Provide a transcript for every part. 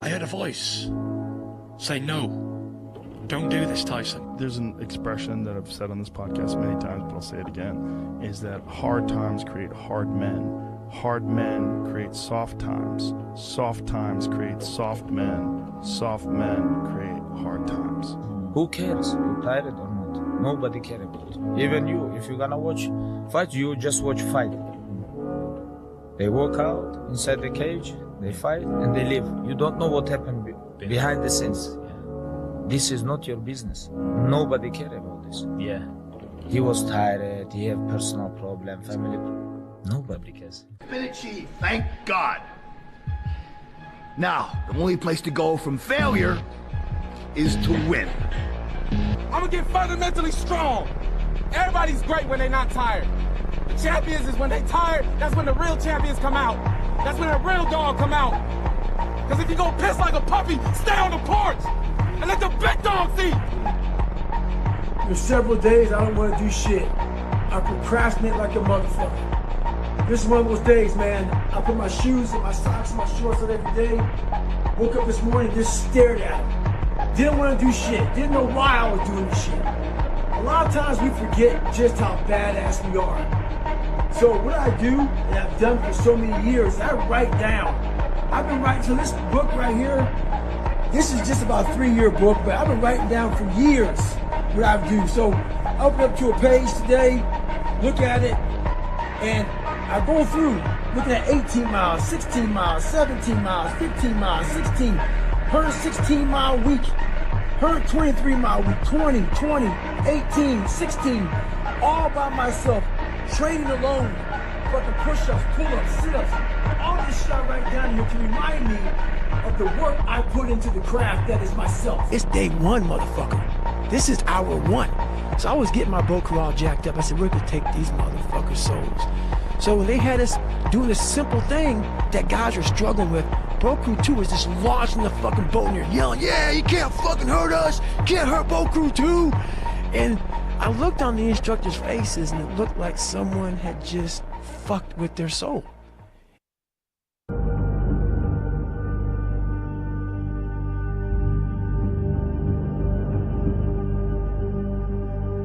I heard a voice say, no, don't do this, Tyson. There's an expression that I've said on this podcast many times, but I'll say it again, is that hard times create hard men. Hard men create soft times. Soft times create soft men. Soft men create hard times. Who cares? You tired or not? Nobody cares about it. Even you, if you're gonna watch fight, you just watch fight. They walk out inside the cage, they fight, and they leave. You don't know what happened behind the scenes. This is not your business. Nobody cares about this. Yeah. He was tired, he had personal problem, family problem. Nobody cares. Been achieved, thank God. Now, the only place to go from failure is to win. I'm gonna get fundamentally strong. Everybody's great when they're not tired. The champions is when they tired, that's when the real champions come out. That's when the real dog come out. Because if you go piss like a puppy, stay on the porch and let the big dogs eat. There's several days I don't want to do shit. I procrastinate like a motherfucker. This is one of those days, man. I put my shoes and my socks and my shorts on every day. Woke up this morning, just stared at them. Didn't want to do shit. Didn't know why I was doing this shit. A lot of times we forget just how badass we are. So what I do, and I've done for so many years, I write down. I've been writing, so this book right here, this is just about a 3-year book, but I've been writing down for years what I do. So I open up to a page today, look at it, and I go through looking at 18 miles, 16 miles, 17 miles, 15 miles, 16, 116-mile week, 123-mile week, 20, 18, 16, all by myself, training alone, fucking push-ups, pull-ups, sit-ups, all this shit I write down here to remind me of the work I put into the craft that is myself. It's day one, motherfucker. This is hour one. So I was getting my boat crew all jacked up. I said, we're gonna take these motherfuckers' souls. So when they had us doing this simple thing that guys are struggling with, Boat Crew 2 was just launching the fucking boat and you're yelling, yeah, you can't fucking hurt us, you can't hurt Boat Crew 2. And I looked on the instructors' faces and it looked like someone had just fucked with their soul.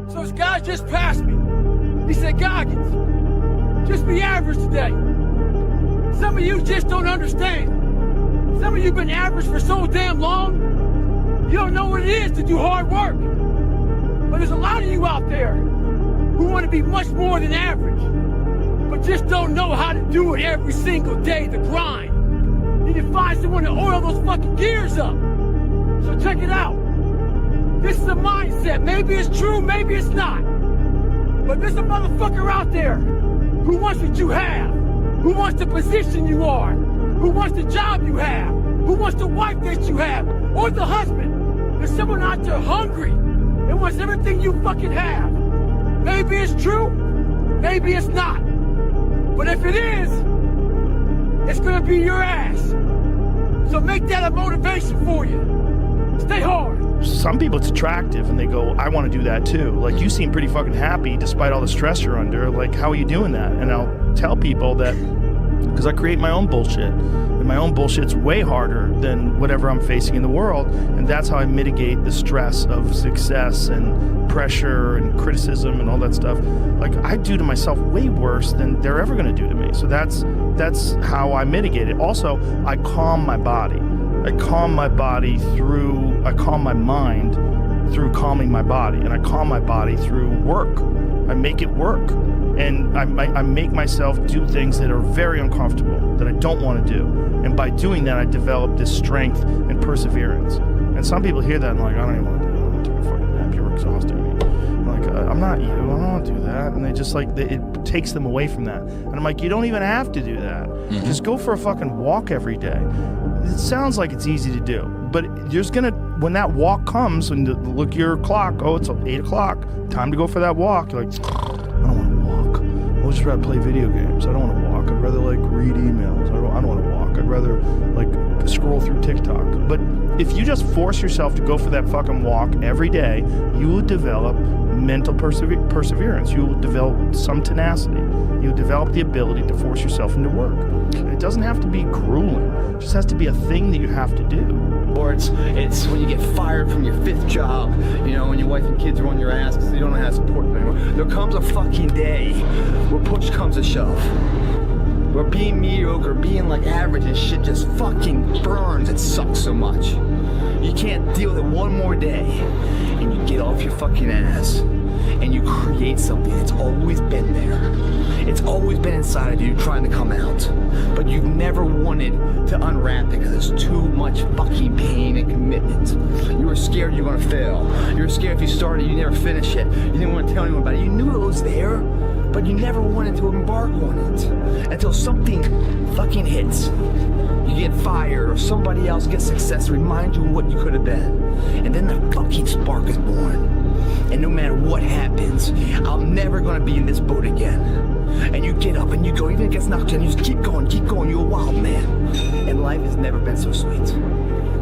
So this guy just passed me. He said, Goggins, just be average today. Some of you just don't understand. Some of you been average for so damn long, you don't know what it is to do hard work. But there's a lot of you out there who want to be much more than average, but just don't know how to do it every single day, the grind. You need to find someone to oil those fucking gears up. So check it out. This is a mindset. Maybe it's true, maybe it's not. But there's a motherfucker out there who wants what you have, who wants the position you are, who wants the job you have, who wants the wife that you have, or the husband. There's someone out there hungry and wants everything you fucking have. Maybe it's true, maybe it's not. But if it is, it's gonna be your ass. So make that a motivation for you. Stay hard. Some people it's attractive and they go, I want to do that too. Like, you seem pretty fucking happy despite all the stress you're under. Like, how are you doing that? And I'll tell people that because I create my own bullshit. And my own bullshit's way harder than whatever I'm facing in the world. And that's how I mitigate the stress of success and pressure and criticism and all that stuff. Like, I do to myself way worse than they're ever going to do to me. So that's how I mitigate it. Also, I calm my body. I calm my mind through calming my body, and I calm my body through work. I make it work, and I make myself do things that are very uncomfortable, that I don't want to do. And by doing that, I develop this strength and perseverance. And some people hear that and like, I don't even want to do that. I'm going to take a fucking nap. You're exhausting me. I'm like, I'm not you. I don't want to do that. And they just like, it takes them away from that. And I'm like, you don't even have to do that. Mm-hmm. Just go for a fucking walk every day. It sounds like it's easy to do, but there's when that walk comes and look at your clock, oh, it's 8 o'clock, time to go for that walk. You're like, I don't want to walk. I'll just rather play video games. I don't want to walk. walk. I'd rather like read emails. I don't want to walk. I'd rather like scroll through TikTok. But if you just force yourself to go for that fucking walk every day, you will develop mental perseverance. You will develop some tenacity. You will develop the ability to force yourself into work. And it doesn't have to be grueling. It just has to be a thing that you have to do. Or it's when you get fired from your 5th job, you know, when your wife and kids are on your ass because you don't know how to support them anymore. There comes a fucking day where push comes to shove. Where being mediocre, being like average and shit just fucking burns. It sucks so much. You can't deal with it one more day. And you get off your fucking ass. And you create something that's always been there. It's always been inside of you trying to come out. But you've never wanted to unwrap it because there's too much fucking pain and commitment. You were scared you were gonna fail. You were scared if you started, you never finish it. You didn't want to tell anyone about it. You knew it was there, but you never wanted to embark on it. Until something fucking hits. You get fired or somebody else gets success, remind you of what you could have been. And then the fucking spark is born. And no matter what happens, I'm never gonna be in this boat again. And you get up and you go, even if it gets knocked down, you just keep going, you're a wild man. And life has never been so sweet.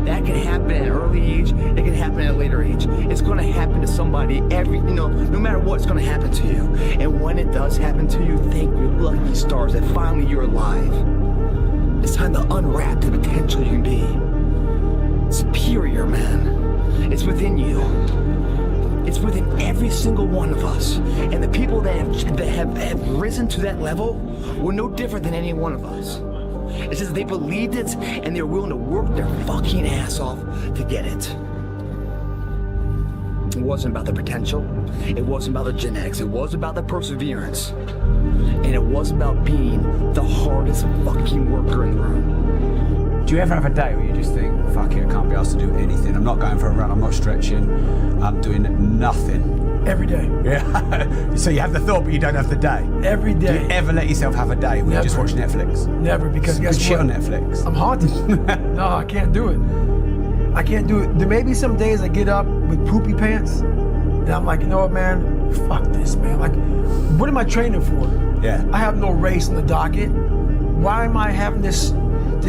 That can happen at an early age, it can happen at a later age. It's gonna happen to somebody no matter what, it's gonna happen to you. And when it does happen to you, thank your lucky stars that finally you're alive. It's time to unwrap the potential you can be. Superior, man. It's within you. It's within every single one of us. And the people that have risen to that level were no different than any one of us. It's just they believed it and they're willing to work their fucking ass off to get it. It wasn't about the potential. It wasn't about the genetics. It was about the perseverance. And it was about being the hardest fucking worker in the room. Do you ever have a day where you just think, fuck it, I can't be asked to do anything. I'm not going for a run, I'm not stretching, I'm doing nothing. Every day. Yeah. So you have the thought, but you don't have the day. Every day. Do you ever let yourself have a day where you just watch Netflix? Never, because guess Good shit what? on Netflix. I'm haunted. No, I can't do it. I can't do it. There may be some days I get up with poopy pants, and I'm like, you know what, man? Fuck this, man. Like, what am I training for? Yeah. I have no race on the docket. Why am I having this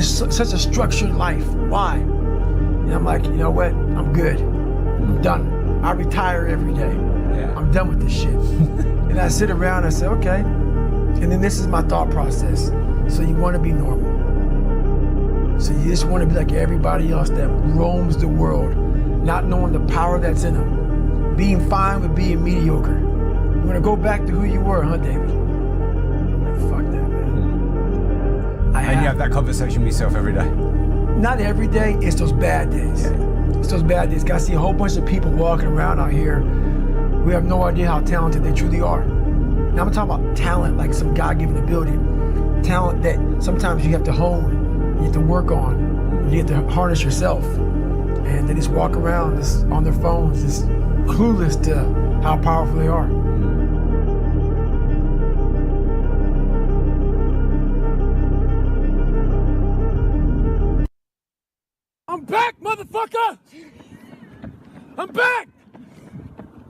such a structured life? Why? And I'm like, you know what? I'm good. I'm done. I retire every day. Yeah. I'm done with this shit. And I sit around and I say, okay. And then this is my thought process. So you want to be normal. So you just want to be like everybody else that roams the world, not knowing the power that's in them. Being fine with being mediocre. You want to go back to who you were, huh, David? I'm like, fuck that, man. And you have that conversation with yourself every day? Not every day, it's those bad days. Yeah. It's those bad days. I see a whole bunch of people walking around out here who have no idea how talented they truly are. Now I'm talking about talent, like some God-given ability. Talent that sometimes you have to hone, you have to work on, you have to harness yourself. And they just walk around just on their phones, just clueless to how powerful they are. I'm back, motherfucker! I'm back!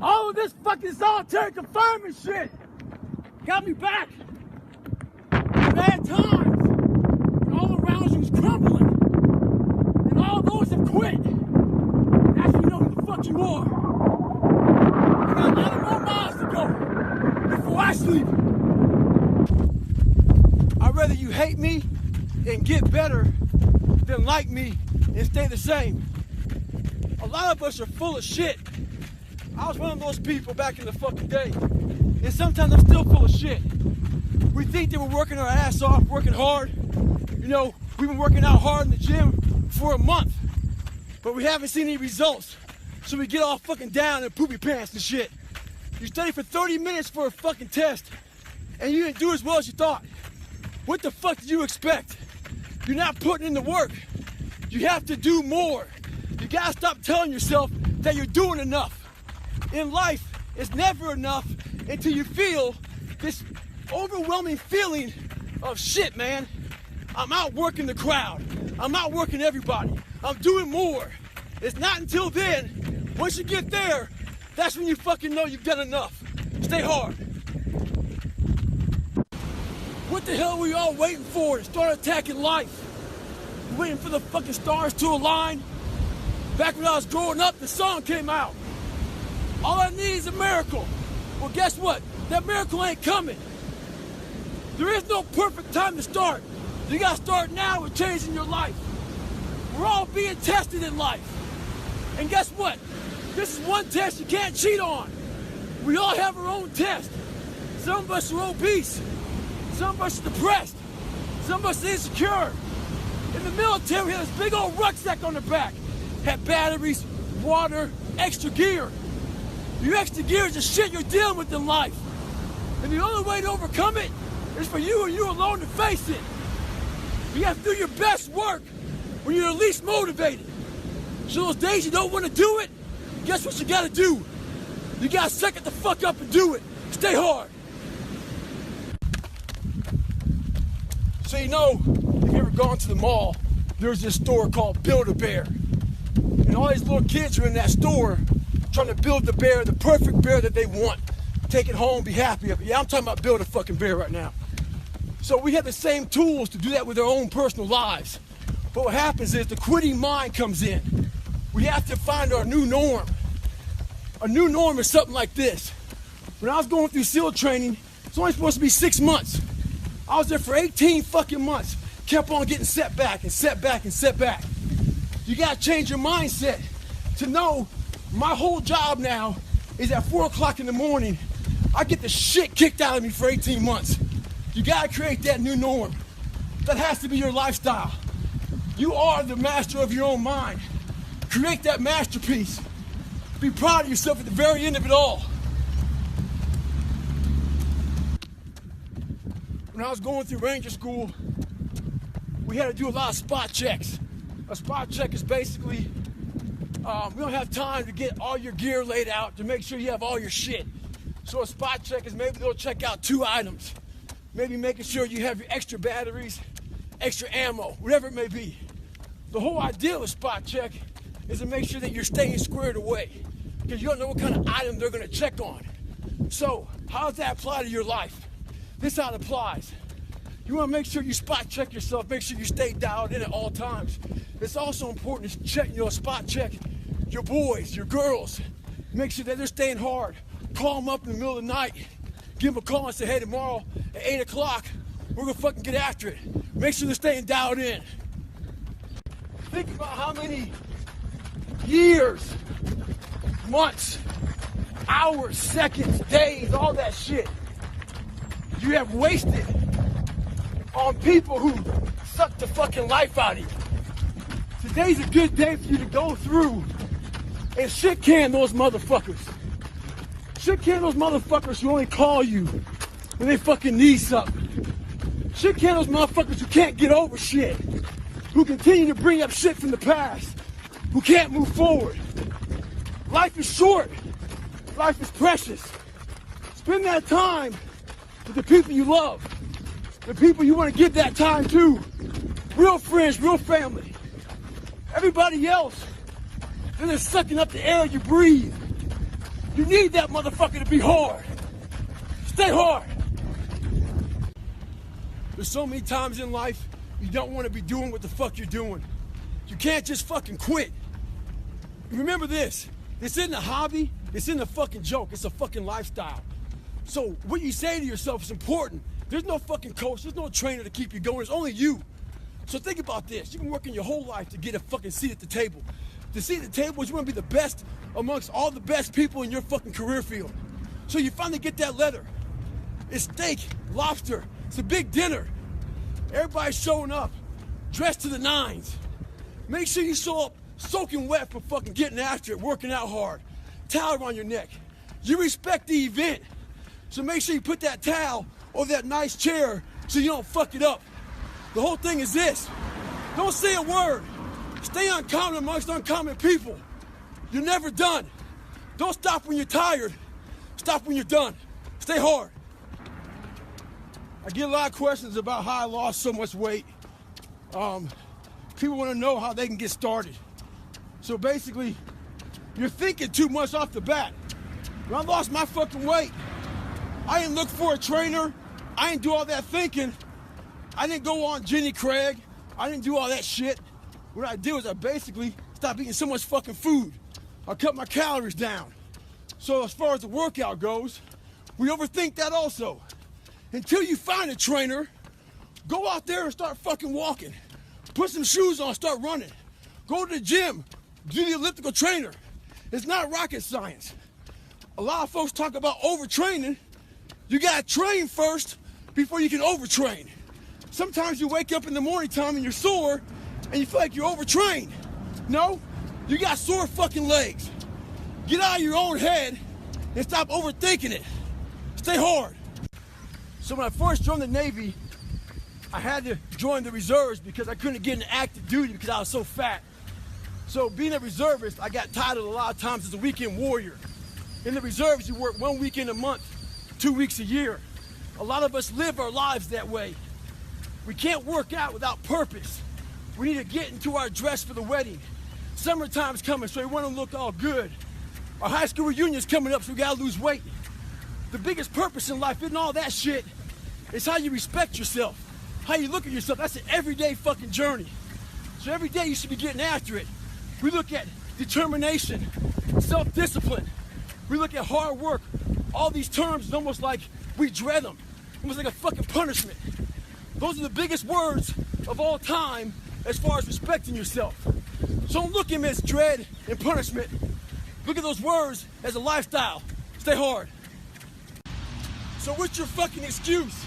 All of this fucking solitary confinement shit got me back. Bad times. And all around you is crumbling. And all those have quit. That's when you know who the fuck you are. I got 90 more miles to go before I sleep. I'd rather you hate me and get better than like me and stay the same. A lot of us are full of shit. I was one of those people back in the fucking day. And sometimes I'm still full of shit. We think that we're working our ass off, working hard. You know, we've been working out hard in the gym for a month, but we haven't seen any results. So we get all fucking down in poopy pants and shit. You study for 30 minutes for a fucking test, and you didn't do as well as you thought. What the fuck did you expect? You're not putting in the work. You have to do more. You gotta stop telling yourself that you're doing enough. In life, it's never enough until you feel this overwhelming feeling of shit, man. I'm outworking the crowd. I'm outworking everybody. I'm doing more. It's not until then, once you get there, that's when you fucking know you've done enough. Stay hard. What the hell are we all waiting for to start attacking life? Waiting for the fucking stars to align? Back when I was growing up, the song came out. All I need is a miracle. Well, guess what? That miracle ain't coming. There is no perfect time to start. You gotta start now with changing your life. We're all being tested in life. And guess what? This is one test you can't cheat on. We all have our own test. Some of us are obese. Some of us are depressed. Some of us are insecure. In the military, we had this big old rucksack on the back. Had batteries, water, extra gear. Your extra gear is the shit you're dealing with in life. And the only way to overcome it is for you and you alone to face it. You have to do your best work when you're least motivated. So those days you don't want to do it, guess what you gotta do? You gotta suck it the fuck up and do it. Stay hard. So you know, if you ever gone to the mall, there's this store called Build-A-Bear. And all these little kids are in that store trying to build the bear, the perfect bear that they want. Take it home, be happy of it. Yeah, I'm talking about build a fucking bear right now. So we have the same tools to do that with our own personal lives. But what happens is the quitting mind comes in. We have to find our new norm. A new norm is something like this. When I was going through SEAL training, it's only supposed to be 6 months. I was there for 18 fucking months. Kept on getting set back and set back and set back. You gotta change your mindset to know my whole job now is at 4 o'clock in the morning. I get the shit kicked out of me for 18 months. You gotta create that new norm. That has to be your lifestyle. You are the master of your own mind. Create that masterpiece. Be proud of yourself at the very end of it all. When I was going through Ranger School, we had to do a lot of spot checks. A spot check is basically, we don't have time to get all your gear laid out to make sure you have all your shit. So a spot check is maybe they'll check out 2 items. Maybe making sure you have your extra batteries, extra ammo, whatever it may be. The whole idea of a spot check is to make sure that you're staying squared away because you don't know what kind of item they're gonna check on. So how does that apply to your life? This is how it applies. You wanna make sure you spot check yourself, make sure you stay dialed in at all times. It's also important to check, spot check your boys, your girls. Make sure that they're staying hard. Call them up in the middle of the night. Give them a call and say, hey, tomorrow at 8 o'clock, we're gonna fucking get after it. Make sure they're staying dialed in. Think about how many years, months, hours, seconds, days, all that shit you have wasted on people who suck the fucking life out of you. Today's a good day for you to go through and shit can those motherfuckers. Shit can those motherfuckers who only call you when they fucking need something. Shit can those motherfuckers who can't get over shit. Who continue to bring up shit from the past. Who can't move forward. Life is short. Life is precious. Spend that time with the people you love. The people you want to give that time to. Real friends, real family. Everybody else, they're just sucking up the air you breathe. You need that motherfucker to be hard. Stay hard. There's so many times in life you don't want to be doing what the fuck you're doing. You can't just fucking quit. Remember this. This isn't a hobby. This isn't a fucking joke. It's a fucking lifestyle. So what you say to yourself is important. There's no fucking coach. There's no trainer to keep you going. It's only you. So think about this. You've been working your whole life to get a fucking seat at the table. The seat at the table is you want to be the best amongst all the best people in your fucking career field. So you finally get that letter. It's steak, lobster. It's a big dinner. Everybody's showing up, dressed to the nines. Make sure you show up soaking wet from fucking getting after it, working out hard. Towel around your neck. You respect the event. So make sure you put that towel over that nice chair so you don't fuck it up. The whole thing is this. Don't say a word. Stay uncommon amongst uncommon people. You're never done. Don't stop when you're tired. Stop when you're done. Stay hard. I get a lot of questions about how I lost so much weight. People want to know how they can get started. So basically, you're thinking too much off the bat. When I lost my fucking weight, I didn't look for a trainer. I didn't do all that thinking. I didn't go on Jenny Craig. I didn't do all that shit. What I did was I basically stopped eating so much fucking food. I cut my calories down. So as far as the workout goes, we overthink that also. Until you find a trainer, go out there and start fucking walking. Put some shoes on, start running. Go to the gym, do the elliptical trainer. It's not rocket science. A lot of folks talk about overtraining. You gotta train first before you can overtrain. Sometimes you wake up in the morning time and you're sore and you feel like you're overtrained. No, you got sore fucking legs. Get out of your own head and stop overthinking it. Stay hard. So when I first joined the Navy, I had to join the reserves because I couldn't get into active duty because I was so fat. So being a reservist, I got titled a lot of times as a weekend warrior. In the reserves, you work 1 weekend a month, 2 weeks a year. A lot of us live our lives that way. We can't work out without purpose. We need to get into our dress for the wedding. Summertime's coming, so we want to look all good. Our high school reunion's coming up, so we gotta lose weight. The biggest purpose in life isn't all that shit. It's how you respect yourself, how you look at yourself. That's an everyday fucking journey. So every day you should be getting after it. We look at determination, self-discipline. We look at hard work. All these terms, it's almost like we dread them. Almost like a fucking punishment. Those are the biggest words of all time as far as respecting yourself. So don't look at them as dread and punishment. Look at those words as a lifestyle. Stay hard. So what's your fucking excuse?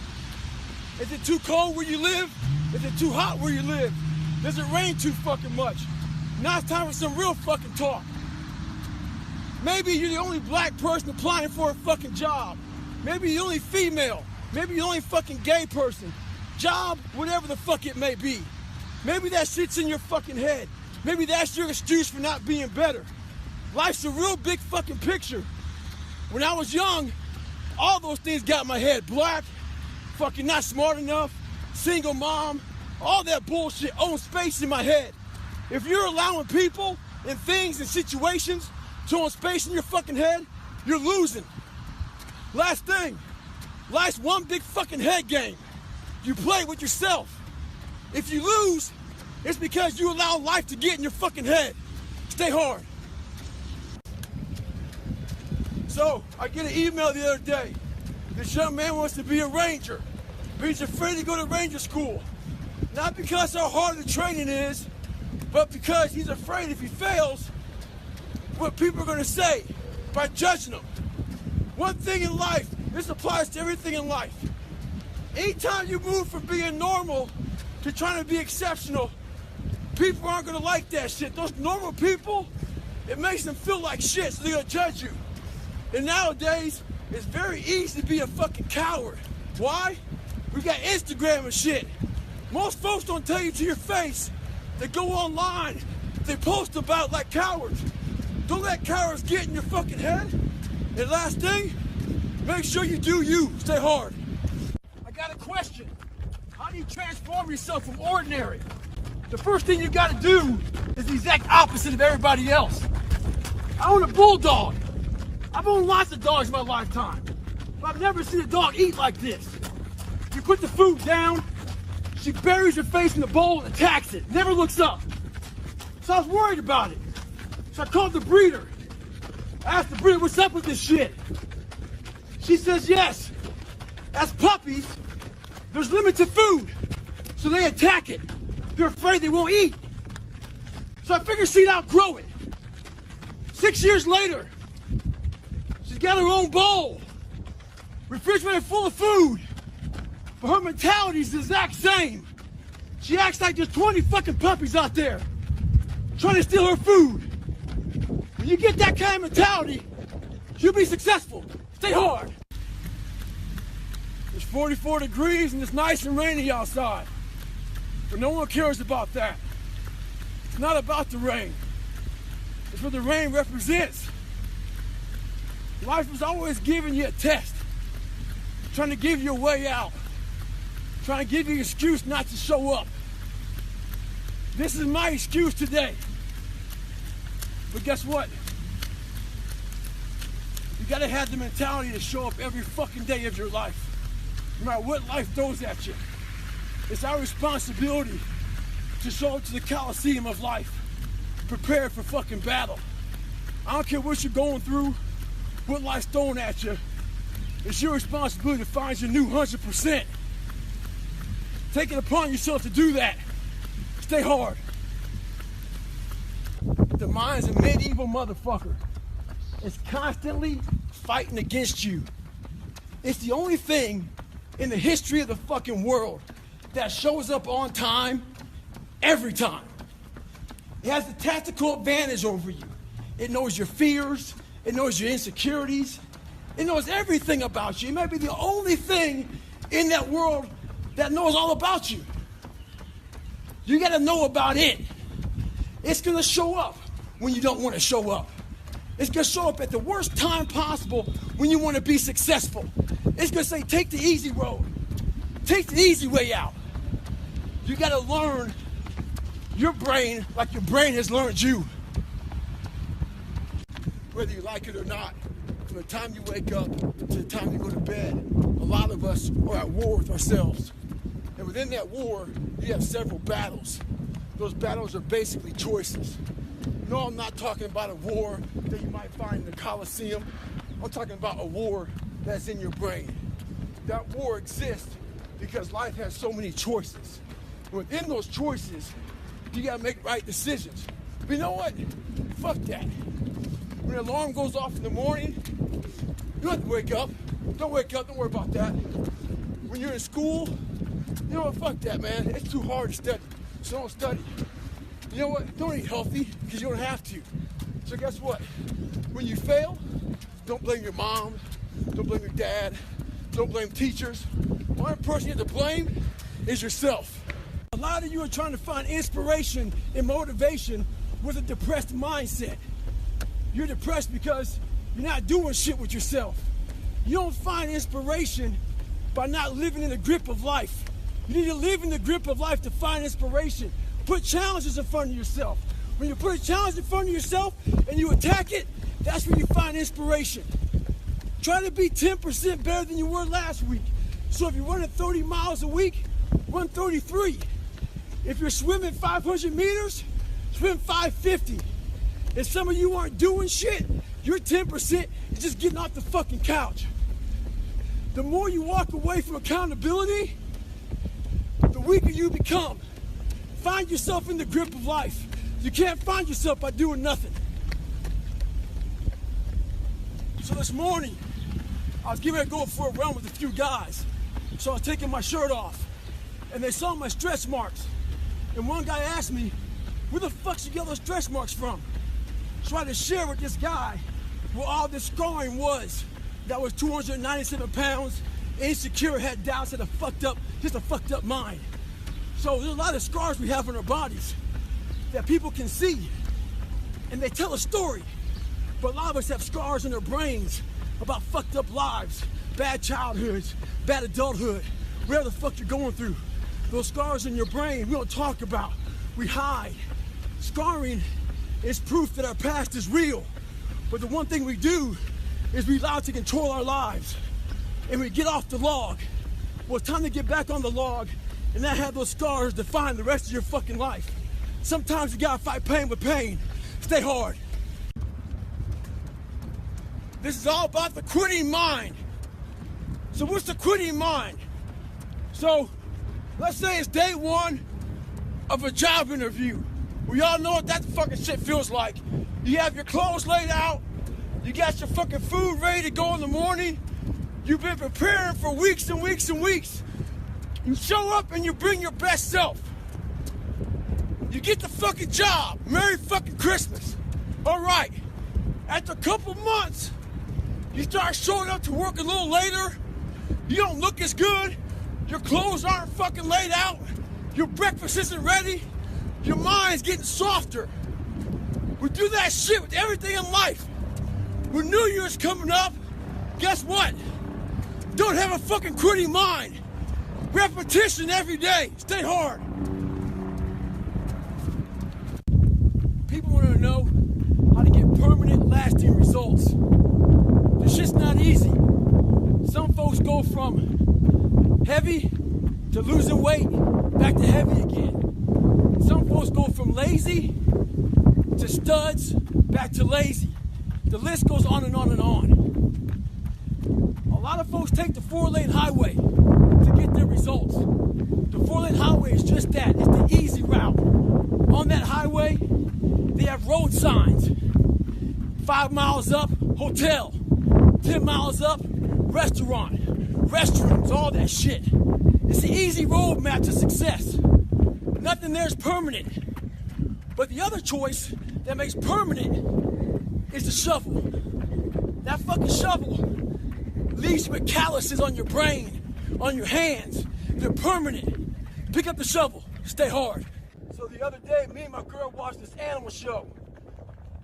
Is it too cold where you live? Is it too hot where you live? Does it rain too fucking much? Now it's time for some real fucking talk. Maybe you're the only black person applying for a fucking job. Maybe you're the only female. Maybe you're the only fucking gay person. Job, whatever the fuck it may be. Maybe that shit's in your fucking head. Maybe that's your excuse for not being better. Life's a real big fucking picture. When I was young, all those things got in my head. Black, fucking not smart enough, single mom, all that bullshit owns space in my head. If you're allowing people and things and situations to own space in your fucking head, you're losing. Last thing, life's one big fucking head game. You play with yourself. If you lose, it's because you allow life to get in your fucking head. Stay hard. So, I get an email the other day. This young man wants to be a ranger, but he's afraid to go to ranger school. Not because how hard the training is, but because he's afraid if he fails, what people are gonna say by judging him. One thing in life, this applies to everything in life. Anytime you move from being normal to trying to be exceptional, people aren't gonna like that shit. Those normal people, it makes them feel like shit, so they're gonna judge you. And nowadays, it's very easy to be a fucking coward. Why? We got Instagram and shit. Most folks don't tell you to your face. They go online, they post about like cowards. Don't let cowards get in your fucking head. And last thing, make sure you do you. Stay hard. I got a question. How do you transform yourself from ordinary? The first thing you gotta do is the exact opposite of everybody else. I own a bulldog. I've owned lots of dogs in my lifetime, but I've never seen a dog eat like this. You put the food down, she buries her face in the bowl and attacks it, never looks up. So I was worried about it. So I called the breeder. I asked the breeder, what's up with this shit? She says, yes, as puppies, there's limited food, so they attack it. They're afraid they won't eat. So I figured she'd outgrow it. 6 years later, she's got her own bowl, refrigerator full of food, but her mentality is the exact same. She acts like there's 20 fucking puppies out there trying to steal her food. When you get that kind of mentality, you'll be successful. Stay hard. It's 44 degrees and it's nice and rainy outside, but no one cares about that. It's not about the rain. It's what the rain represents. Life is always giving you a test, trying to give you a way out, trying to give you an excuse not to show up. This is my excuse today. But guess what? You gotta have the mentality to show up every fucking day of your life, no matter what life throws at you. It's our responsibility to show up to the Coliseum of life, prepared for fucking battle. I don't care what you're going through, what life's throwing at you. It's your responsibility to find your new 100%. Take it upon yourself to do that. Stay hard. The mind's a medieval motherfucker. It's constantly fighting against you. It's the only thing in the history of the fucking world that shows up on time every time. It has the tactical advantage over you. It knows your fears. It knows your insecurities. It knows everything about you. It may be the only thing in that world that knows all about you. You gotta know about it. It's gonna show up when you don't want to show up. It's gonna show up at the worst time possible when you want to be successful. It's gonna say, take the easy road. Take the easy way out. You gotta learn your brain like your brain has learned you. Whether you like it or not, from the time you wake up to the time you go to bed, a lot of us are at war with ourselves. And within that war, you have several battles. Those battles are basically choices. No, I'm not talking about a war that you might find in the Coliseum. I'm talking about a war that's in your brain. That war exists because life has so many choices. Within those choices, you gotta make right decisions. But you know what? Fuck that. When the alarm goes off in the morning, you don't have to wake up. Don't wake up, don't worry about that. When you're in school, you know what, fuck that, man. It's too hard to study, so don't study. You know what, don't eat healthy, because you don't have to. So guess what? When you fail, don't blame your mom, don't blame your dad, don't blame teachers. One person you have to blame is yourself. A lot of you are trying to find inspiration and motivation with a depressed mindset. You're depressed because you're not doing shit with yourself. You don't find inspiration by not living in the grip of life. You need to live in the grip of life to find inspiration. Put challenges in front of yourself. When you put a challenge in front of yourself and you attack it, that's when you find inspiration. Try to be 10% better than you were last week. So if you're running 30 miles a week, run 33. If you're swimming 500 meters, swim 550. If some of you aren't doing shit, your 10% is just getting off the fucking couch. The more you walk away from accountability, the weaker you become. Find yourself in the grip of life. You can't find yourself by doing nothing. So this morning, I was getting ready to go for a run with a few guys. So I was taking my shirt off, and they saw my stretch marks. And one guy asked me, where the fuck you get those stretch marks from? So I had to share with this guy where all this scarring was. That was 297 pounds, insecure, had doubts, had a fucked up mind. So there's a lot of scars we have on our bodies that people can see, and they tell a story. But a lot of us have scars in our brains about fucked up lives, bad childhoods, bad adulthood, whatever the fuck you're going through. Those scars in your brain we don't talk about, we hide. Scarring is proof that our past is real. But the one thing we do is we allow it to control our lives. And we get off the log. Well, it's time to get back on the log and not have those scars define the rest of your fucking life. Sometimes you gotta fight pain with pain. Stay hard. This is all about the quitting mind. So what's the quitting mind? So let's say it's day one of a job interview. We all know what that fucking shit feels like. You have your clothes laid out. You got your fucking food ready to go in the morning. You've been preparing for weeks and weeks and weeks. You show up and you bring your best self. You get the fucking job. Merry fucking Christmas. All right. After a couple months, you start showing up to work a little later. You don't look as good. Your clothes aren't fucking laid out. Your breakfast isn't ready. Your mind's getting softer. We do that shit with everything in life. When New Year's coming up, guess what? Don't have a fucking quitting mind. Repetition every day. Stay hard. People want to know how to get permanent, lasting results. This shit's not easy. Some folks go from heavy to losing weight back to heavy again. Some folks go from lazy to studs, back to lazy. The list goes on and on and on. A lot of folks take the 4-lane highway to get their results. The 4-lane highway is just that. It's the easy route. On that highway, they have road signs. 5 miles up, hotel. 10 miles up, restaurant. Restrooms, all that shit. It's the easy roadmap to success. Nothing there is permanent. But the other choice that makes permanent is the shovel. That fucking shovel leaves you with calluses on your brain, on your hands. They're permanent. Pick up the shovel. Stay hard. So the other day, me and my girl watched this animal show.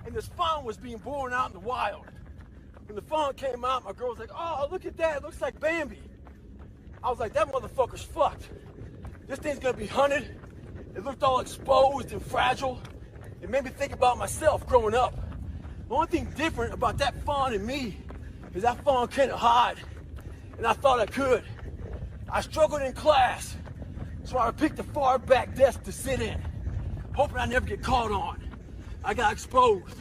And this fawn was being born out in the wild. When the fawn came out, my girl was like, oh, look at that. It looks like Bambi. I was like, that motherfucker's fucked. This thing's gonna be hunted. It looked all exposed and fragile. It made me think about myself growing up. The only thing different about that fawn and me is that fawn couldn't hide. And I thought I could. I struggled in class, so I picked the far back desk to sit in, hoping I never get caught on. I got exposed.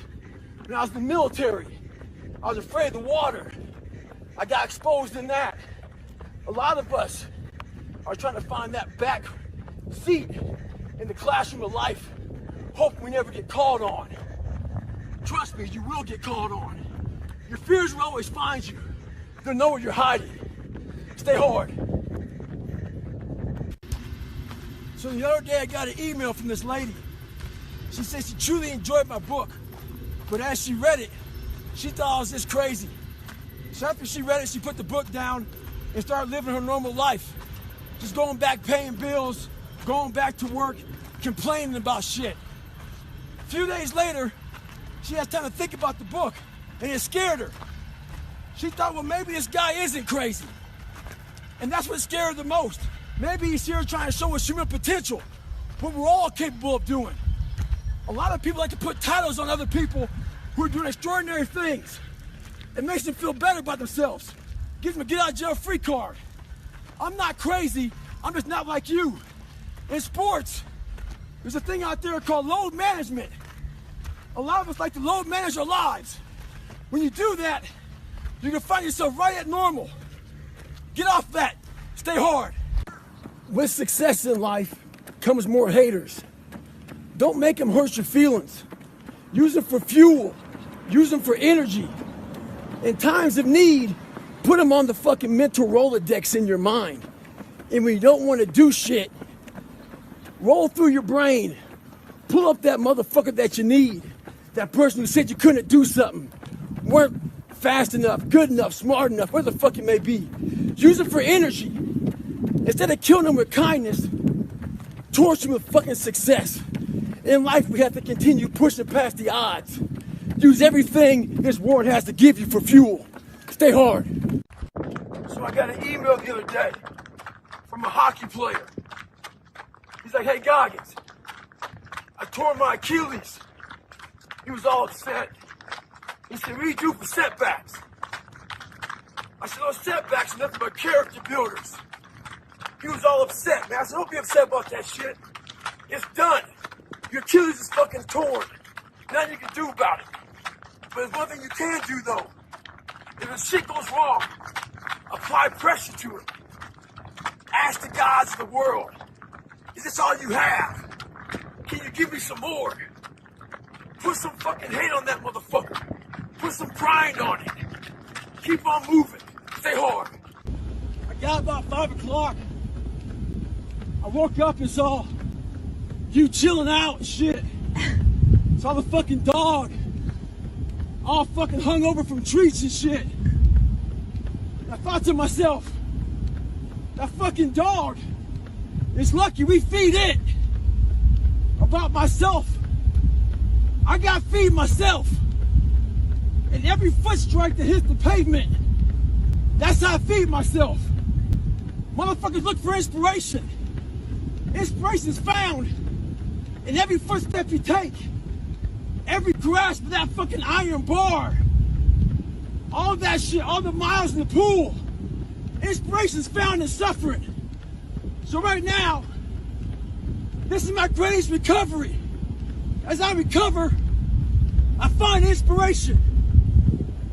When I was in the military, I was afraid of the water. I got exposed in that. A lot of us are trying to find that back seat in the classroom of life, hoping we never get called on. Trust me, you will get called on. Your fears will always find you. They'll know where you're hiding. Stay hard. So the other day I got an email from this lady. She said she truly enjoyed my book, but as she read it, she thought I was just crazy. So after she read it, she put the book down and started living her normal life. Just going back paying bills, going back to work, complaining about shit. A few days later, she has time to think about the book, and it scared her. She thought, well, maybe this guy isn't crazy. And that's what scared her the most. Maybe he's here trying to show us human potential, what we're all capable of doing. A lot of people like to put titles on other people who are doing extraordinary things. It makes them feel better about themselves. Gives them a get out of jail free card. I'm not crazy, I'm just not like you. In sports, there's a thing out there called load management. A lot of us like to load manage our lives. When you do that, you're gonna find yourself right at normal. Get off that, stay hard. With success in life comes more haters. Don't make them hurt your feelings. Use them for fuel. Use them for energy. In times of need, put them on the fucking mental Rolodex in your mind. And when you don't want to do shit, roll through your brain. Pull up that motherfucker that you need. That person who said you couldn't do something. Weren't fast enough, good enough, smart enough, where the fuck it may be. Use it for energy. Instead of killing them with kindness, torch them with fucking success. In life, we have to continue pushing past the odds. Use everything this world has to give you for fuel. Stay hard. So I got an email the other day from a hockey player. He's like, hey, Goggins, I tore my Achilles. He was all upset. He said, what do you do for setbacks? I said, those setbacks are nothing but character builders. He was all upset, man. I said, don't be upset about that shit. It's done. Your Achilles is fucking torn. Nothing you can do about it. But there's one thing you can do, though. If the shit goes wrong, apply pressure to it. Ask the gods of the world, is this all you have? Can you give me some more? Put some fucking hate on that motherfucker. Put some grind on it. Keep on moving. Stay hard. I got about 5 o'clock. I woke up and saw you chilling out and shit. Saw the fucking dog all fucking hung over from treats and shit. And I thought to myself, that fucking dog is lucky we feed it. About myself, I gotta feed myself. And every foot strike that hits the pavement, that's how I feed myself. Motherfuckers look for inspiration. Inspiration is found in every footstep you take, every grasp of that fucking iron bar, all that shit, all the miles in the pool. Inspiration is found in suffering. So right now, This is my greatest recovery. As I recover, I find inspiration.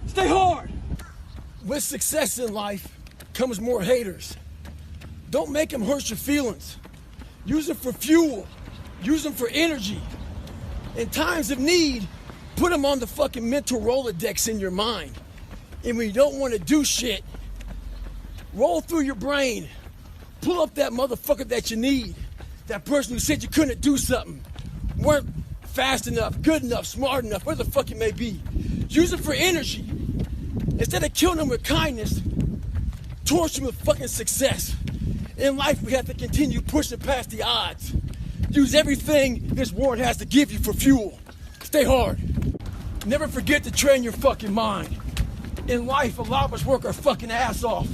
Stay hard. With success in life comes more haters. Don't make them hurt your feelings. Use them for fuel. Use them for energy. In times of need, put them on the fucking mental Rolodex in your mind. And when you don't want to do shit, roll through your brain. Pull up that motherfucker that you need. That person who said you couldn't do something. Weren't fast enough, good enough, smart enough, whatever the fuck it may be. Use it for energy. Instead of killing them with kindness, torch them with fucking success. In life, we have to continue pushing past the odds. Use everything this world has to give you for fuel. Stay hard. Never forget to train your fucking mind. In life, a lot of us work our fucking ass off,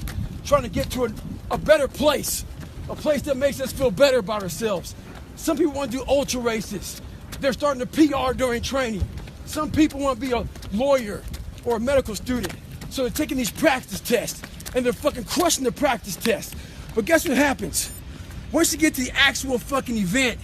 trying to get to a better place. A place that makes us feel better about ourselves. Some people want to do ultra races. They're starting to PR during training. Some people want to be a lawyer or a medical student. So they're taking these practice tests and they're fucking crushing the practice tests. But guess what happens? Once you get to the actual fucking event,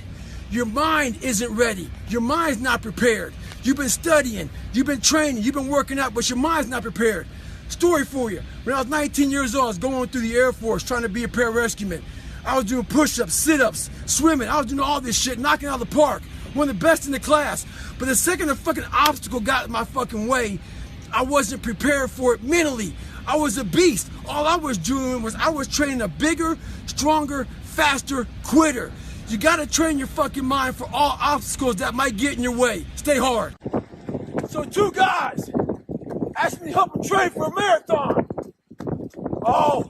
your mind isn't ready. Your mind's not prepared. You've been studying, you've been training, you've been working out, but your mind's not prepared. Story for you. When I was 19 years old, I was going through the Air Force trying to be a pararescueman. I was doing push-ups, sit-ups, swimming. I was doing all this shit, knocking out of the park. One of the best in the class. But the second a fucking obstacle got in my fucking way, I wasn't prepared for it mentally. I was a beast. All I was doing was I was training a bigger, stronger, faster quitter. You gotta train your fucking mind for all obstacles that might get in your way. Stay hard. So 2 guys asked me to help them train for a marathon. Oh,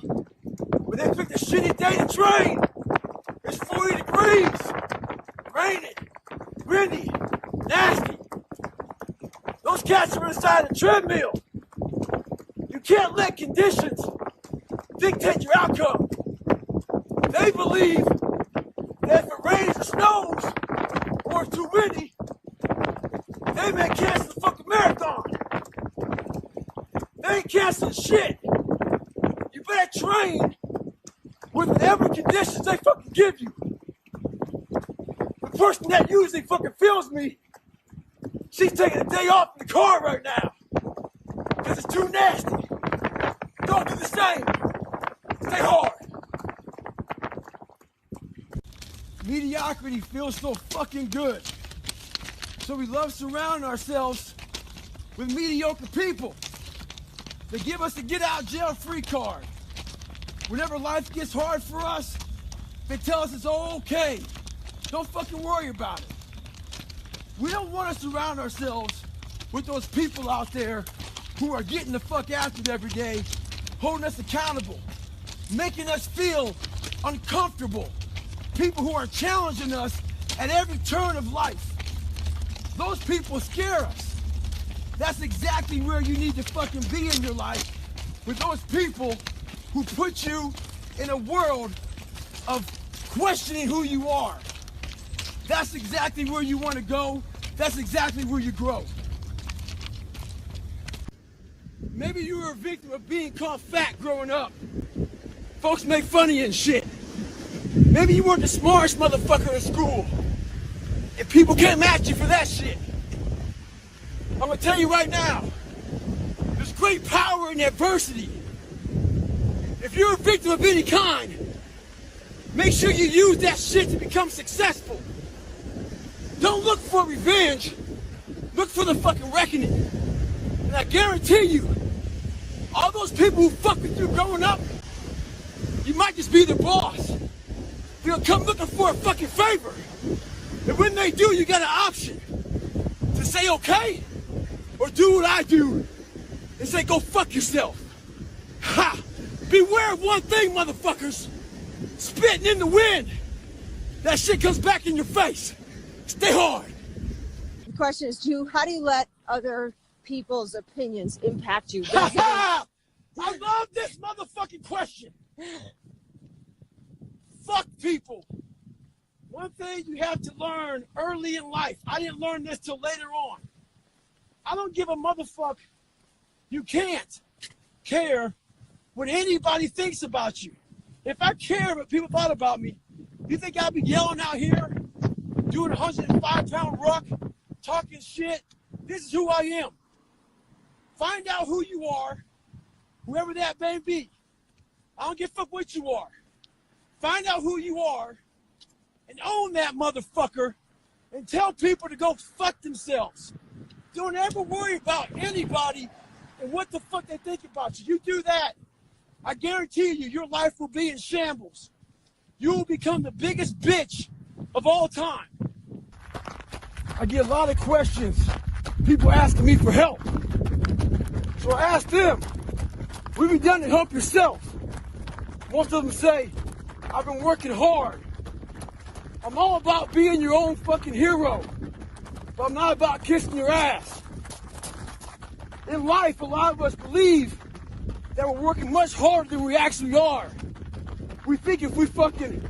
but they picked a shitty day to train. It's 40 degrees, raining, windy, nasty. Those cats are inside the treadmill. You can't let conditions dictate your outcome. They believe that if it rains or snows or it's too windy, they may cancel the fucking marathon. They ain't canceling shit. You better train with whatever conditions they fucking give you. The person that usually fucking feels me, she's taking a day off in the car right now because it's too nasty. Don't do the same. Stay hard. Mediocrity feels so fucking good. So we love surrounding ourselves with mediocre people. They give us a get out jail free card. Whenever life gets hard for us, they tell us it's okay. Don't fucking worry about it. We don't want to surround ourselves with those people out there who are getting the fuck after it every day, holding us accountable, making us feel uncomfortable. People who are challenging us at every turn of life. Those people scare us. That's exactly where you need to fucking be in your life, with those people who put you in a world of questioning who you are. That's exactly where you want to go. That's exactly where you grow. Maybe you were a victim of being called fat growing up. Folks make fun of you and shit. Maybe you weren't the smartest motherfucker in school. And people came at you for that shit. I'm gonna tell you right now, there's great power in adversity. If you're a victim of any kind, make sure you use that shit to become successful. Don't look for revenge. Look for the fucking reckoning. And I guarantee you, all those people who fuck with you growing up, you might just be their boss. They'll come looking for a fucking favor. And when they do, you got an option to say okay, or do what I do and say go fuck yourself. Ha! Beware of one thing, motherfuckers. Spitting in the wind. That shit comes back in your face. Stay hard. The question is, how do you let other people's opinions impact you? Ha ha! I love this motherfucking question. Fuck people. One thing you have to learn early in life. I didn't learn this till later on. I don't give a motherfuck. You can't care what anybody thinks about you. If I cared what people thought about me, you think I'd be yelling out here doing a 105-pound ruck, talking shit. This is who I am. Find out who you are, whoever that may be. I don't give a fuck what you are. Find out who you are and own that motherfucker and tell people to go fuck themselves. Don't ever worry about anybody and what the fuck they think about you. You do that, I guarantee you, your life will be in shambles. You will become the biggest bitch of all time. I get a lot of questions, people asking me for help. So I asked them, what have you done to help yourself? Most of them say, I've been working hard. I'm all about being your own fucking hero, but I'm not about kissing your ass. In life, a lot of us believe that we're working much harder than we actually are. We think if we fucking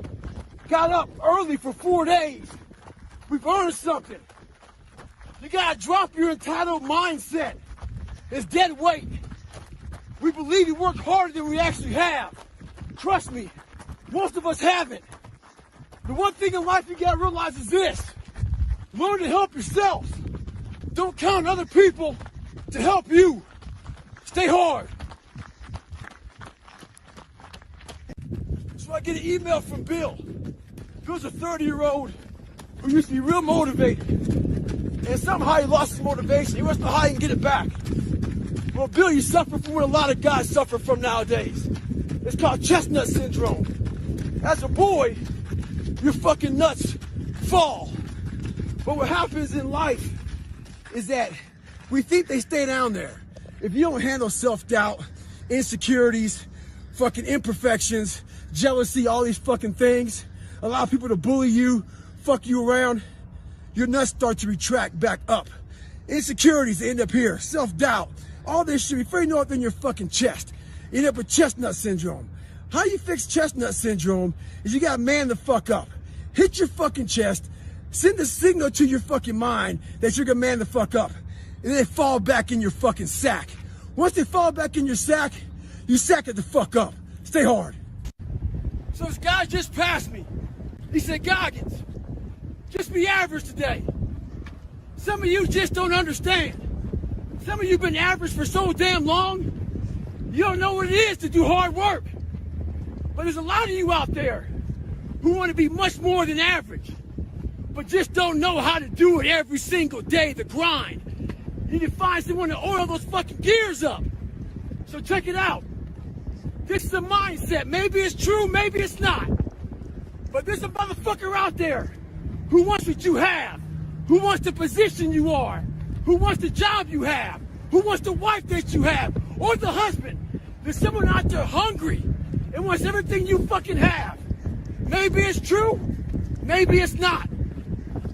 got up early for 4 days, we've earned something. You gotta drop your entitled mindset. It's dead weight. We believe we work harder than we actually have. Trust me, most of us haven't. The one thing in life you gotta realize is this: learn to help yourself. Don't count on other people to help you. Stay hard. So I get an email from Bill. Bill's a 30-year-old who used to be real motivated. And somehow he lost his motivation. He wants to know how he can get it back. Well, Bill, you suffer from what a lot of guys suffer from nowadays. It's called chestnut syndrome. As a boy, your fucking nuts fall. But what happens in life is that we think they stay down there. If you don't handle self-doubt, insecurities, fucking imperfections, jealousy, all these fucking things, allow people to bully you, fuck you around, your nuts start to retract back up. Insecurities end up here, self-doubt, all this shit, before you know it, in your fucking chest. You end up with chestnut syndrome. How you fix chestnut syndrome is you gotta man the fuck up. Hit your fucking chest, send a signal to your fucking mind that you're gonna man the fuck up. And then they fall back in your fucking sack. Once they fall back in your sack, you sack it the fuck up. Stay hard. So this guy just passed me. He said, Goggins, just be average today. Some of you just don't understand. Some of you been average for so damn long, you don't know what it is to do hard work. But there's a lot of you out there who want to be much more than average, but just don't know how to do it every single day, the grind. You need to find someone to oil those fucking gears up. So check it out. This is a mindset. Maybe it's true, maybe it's not. But there's a motherfucker out there who wants what you have, who wants the position you are, who wants the job you have, who wants the wife that you have, or the husband. There's someone out there hungry and wants everything you fucking have. Maybe it's true, maybe it's not.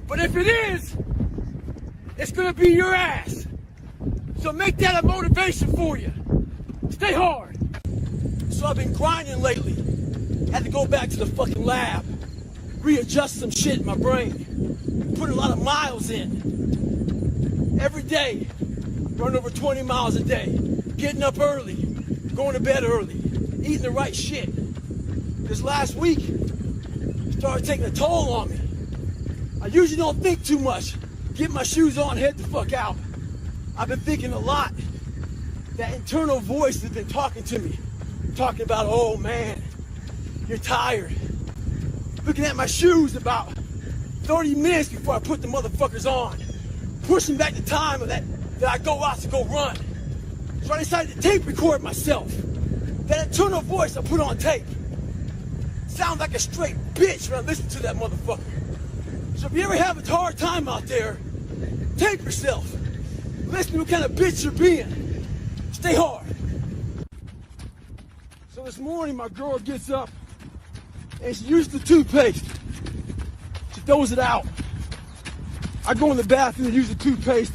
But if it is, it's gonna be your ass. So make that a motivation for you. Stay hard. So I've been grinding lately. Had to go back to the fucking lab, readjust some shit in my brain, put a lot of miles in. Every day, run over 20 miles a day, getting up early, going to bed early, eating the right shit. This last week, started taking a toll on me. I usually don't think too much. Get my shoes on, head the fuck out. I've been thinking a lot. That internal voice has been talking to me. Talking about, oh man, you're tired. Looking at my shoes about 30 minutes before I put the motherfuckers on. Pushing back the time that I go out to go run. So I decided to tape record myself. That internal voice I put on tape. Sounds like a straight bitch when I listen to that motherfucker. So if you ever have a hard time out there, tape yourself. Listen to what kind of bitch you're being. Stay hard. So this morning my girl gets up and she uses the toothpaste. She throws it out. I go in the bathroom and use the toothpaste.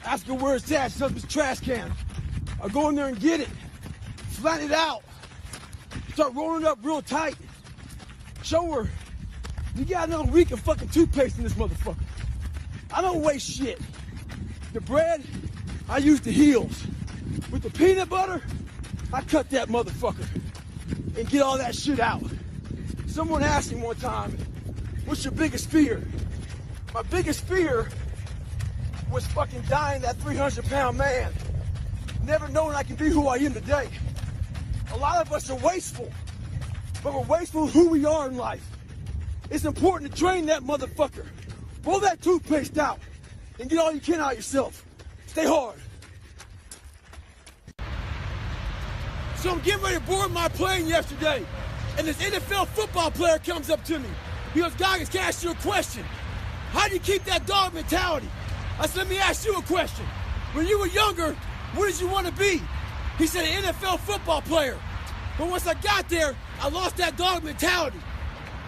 Ask her where it's at. She says it's a trash can. I go in there and get it. Flatten it out. Start rolling it up real tight. Show her, you got another week of fucking toothpaste in this motherfucker. I don't waste shit. The bread, I use the heels. With the peanut butter, I cut that motherfucker and get all that shit out. Someone asked me one time, What's your biggest fear? My biggest fear was fucking dying that 300-pound man. Never knowing I can be who I am today. A lot of us are wasteful, but we're wasteful of who we are in life. It's important to drain that motherfucker. Roll that toothpaste out and get all you can out of yourself. Stay hard. So I'm getting ready to board my plane yesterday, and this NFL football player comes up to me. He goes, Goggins, can I ask you a question? How do you keep that dog mentality? I said, let me ask you a question. When you were younger, what did you want to be? He said, an NFL football player. But once I got there, I lost that dog mentality.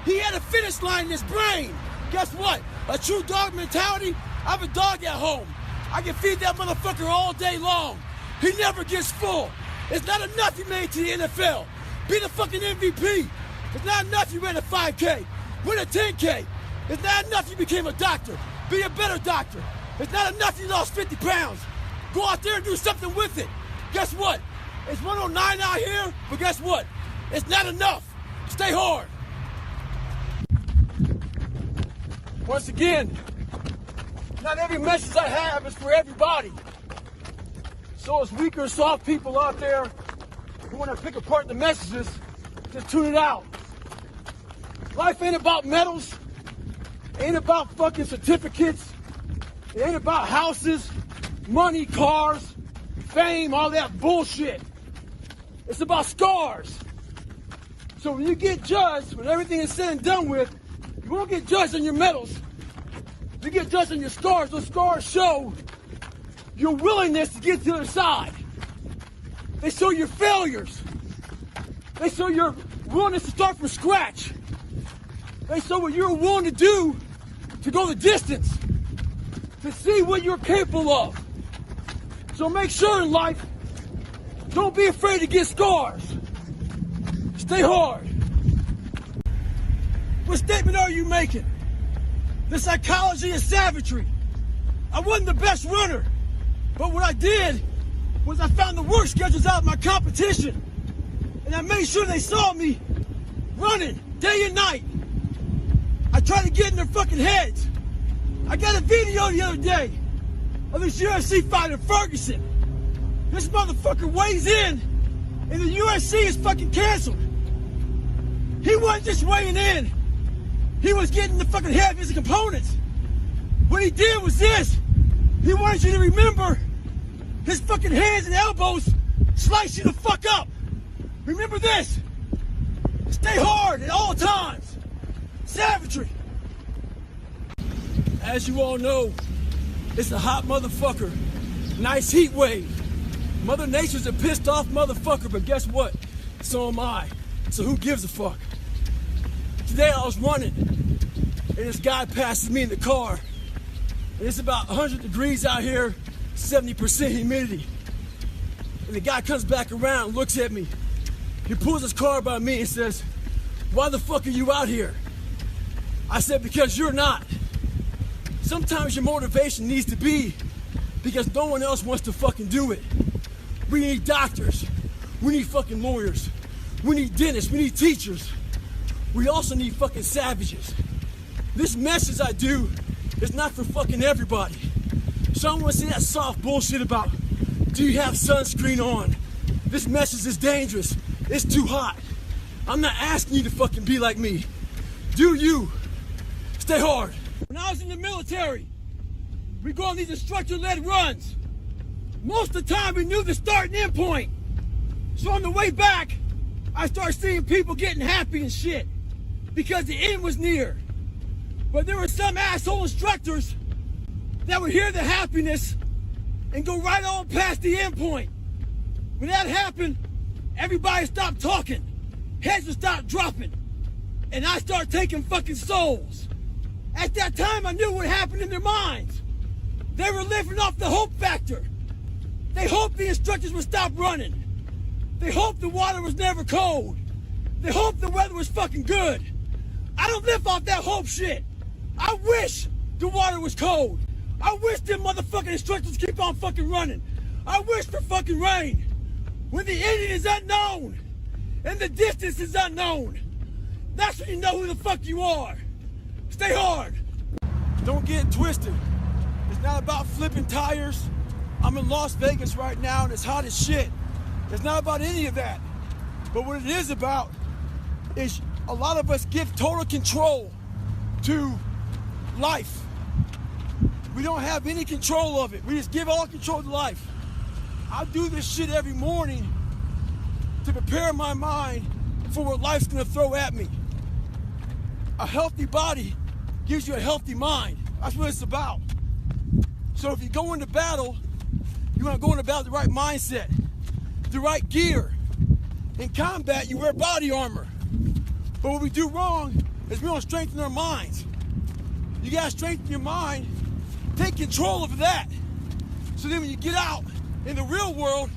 He had a finish line in his brain. Guess what? A true dog mentality? I have a dog at home. I can feed that motherfucker all day long. He never gets full. It's not enough you made it to the NFL. Be the fucking MVP. It's not enough you ran a 5K. Win a 10K. It's not enough you became a doctor. Be a better doctor. It's not enough you lost 50 pounds. Go out there and do something with it. Guess what? It's 109 out here, but guess what? It's not enough. Stay hard. Once again, not every message I have is for everybody. So it's weaker, soft people out there who want to pick apart the messages, just tune it out. Life ain't about medals, ain't about fucking certificates, it ain't about houses, money, cars, fame, all that bullshit. It's about scars. So when you get judged, when everything is said and done with, you won't get judged on your medals. You get judged on your scars. Those scars show your willingness to get to the other side. They show your failures. They show your willingness to start from scratch. They show what you're willing to do to go the distance, to see what you're capable of. So make sure in life, don't be afraid to get scars. Stay hard. What statement are you making? The psychology of savagery. I wasn't the best runner, but what I did was I found the work schedules out of my competition, and I made sure they saw me running day and night. I tried to get in their fucking heads. I got a video the other day of this UFC fighter, Ferguson. This motherfucker weighs in, and the UFC is fucking canceled. He wasn't just weighing in. He was getting the fucking head of his components. What he did was this. He wanted you to remember his fucking hands and elbows slice you the fuck up. Remember this. Stay hard at all times. Savagery. As you all know, it's a hot motherfucker. Nice heat wave. Mother Nature's a pissed off motherfucker, but guess what? So am I. So who gives a fuck? Today I was running, and this guy passes me in the car. And it's about 100 degrees out here, 70% humidity. And the guy comes back around and looks at me. He pulls his car by me and says, "Why the fuck are you out here?" I said, "Because you're not." Sometimes your motivation needs to be because no one else wants to fucking do it. We need doctors. We need fucking lawyers. We need dentists. We need teachers. We also need fucking savages. This message I do is not for fucking everybody. So I don't want to say that soft bullshit about, do you have sunscreen on? This message is dangerous. It's too hot. I'm not asking you to fucking be like me. Do you. Stay hard. When I was in the military, we go on these instructor-led runs. Most of the time we knew the start and end point. So on the way back, I started seeing people getting happy and shit because the end was near. But there were some asshole instructors that would hear the happiness and go right on past the end point. When that happened, everybody stopped talking. Heads would stop dropping. And I started taking fucking souls. At that time, I knew what happened in their minds. They were living off the hope factor. They hoped the instructors would stop running. They hoped the water was never cold. They hoped the weather was fucking good. I don't live off that hope shit. I wish the water was cold. I wish them motherfucking instructors keep on fucking running. I wish for fucking rain. When the ending is unknown and the distance is unknown, that's when you know who the fuck you are. Stay hard. Don't get it twisted. It's not about flipping tires. I'm in Las Vegas right now and it's hot as shit. It's not about any of that. But what it is about is a lot of us give total control to life. We don't have any control of it. We just give all control to life. I do this shit every morning to prepare my mind for what life's gonna throw at me. A healthy body gives you a healthy mind. That's what it's about. So if you go into battle, you wanna go into battle with the right mindset, the right gear. In combat, you wear body armor. But what we do wrong is we don't strengthen our minds. You gotta strengthen your mind, take control of that. So then when you get out in the real world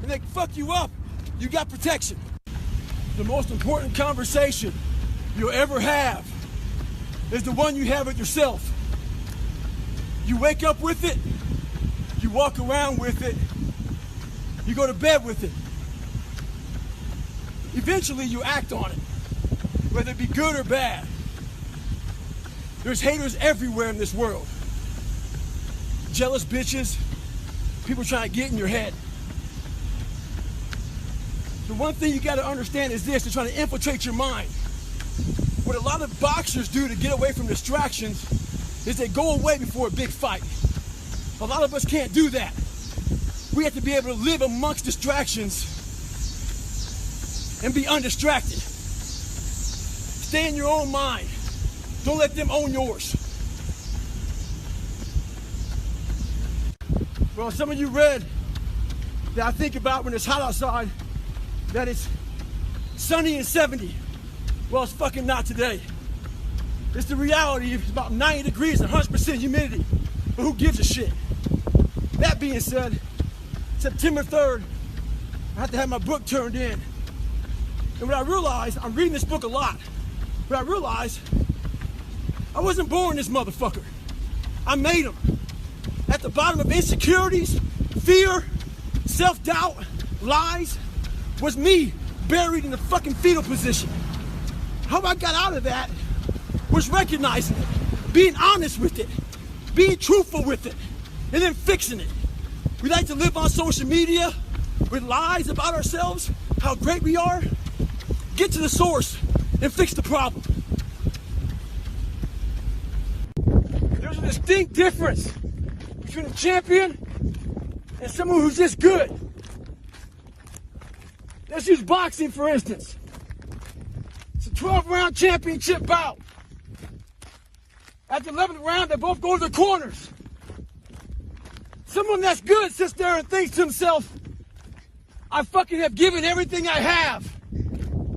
and they fuck you up, you got protection. The most important conversation you'll ever have is the one you have with yourself. You wake up with it, you walk around with it, you go to bed with it. Eventually you act on it, whether it be good or bad. There's haters everywhere in this world. Jealous bitches, people trying to get in your head. The one thing you gotta understand is this, they're trying to infiltrate your mind. What a lot of boxers do to get away from distractions is they go away before a big fight. A lot of us can't do that. We have to be able to live amongst distractions and be undistracted. Stay in your own mind. Don't let them own yours. Well, some of you read that I think about when it's hot outside, that it's sunny and 70. Well, it's fucking not today. It's the reality. It's about 90 degrees and 100% humidity. But who gives a shit? That being said, September 3rd, I have to have my book turned in. And what I realized, I'm reading this book a lot, but I realized I wasn't born this motherfucker. I made him. At the bottom of insecurities, fear, self-doubt, lies, was me buried in the fucking fetal position. How I got out of that was recognizing it, being honest with it, being truthful with it, and then fixing it. We like to live on social media with lies about ourselves, how great we are. Get to the source and fix the problem. There's a distinct difference between a champion and someone who's just good. Let's use boxing, for instance. It's a 12-round championship bout. At the 11th round, they both go to the corners. Someone that's good sits there and thinks to himself, I fucking have given everything I have.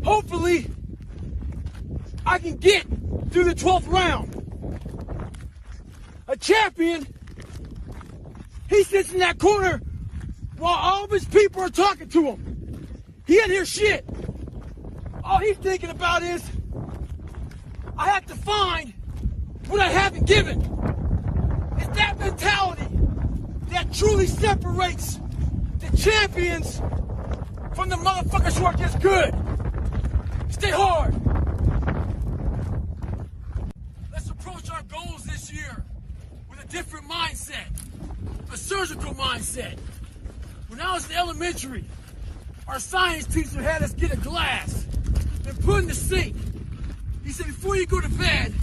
Hopefully, I can get through the 12th round. A champion, he sits in that corner while all of his people are talking to him. He ain't hear shit. All he's thinking about is, I have to find what I haven't given. It's that mentality that truly separates the champions from the motherfuckers who are just good. Stay hard. Let's approach our goals this year with a different mindset, a surgical mindset. When I was in elementary, our science teacher had us get a glass and put in the sink. He said, before you go to bed,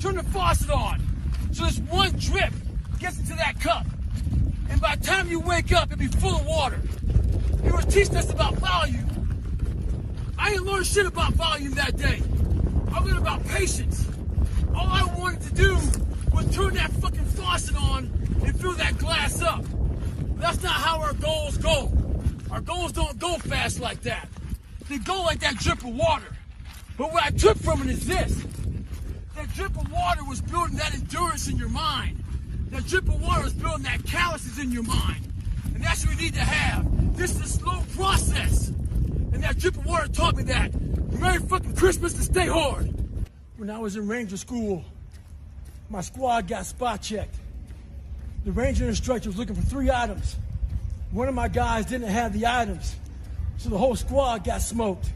turn the faucet on so this one drip gets into that cup. And by the time you wake up, it'll be full of water. He was teaching us about volume. I didn't learn shit about volume that day. I learned about patience. All I wanted to do was turn that fucking faucet on and fill that glass up. But that's not how our goals go. Our goals don't go fast like that. They go like that drip of water. But what I took from it is this. That drip of water was building that endurance in your mind. That drip of water was building that calluses in your mind. And that's what we need to have. This is a slow process. And that drip of water taught me that. Merry fucking Christmas and stay hard. When I was in Ranger school, my squad got spot checked. The Ranger instructor was looking for 3 items. One of my guys didn't have the items, so the whole squad got smoked.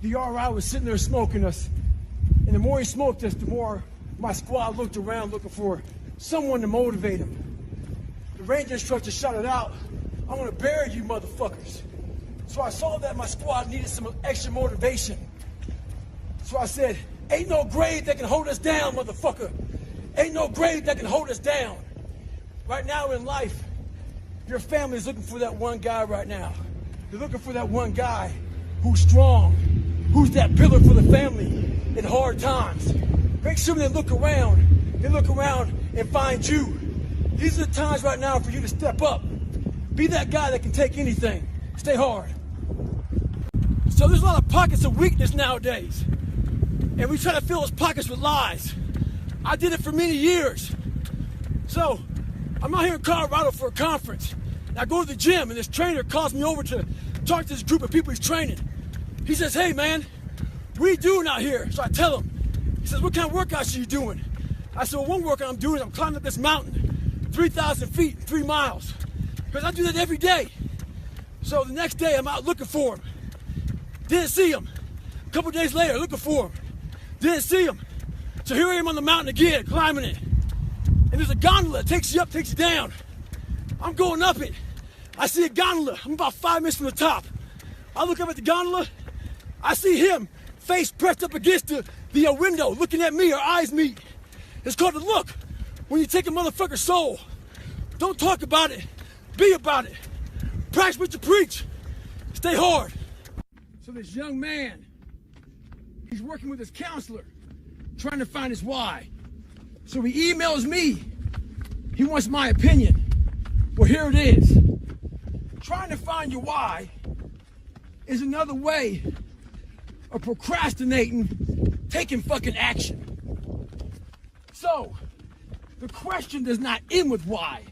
The RI was sitting there smoking us, and the more he smoked this, the more my squad looked around looking for someone to motivate him. The ranger instructor shouted out, "I'm gonna bury you motherfuckers." So I saw that my squad needed some extra motivation. So I said, "Ain't no grave that can hold us down, motherfucker. Ain't no grave that can hold us down." Right now in life, your family is looking for that one guy right now. They're looking for that one guy who's strong, who's that pillar for the family in hard times. Make sure they look around and find you. These are the times right now for you to step up. Be that guy that can take anything. Stay hard. So there's a lot of pockets of weakness nowadays. And we try to fill those pockets with lies. I did it for many years. So I'm out here in Colorado for a conference. And I go to the gym and this trainer calls me over to talk to this group of people he's training. He says, "Hey man, what are you doing out here?" So I tell him. He says, "What kind of workouts are you doing?" I said, "Well, one workout I'm doing is I'm climbing up this mountain, 3,000 feet, 3 miles. Because I do that every day." So the next day I'm out looking for him. Didn't see him. A couple days later, looking for him. Didn't see him. So here I am on the mountain again, climbing it. And there's a gondola that takes you up, takes you down. I'm going up it. I see a gondola. I'm about 5 minutes from the top. I look up at the gondola. I see him, face pressed up against the window, looking at me. Our eyes meet. It's called a look. When you take a motherfucker's soul, don't talk about it. Be about it. Practice what you preach. Stay hard. So this young man, he's working with his counselor, trying to find his why. So he emails me. He wants my opinion. Well, here it is. Trying to find your why is another way of procrastinating, taking fucking action. So, the question does not end with why.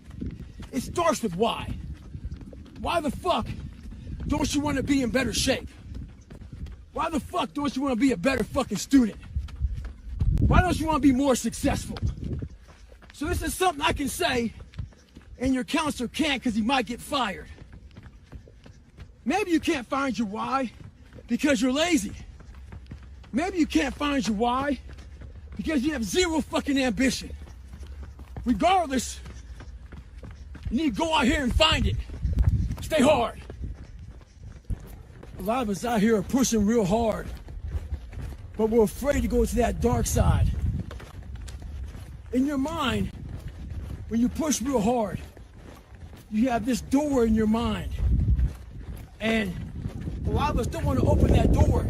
It starts with why. Why the fuck don't you want to be in better shape? Why the fuck don't you want to be a better fucking student? Why don't you want to be more successful? So this is something I can say, and your counselor can't because he might get fired. Maybe you can't find your why because you're lazy. Maybe you can't find your why because you have zero fucking ambition. Regardless, you need to go out here and find it. Stay hard. A lot of us out here are pushing real hard, but we're afraid to go to that dark side. In your mind, when you push real hard, you have this door in your mind. And a lot of us don't want to open that door.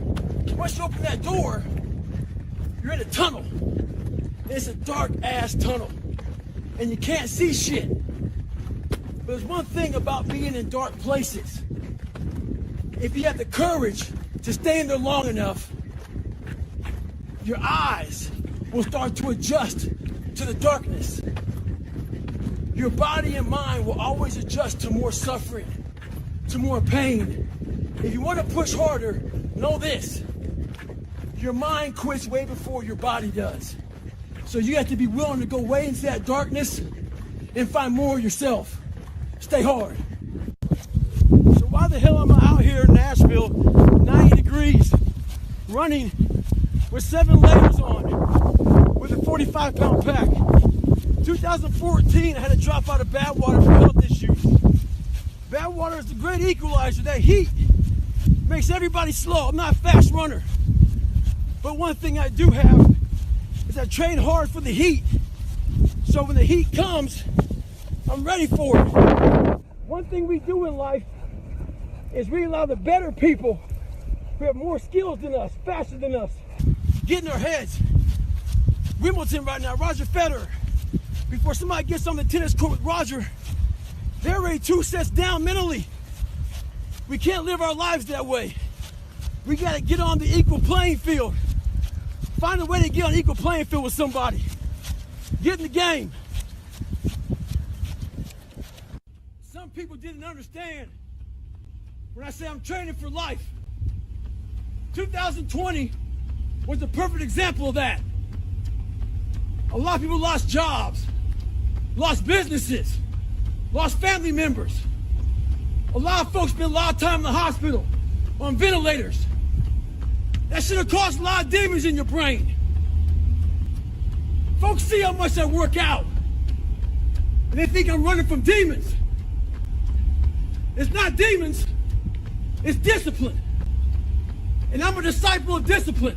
Once you open that door, you're in a tunnel. And it's a dark ass tunnel. And you can't see shit. But there's one thing about being in dark places. If you have the courage to stay in there long enough, your eyes will start to adjust to the darkness. Your body and mind will always adjust to more suffering, to more pain. If you want to push harder, know this. Your mind quits way before your body does. So you have to be willing to go way into that darkness and find more of yourself. Stay hard. So why the hell am I out here in Nashville, 90 degrees, running with 7 layers on, with a 45-pound pack? 2014, I had to drop out of Badwater for health issues. Badwater is the great equalizer. That heat makes everybody slow. I'm not a fast runner. But one thing I do have is I train hard for the heat. So when the heat comes, I'm ready for it. One thing we do in life is we allow the better people who have more skills than us, faster than us, get in their heads. Wimbledon right now, Roger Federer. Before somebody gets on the tennis court with Roger, they're already 2 sets down mentally. We can't live our lives that way. We gotta get on the equal playing field. Find a way to get on equal playing field with somebody. Get in the game. Some people didn't understand when I say I'm training for life. 2020 was the perfect example of that. A lot of people lost jobs, lost businesses, lost family members. A lot of folks spent a lot of time in the hospital on ventilators. That should have caused a lot of demons in your brain. Folks see how much I work out, and they think I'm running from demons. It's not demons, it's discipline. And I'm a disciple of discipline.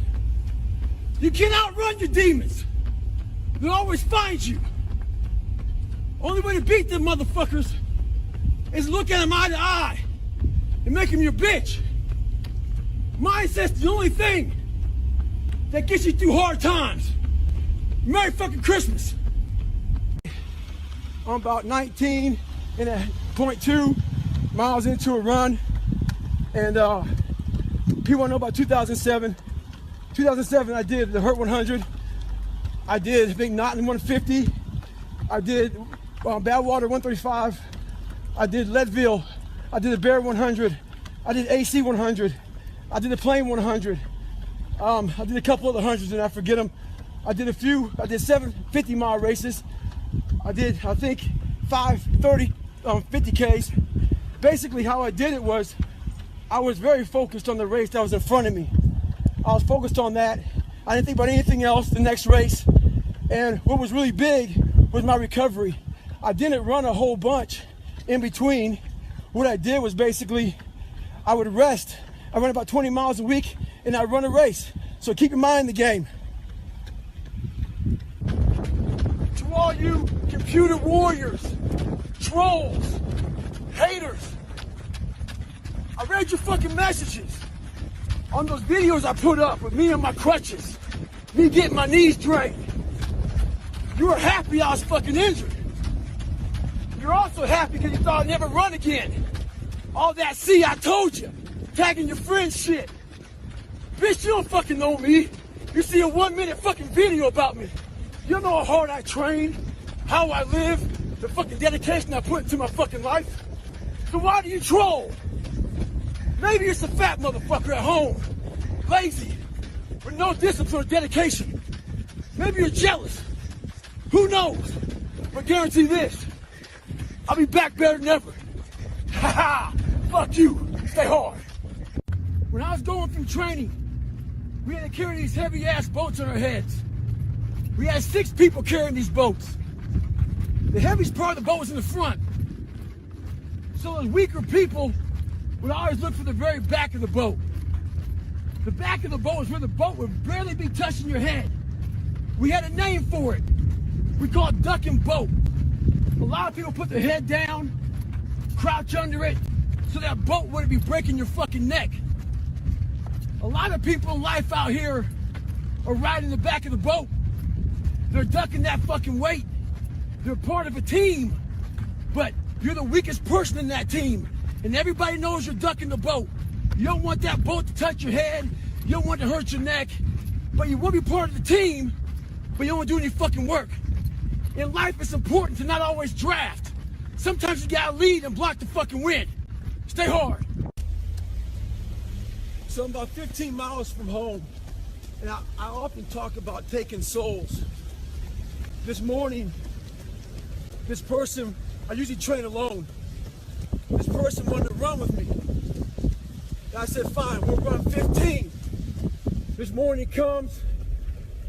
You can't outrun your demons. They'll always find you. Only way to beat them motherfuckers is look at them eye to eye and make them your bitch. Mindset's the only thing that gets you through hard times. Merry fucking Christmas. I'm about 19 and a 0.2 miles into a run, and people want to know about 2007. 2007, I did the Hurt 100. I did Big Knot 150. I did Badwater 135. I did Leadville. I did the Bear 100. I did AC 100. I did the Plain 100. I did a couple other hundreds and I forget them. I did a few. I did 7 50-mile races. I did, I think, 5 30 50Ks. Basically, how I did it was I was very focused on the race that was in front of me. I was focused on that. I didn't think about anything else the next race. And what was really big was my recovery. I didn't run a whole bunch in between. What I did was basically I would rest. I run about 20 miles a week and I run a race. So keep your mind in the game. To all you computer warriors, trolls, haters, I read your fucking messages on those videos I put up with me on my crutches, me getting my knees drained. You were happy I was fucking injured. You're also happy because you thought I'd never run again. All that, see, I told you, tagging your friends shit. Bitch, you don't fucking know me. You see a 1-minute fucking video about me. You know how hard I train, how I live, the fucking dedication I put into my fucking life. So why do you troll? Maybe you're some fat motherfucker at home, lazy, with no discipline or dedication. Maybe you're jealous. Who knows? But guarantee this, I'll be back better than ever. Ha ha! Fuck you. Stay hard. When I was going through training, we had to carry these heavy ass boats on our heads. We had 6 people carrying these boats. The heaviest part of the boat was in the front. So those weaker people would always look for the very back of the boat. The back of the boat is where the boat would barely be touching your head. We had a name for it. We call it duck and boat. A lot of people put their head down, crouch under it, so that boat wouldn't be breaking your fucking neck. A lot of people in life out here are riding the back of the boat. They're ducking that fucking weight. They're part of a team, but you're the weakest person in that team. And everybody knows you're ducking the boat. You don't want that boat to touch your head. You don't want to hurt your neck. But you will be part of the team, but you don't want to do any fucking work. In life, it's important to not always draft. Sometimes you gotta lead and block the fucking wind. Stay hard. So I'm about 15 miles from home, and I often talk about taking souls. This morning, this person, I usually train alone. This person wanted to run with me. And I said, fine, we'll run 15. This morning comes,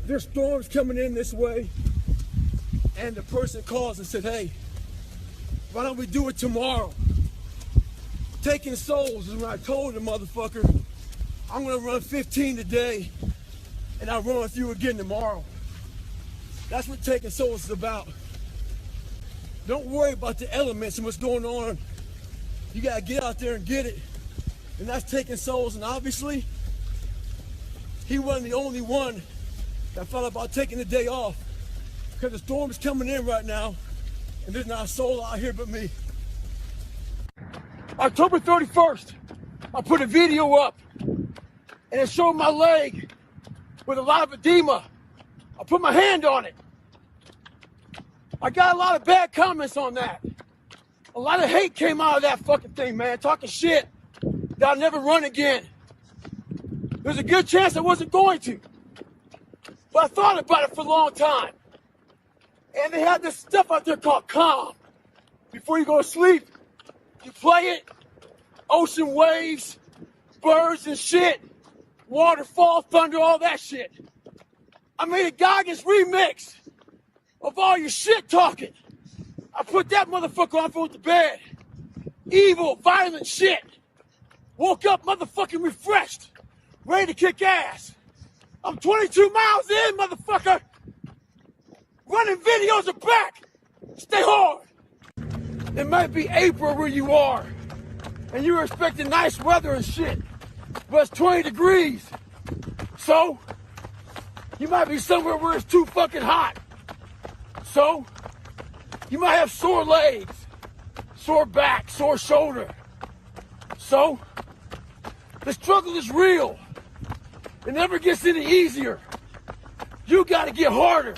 there's storms coming in this way, and the person calls and said, hey, why don't we do it tomorrow? Taking souls is when I told the motherfucker, I'm gonna run 15 today, and I'll run with you again tomorrow. That's what taking souls is about. Don't worry about the elements and what's going on. You gotta get out there and get it. And that's taking souls, and obviously, he wasn't the only one that thought about taking the day off, because the storm is coming in right now, and there's not a soul out here but me. October 31st, I put a video up, and it showed my leg with a lot of edema. I put my hand on it. I got a lot of bad comments on that. A lot of hate came out of that fucking thing, man, talking shit that I'll never run again. There's a good chance I wasn't going to. But I thought about it for a long time. And they had this stuff out there called Calm. Before you go to sleep, you play it, ocean waves, birds and shit, waterfall, thunder, all that shit. I made a Goggins remix of all your shit talking. I put that motherfucker on with the bed. Evil, violent shit. Woke up motherfucking refreshed, ready to kick ass. I'm 22 miles in, motherfucker. Running videos are back. Stay hard. It might be April where you are, and you're expecting nice weather and shit, but it's 20 degrees. So, you might be somewhere where it's too fucking hot. So, you might have sore legs, sore back, sore shoulder. So, the struggle is real. It never gets any easier. You gotta get harder.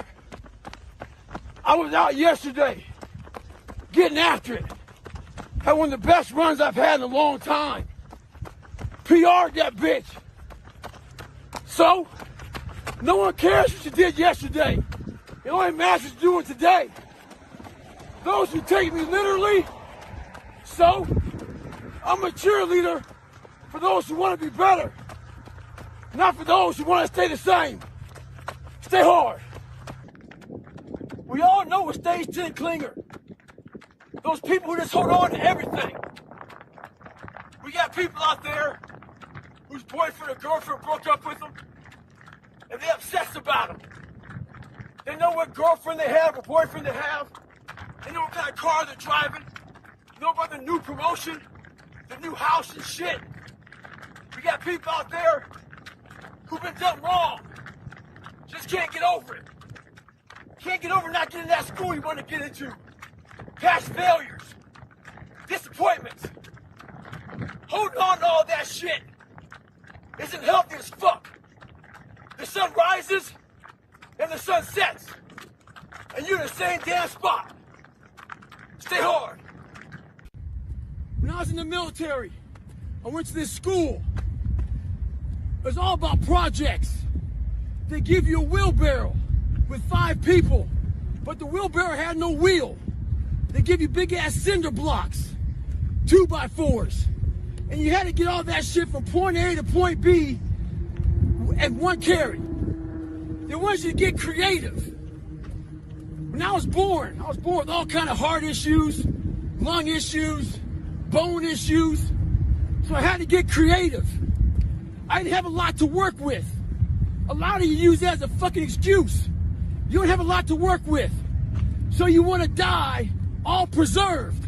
I was out yesterday, getting after it. Had one of the best runs I've had in a long time. PR'd that bitch. So, no one cares what you did yesterday. It only matters what you're doing today. Those who take me literally, so, I'm a cheerleader for those who want to be better, not for those who want to stay the same. Stay hard. We all know a stage 10 clinger. Those people who just hold on to everything. We got people out there whose boyfriend or girlfriend broke up with them, and they obsess about them. They know what girlfriend they have or boyfriend they have. They know what kind of car they're driving. They know about the new promotion, the new house and shit. We got people out there who've been done wrong. Just can't get over it. Can't get over not getting that school you want to get into. Past failures. Disappointments. Holding on to all that shit isn't healthy as fuck. The sun rises and the sun sets. And you're in the same damn spot. Stay hard. When I was in the military, I went to this school. It was all about projects. They give you a wheelbarrow with 5 people, but the wheelbarrow had no wheel. They give you big ass cinder blocks, 2x4s, and you had to get all that shit from point A to point B at one carry. They wanted you to get creative. When I was born with all kind of heart issues, lung issues, bone issues, so I had to get creative. I didn't have a lot to work with. A lot of you use that as a fucking excuse. You don't have a lot to work with. So you want to die all preserved.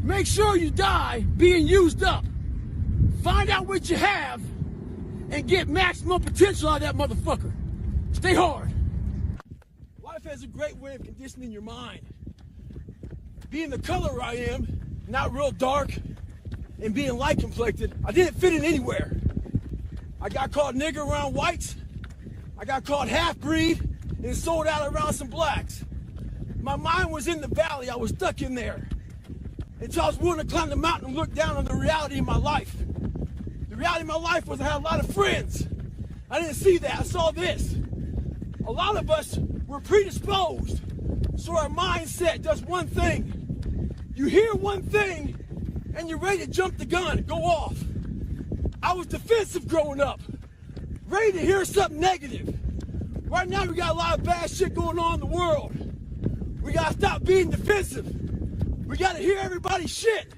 Make sure you die being used up. Find out what you have and get maximum potential out of that motherfucker. Stay hard. Life has a great way of conditioning your mind. Being the color I am, not real dark, and being light complected, I didn't fit in anywhere. I got called nigger around whites. I got called half-breed and sold out around some blacks. My mind was in the valley. I was stuck in there until I was willing to climb the mountain and look down on the reality of my life. The reality of my life was I had a lot of friends. I didn't see that. I saw this. A lot of us were predisposed, so our mindset does one thing. You hear one thing, and you're ready to jump the gun and go off. I was defensive growing up, ready to hear something negative. Right now, we got a lot of bad shit going on in the world. We gotta stop being defensive. We gotta hear everybody's shit,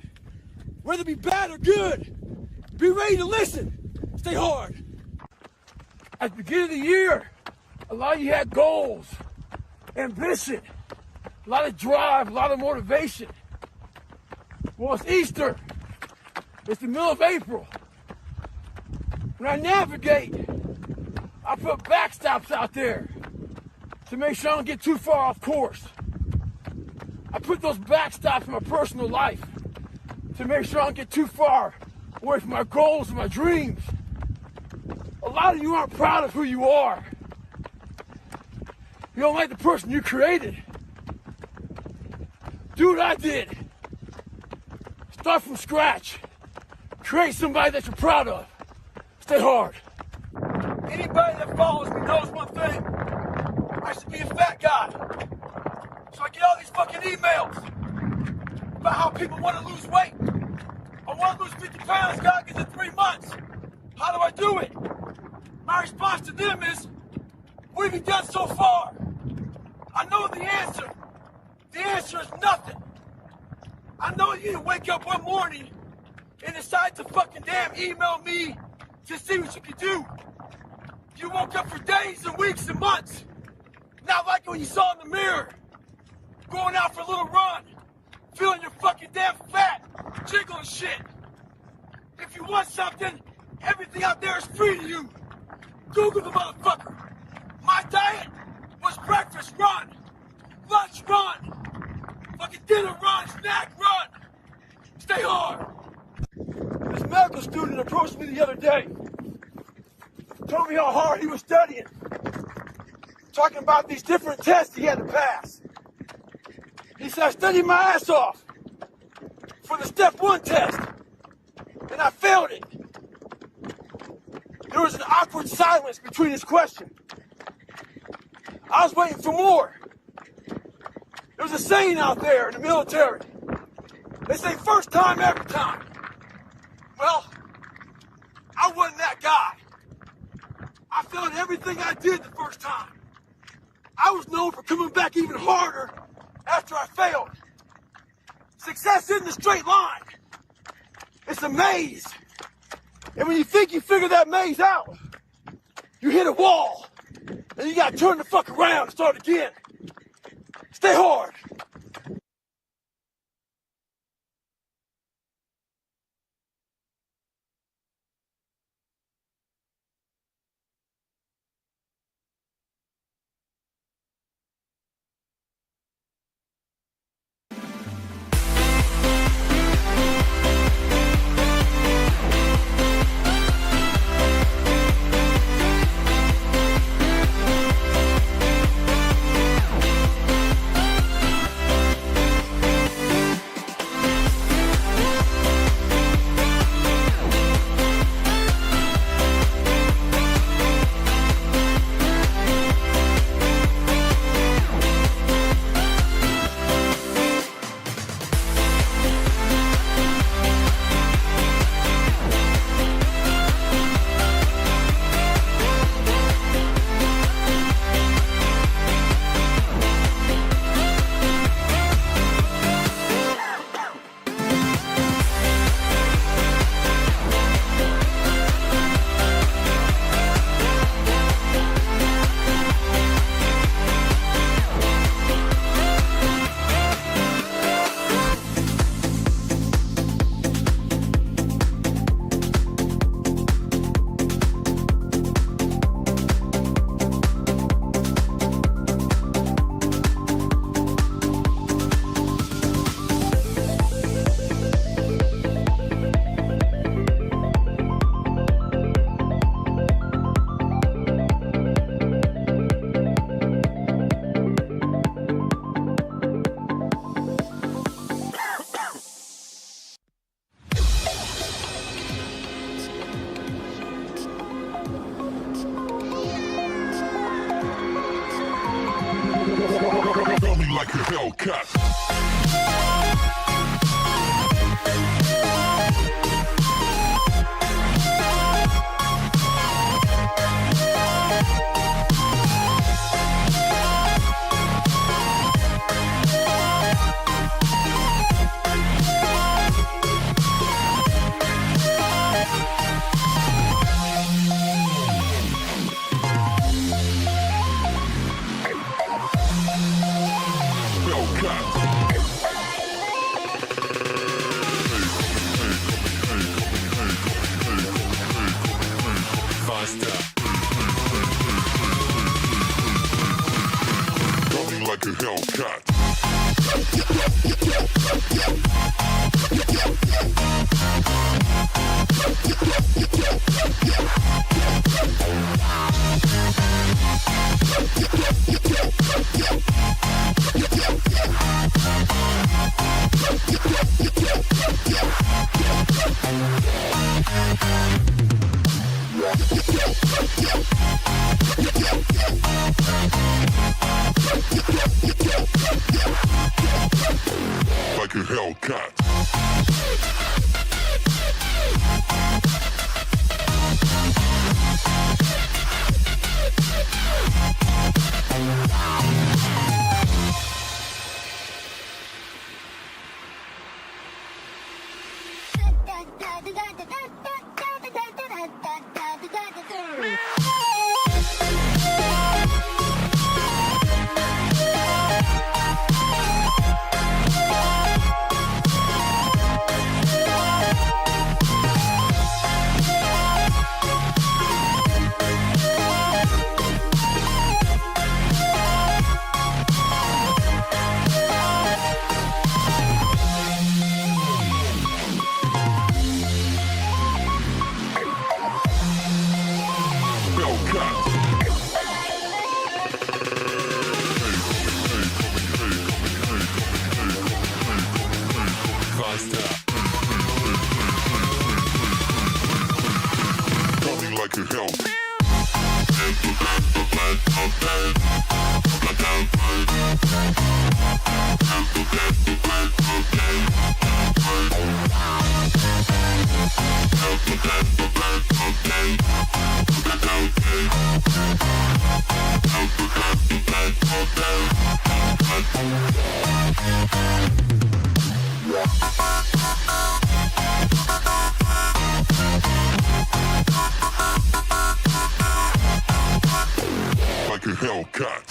whether it be bad or good. Be ready to listen. Stay hard. At the beginning of the year, a lot of you had goals, ambition, a lot of drive, a lot of motivation. Well, it's Easter. It's the middle of April. When I navigate, I put backstops out there to make sure I don't get too far off course. I put those backstops in my personal life to make sure I don't get too far away from my goals and my dreams. A lot of you aren't proud of who you are. You don't like the person you created. Do what I did. Start from scratch. Create somebody that you're proud of. Stay hard. Anybody that follows me knows one thing. I used to be a fat guy. So I get all these fucking emails about how people want to lose weight. I want to lose 50 pounds, goggins, in 3 months. How do I do it? My response to them is, what have you done so far? I know the answer. The answer is nothing. I know you didn't wake up one morning and decide to fucking damn email me to see what you could do. You woke up for days and weeks and months. Not like what you saw in the mirror. Going out for a little run. Feeling your fucking damn fat. Jiggling shit. If you want something, everything out there is free to you. Google the motherfucker. My diet was breakfast run. Lunch run. Fucking dinner run. Snack run. Stay hard. This medical student approached me the other day. Told me how hard he was studying. Talking about these different tests he had to pass. He said, I studied my ass off for the step 1 test, and I failed it. There was an awkward silence between his question. I was waiting for more. There's a saying out there in the military. They say first time, every time. Well, I wasn't that guy. I failed everything I did the first time. I was known for coming back even harder after I failed. Success isn't a straight line. It's a maze. And when you think you figured that maze out, you hit a wall. And you gotta turn the fuck around and start again. Stay hard. Like a Hellcat. Running like a Hellcat. Like a Hellcat. Like a Hellcat.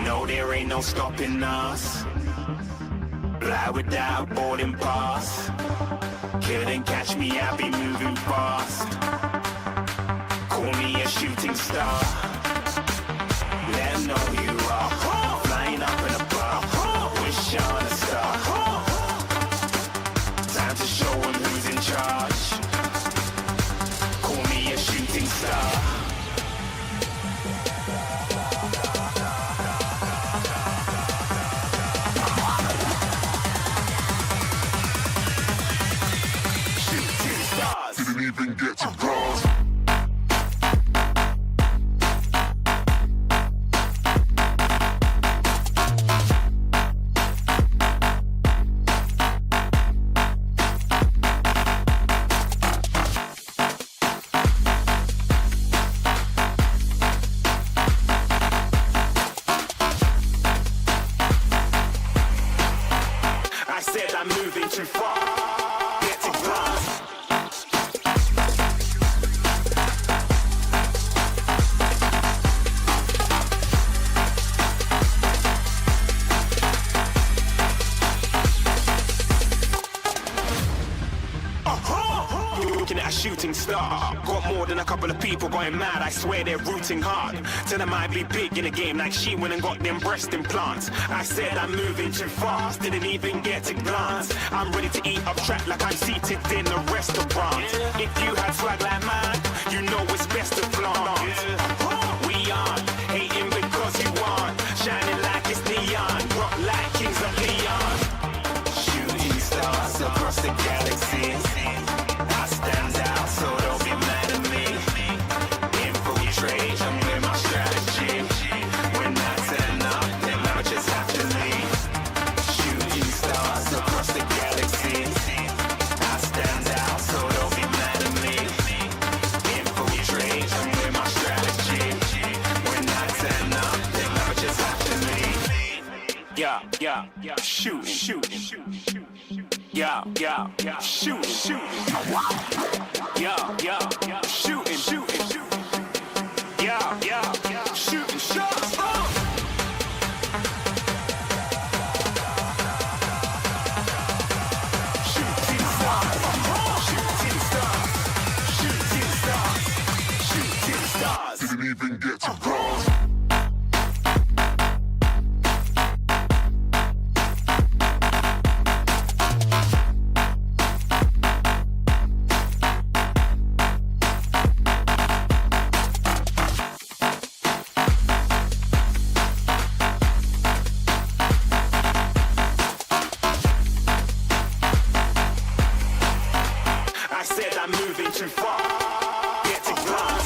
No, there ain't no stopping us. Fly without boarding pass. Couldn't catch me, I'll be moving fast. Call me a shooting star. Let 'em know who you are. Flying up in a bar. Wish on a star. Time to show 'em who's in charge. Call me a shooting star. Didn't even get to bronze. I said I'm moving too far. Get to glass. Looking at a shooting star. Got more than a couple of people going mad. I swear they're rooting hard. Tell them I'd be big in the game like she went and got them breast implants. I said I'm moving too fast. Didn't even get to glance. I'm ready to eat up track like I'm seated in a restaurant. If you had swag like mine, you know it's best to flaunt. We aren't hating because you aren't. Shining like it's neon. Rock like kings of Leon. Shooting stars across the galaxy. I stand out, so don't be mad at me. Infiltrate, I'm with my strategy. When I turn up, then I just have to leave. Shooting stars across the galaxy. I stand out, so don't be mad at me. Infiltrate, I'm with my strategy. When I turn up, then I just have to leave. Yeah, shooting. Yeah, shooting. Yeah, shooting. Yeah, shooting shots. Shooting stars. Didn't even get to bronze. I said I'm moving too far. Get to glass.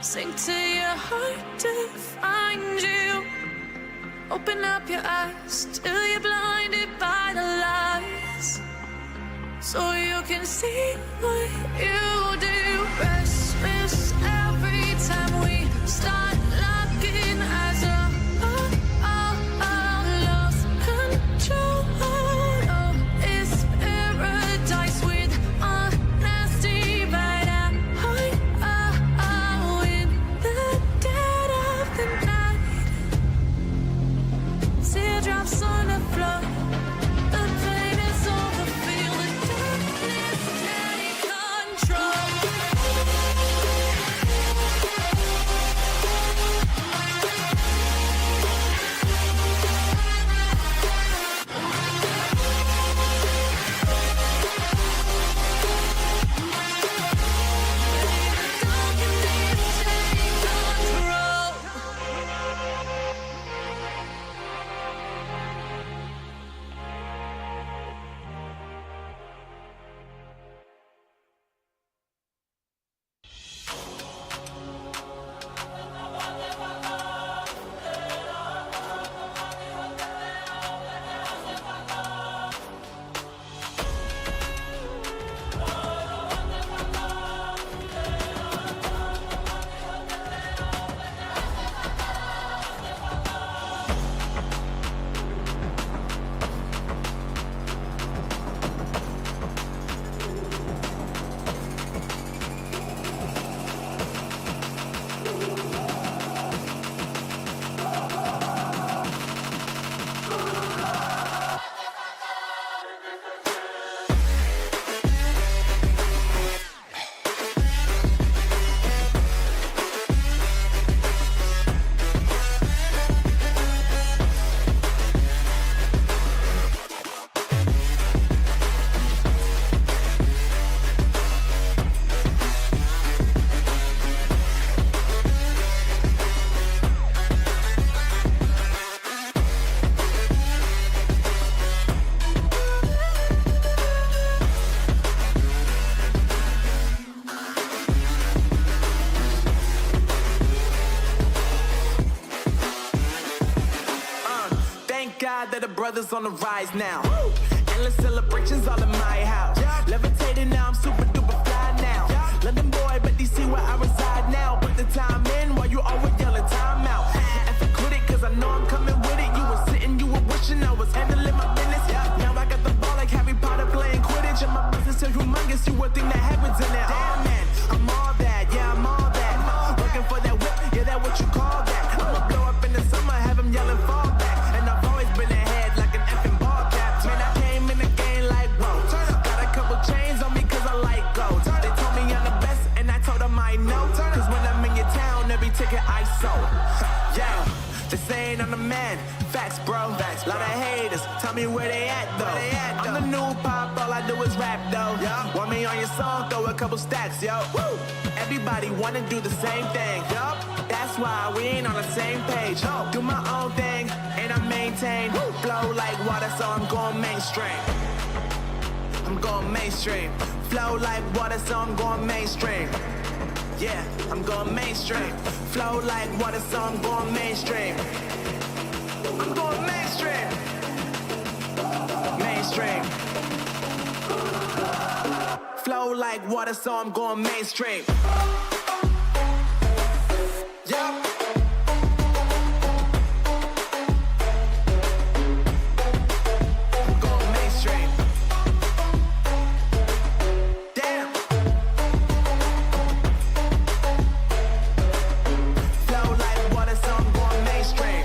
Sink to your heart to find you. Open up your eyes till you're blinded by the lies, so you can see what you do. Restless every time we start locking glad that the brothers on the rise now. Endless celebrations all in my house. Levitating now, I'm super duper fly now. London boy, but DC where I reside now. Put the time in while you always yelling time out. And for quit it, cause I know I'm coming with it. You were sitting, you were wishing I was handling my business. Now I got the ball like Harry Potter playing Quidditch. And my business is humongous, you would think that happens in it. Damn man, I'm all that, yeah, I'm all that. Looking for that whip, yeah, that what you call that. I'ma blow up in the summer, have them yelling fall back. And I've always been ahead like an effing ball cap. Man, I came in the game like, whoa. Got a couple chains on me cause I like gold. They told me I'm the best and I told them I know. Cause when I'm in your town, every ticket I sold. Yeah, they saying I'm the man. Facts, bro. Facts, lot of haters. Tell me where they at, though. I'm the new pop, all I do is rap, though. Want me on your song, throw a couple stacks, yo. Woo! Everybody wanna do the same thing, yup. That's why we ain't on the same page. Do my own thing, and I maintain. Flow like water, so I'm going mainstream. I'm going mainstream. Flow like water, so I'm going mainstream. Yeah, I'm going mainstream. Flow like water, so I'm going mainstream. I'm going mainstream. Mainstream. Flow like water, so I'm going mainstream. Yup. I'm going mainstream. Damn. Flow like water, so I'm going mainstream.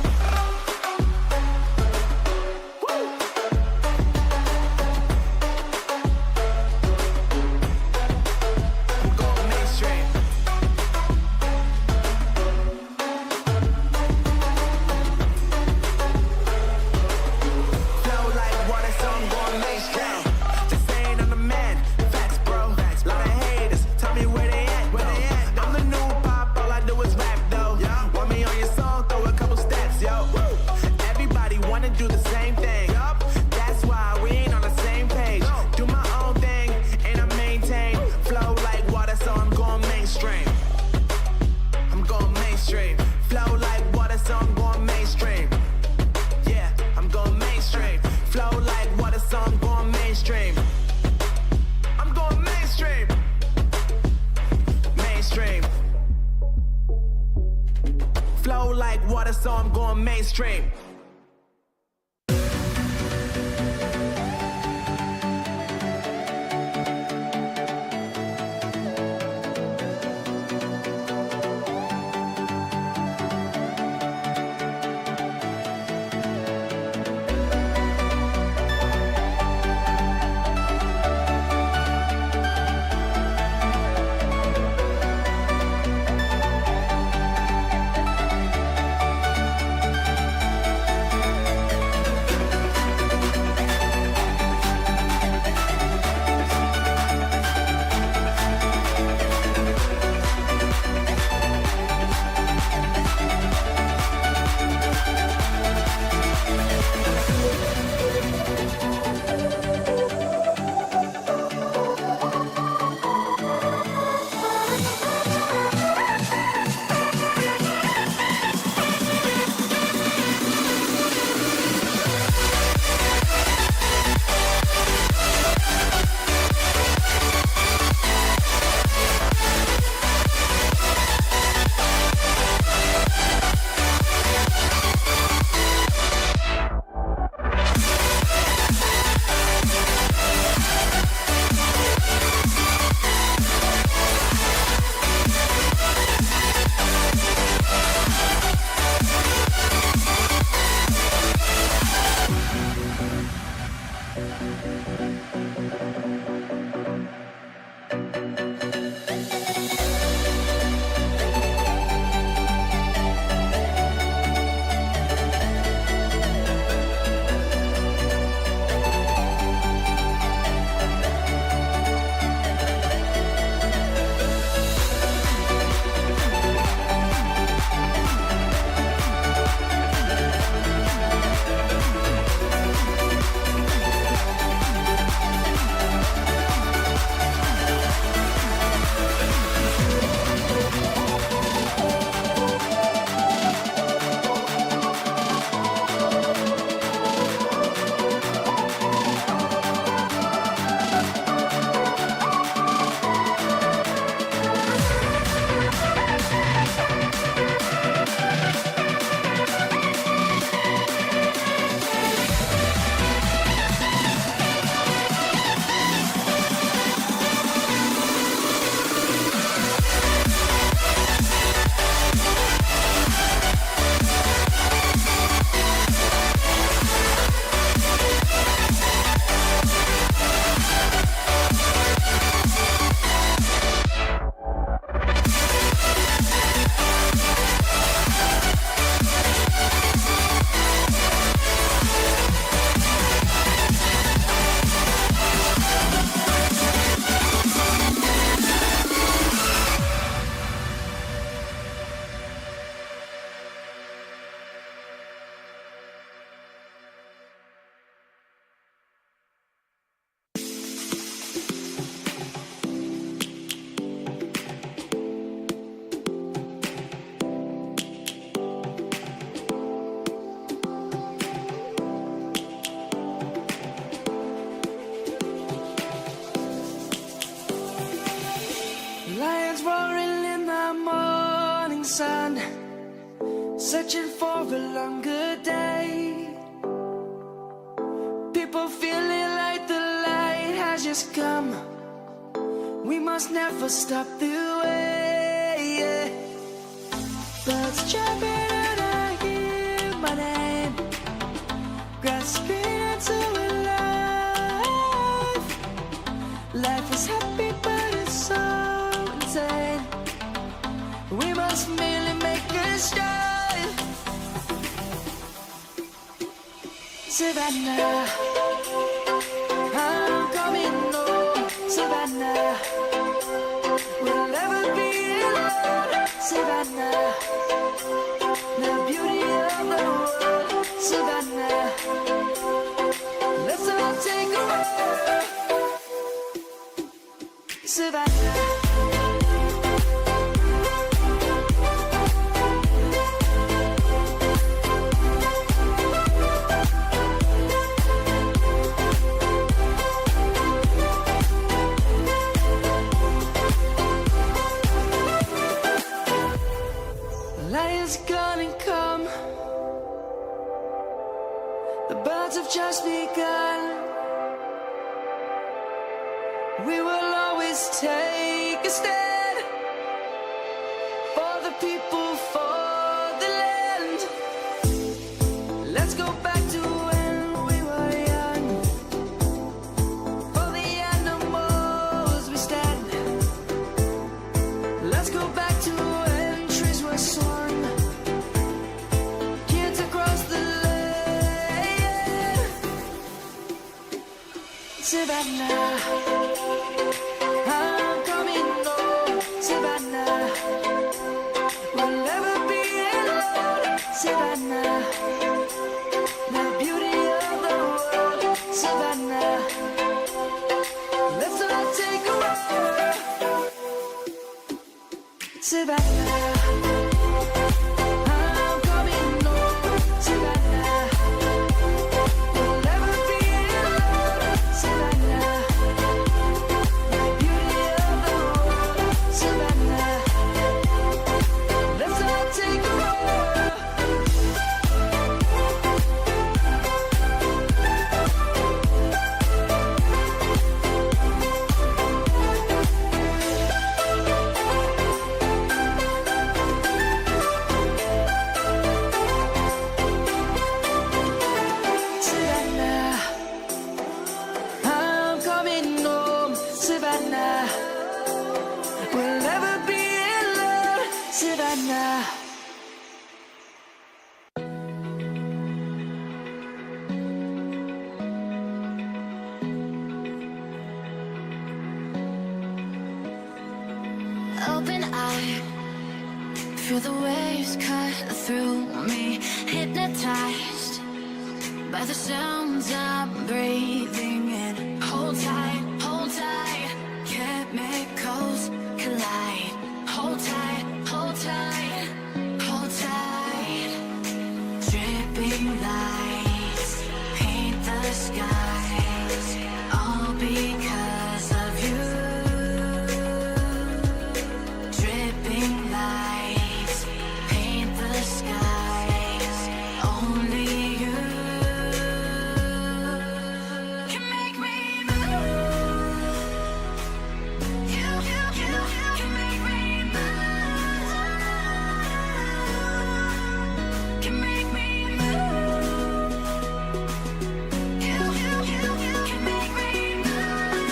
So I'm going mainstream. morning sun, searching for a longer day. People feeling like the light has just come. We must never stop the way. Birds chirping and I hear my name, grasping into a life. Life is happy but it's so insane. We must merely make a start. Savannah, I'm coming home. Savannah, we'll never be alone. Savannah, the beauty of the world. Savannah, let's all take a ride. Savannah. Lion's gonna come. The birds have just begun. We will always take a stand for the people, for the land. Let's go back to when we were young. For the animals we stand. Let's go back to when trees were swung. Kids across the land. Savannah, I'm coming home. Savannah, we'll never be alone. Savannah, the beauty of the world. Savannah, let's all take a ride. Savannah, I'm coming home. Savannah, we'll never be alone. Savannah, the beauty of the world. Savannah, let's all take a ride. Savannah, I'm coming home. Savannah, we'll never be alone. Savannah. Open eye, feel the waves cut through me, hypnotized by the sounds I'm breathing in. Hold tight, chemicals collide. Hold tight, hold tight, hold tight. Dripping lights paint the skies, all because of you. Dripping lights paint the skies, only you can make me move. You can make me move. Can make me move. You can make me move.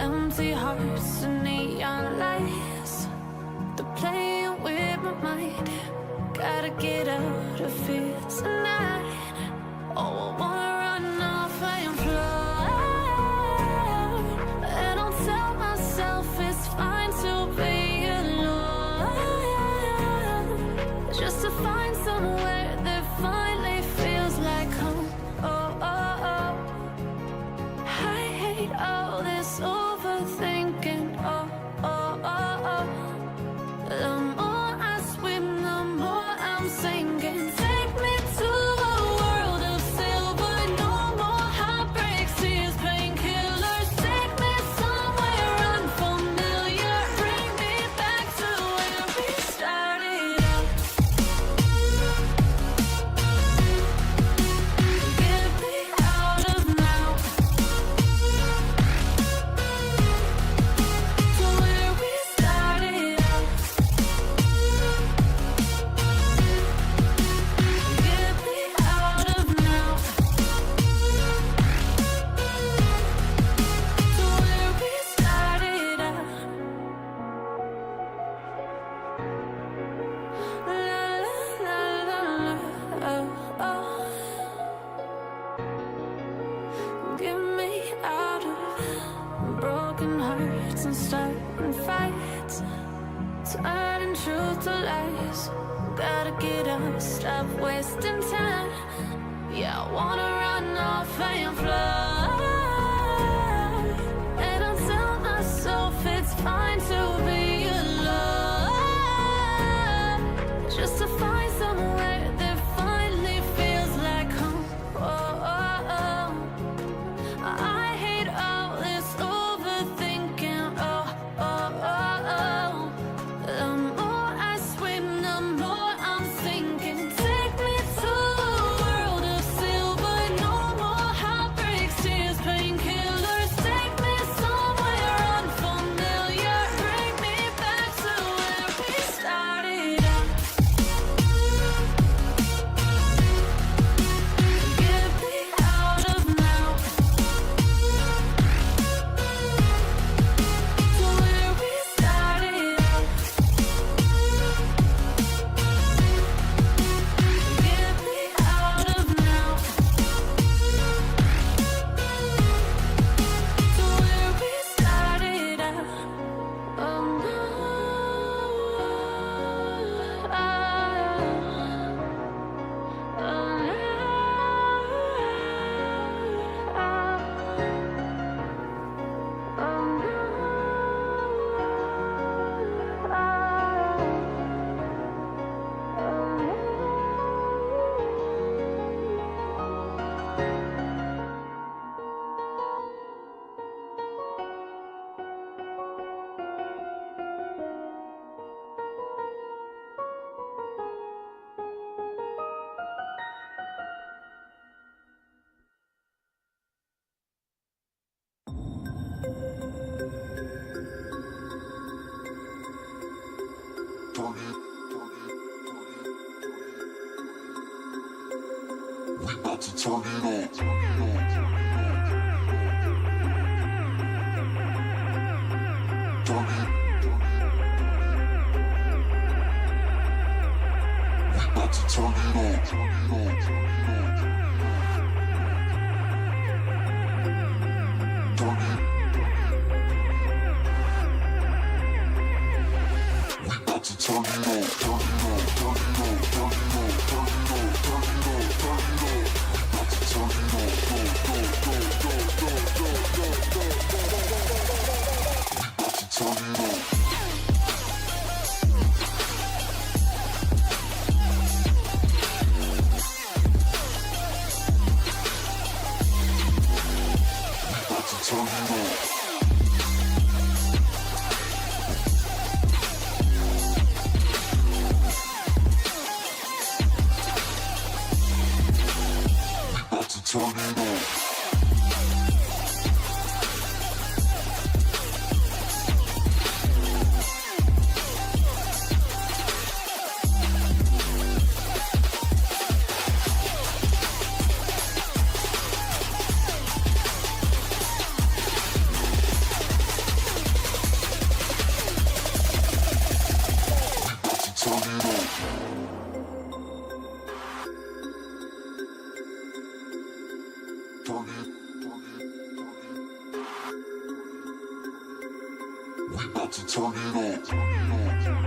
Empty hearts and neon lights, they're playing with my mind. Gotta get out of here tonight. Oh, I wanna run off and fly, and I'll tell myself it's fine to be alone, just to find somewhere that finally feels like home. Oh, oh, oh. I hate all this overthinking. Oh, oh, oh, oh. The more I swim, the more I'm sinking. Take me to a world of silver. No more heartbreaks, tears, painkillers. Take me somewhere unfamiliar. Bring me back to where we started out. Get me out of now, to where we started out. Get me out of now, to where we started out. La la la la la, oh, oh. Get me out of broken hearts and starting fights, turning truth to lies. Gotta get up, stop wasting time. Yeah, I wanna run off and fly, and I'll tell myself it's fine to be alone, just to find somewhere that finally feels like home. Oh, oh, oh. I hate all this overthinking. Oh, oh, oh, oh. The more I swim, the more I'm sinking. Take me to a world of silver. No more heartbreaks, tears, painkillers. Take me somewhere unfamiliar. Bring me back to where we started out. Get me out of now, to where we started out. Get me out of now, to where we started out. Oh no, We about to turn it on. Turn it. We about to turn it on. Turn it. We about to turn it on. Turn it on. Turn it on. Turn it on. Turn it on. Turn it on. Turn it on. We about to turn it on. Go, go, go, go, go, go, go, go, go. We about to turn it on. Turn it on. We about to turn it up. Turn it up.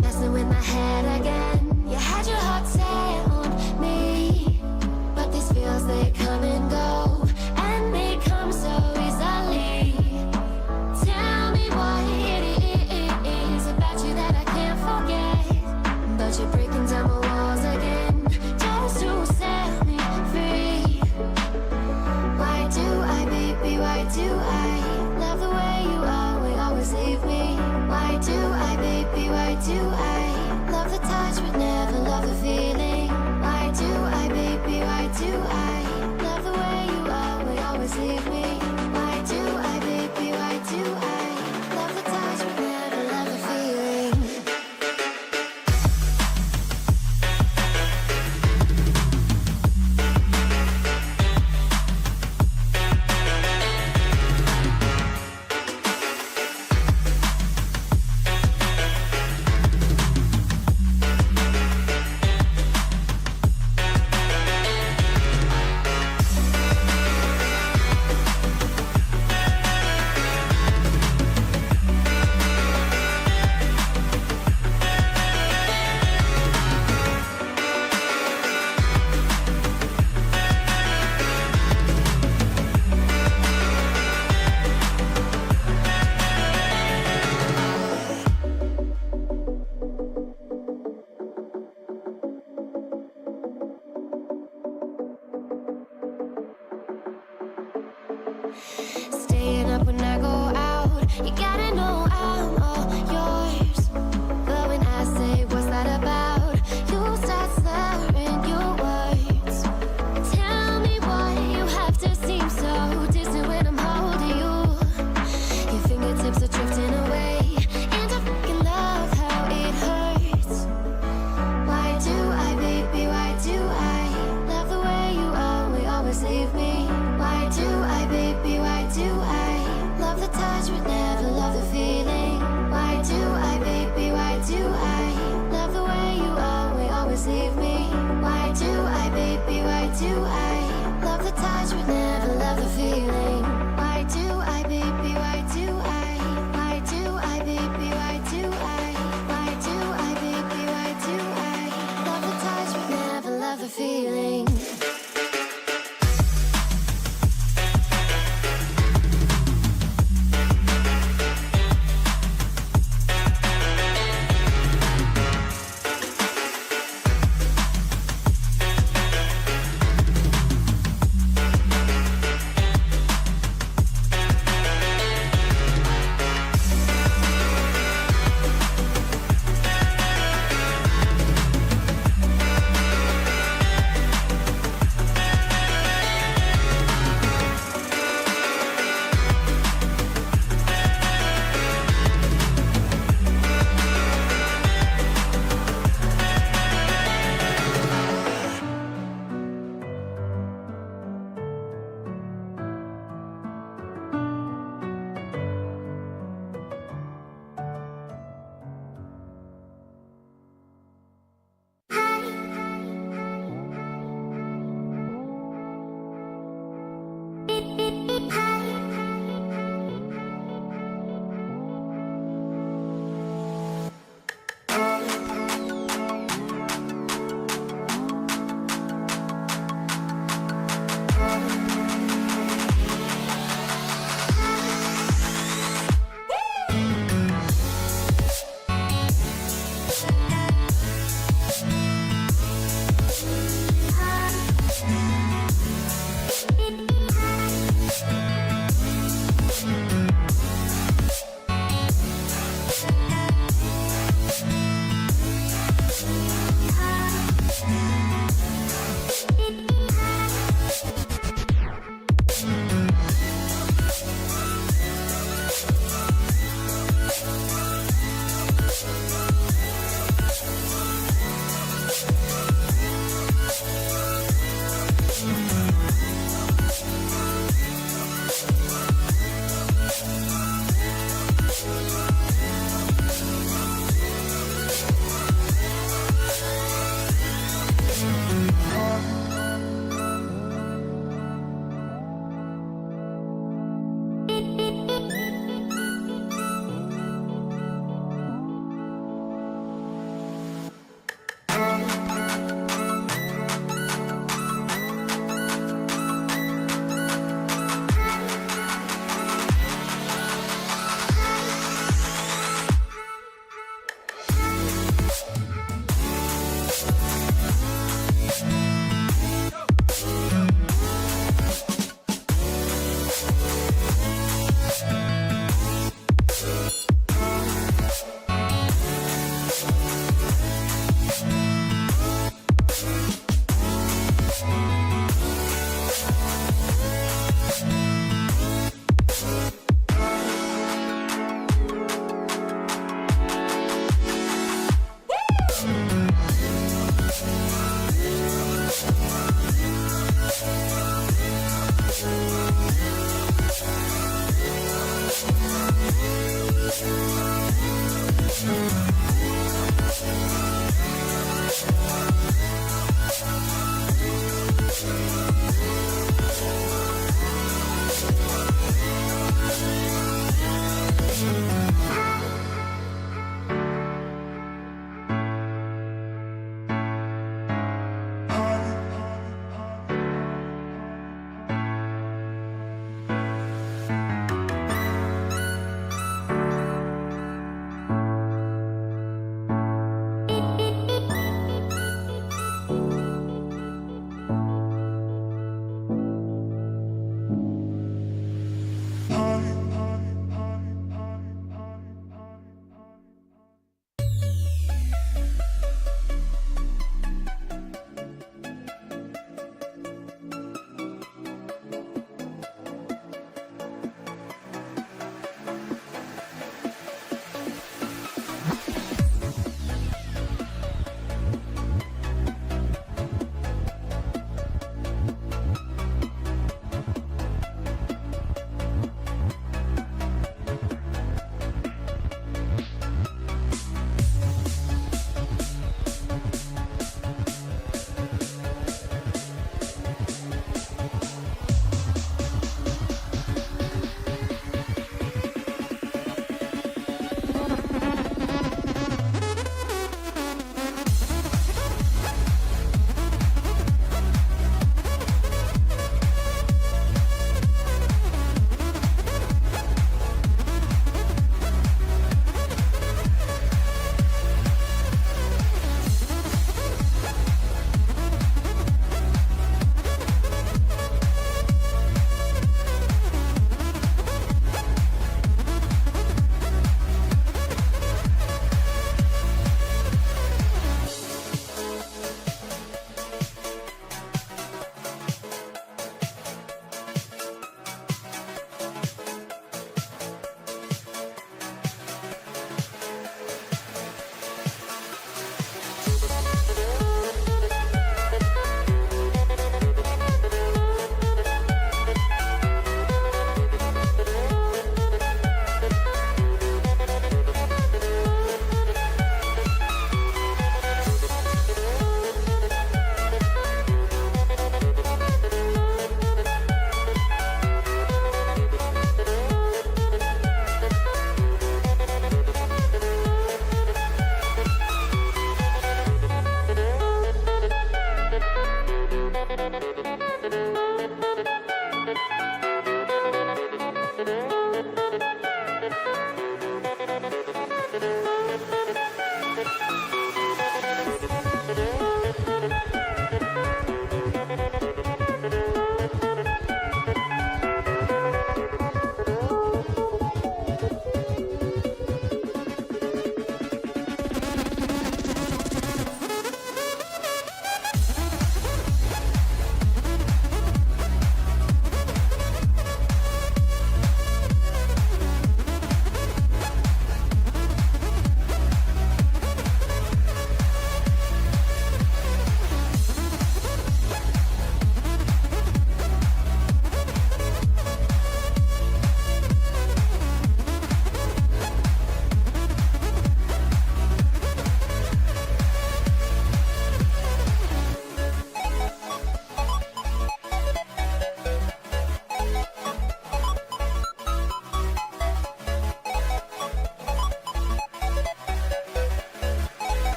Messing with my head again. You had your heart set on me, but these feels, they come and go, and they come so easily. Tell me what it is about you that I can't forget, but you're breaking down my walls again, just to set me free. Why do I, baby, why do I love the way you always leave me? Why do I, baby, why do I love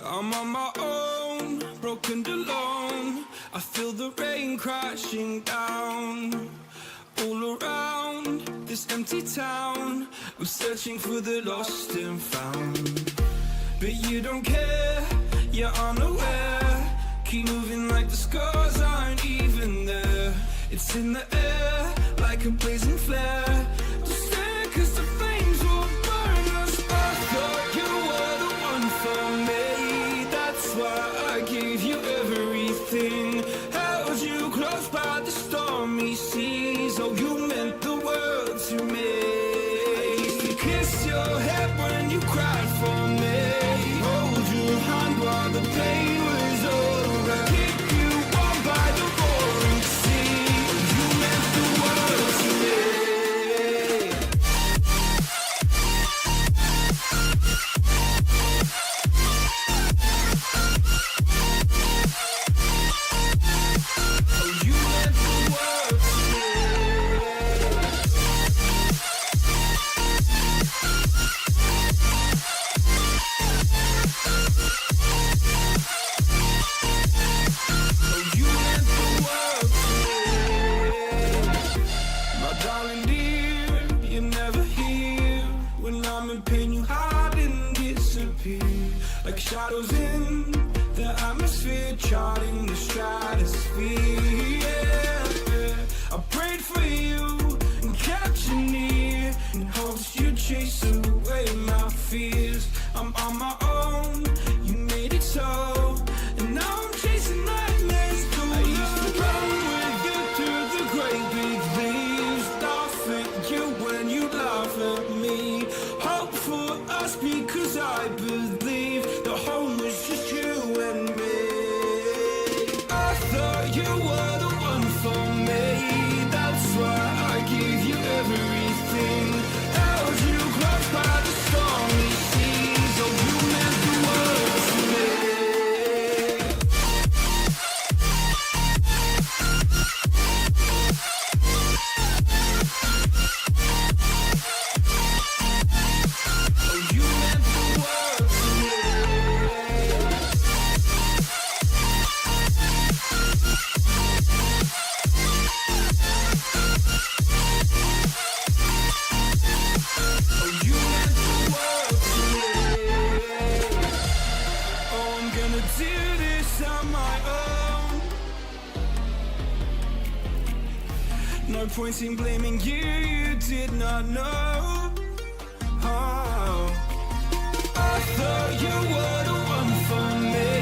I'm on my own, broken and alone. I feel the rain crashing down all around this empty town. I'm searching for the lost and found, but you don't care, you're unaware. Keep moving like the scars aren't even there. It's in the air like a blazing flare. Just stare 'cause the flames will burn us. I thought you were the one for me, that's why I gave you everything. Held you close by the stormy seas. Oh, you meant the world to me. I used to kiss your head when you cried for me, hold your hand while the pain was over, keep you warm by the roaring sea. Oh, you meant the world to me. Like shadows in the atmosphere, charting the stratosphere. Yeah. I prayed for you and kept you near in hopes you'd chase away my fears. I'm on my own, you made it so, and now I'm chasing nightmares too. I used to run with you through the great big leaves, laugh at you when you laugh at me, hope for us because I believe the home was just you and me. I thought you were the one for me, that's why I gave you everything. Held you close by the stormy seas. Oh, you meant the world to me. Oh, you meant the world to me. No point in blaming you, you did not know. Oh, I thought you were the one for me.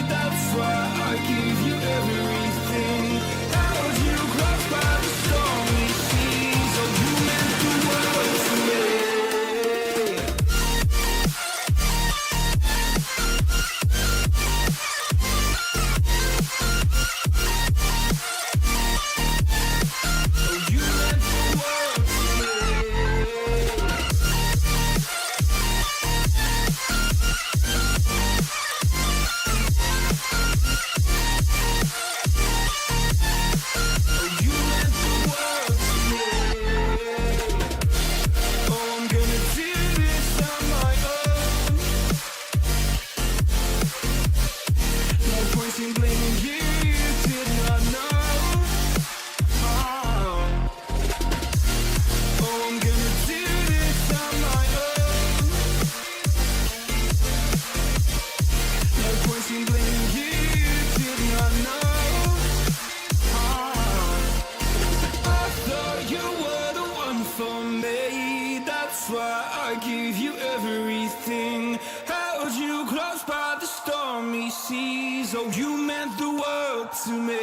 That's why I give you everything. Held you close by the stormy seas. Oh, you meant the world to me. Oh, you meant the world to me.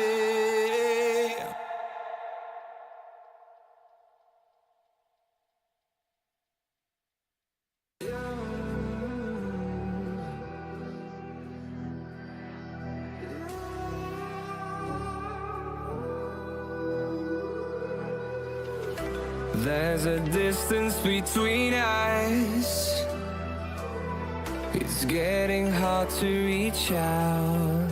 There's a distance between us. It's getting hard to reach out.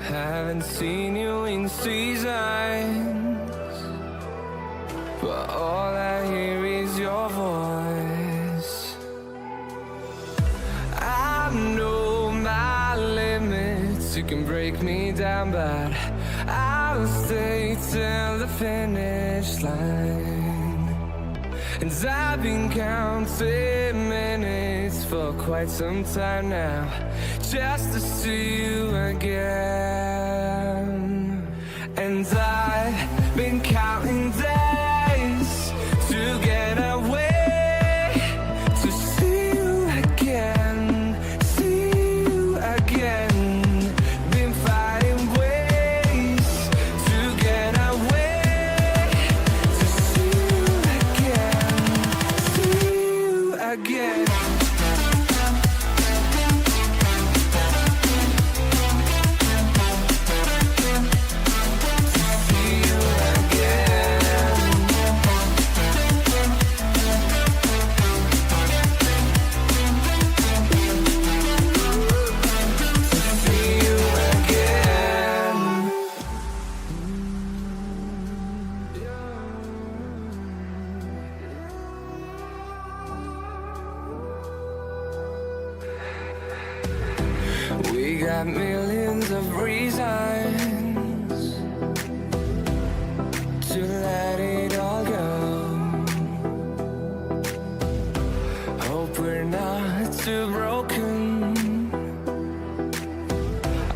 Haven't seen you in seasons, but all I hear is your voice. I know my limits, you can break me down, but I'll stay till the finish line. And I've been counting minutes for quite some time now, just to see you again. And I've been counting days to get away, to see you again, see you again. Been finding ways to get away, to see you again, see you again. We got millions of reasons to let it all go. Hope we're not too broken.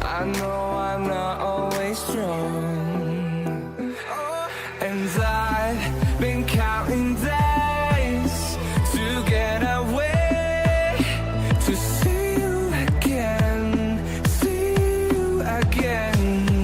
I know I'm not always strong, and I've been counting days to get away, to see you again, see you again.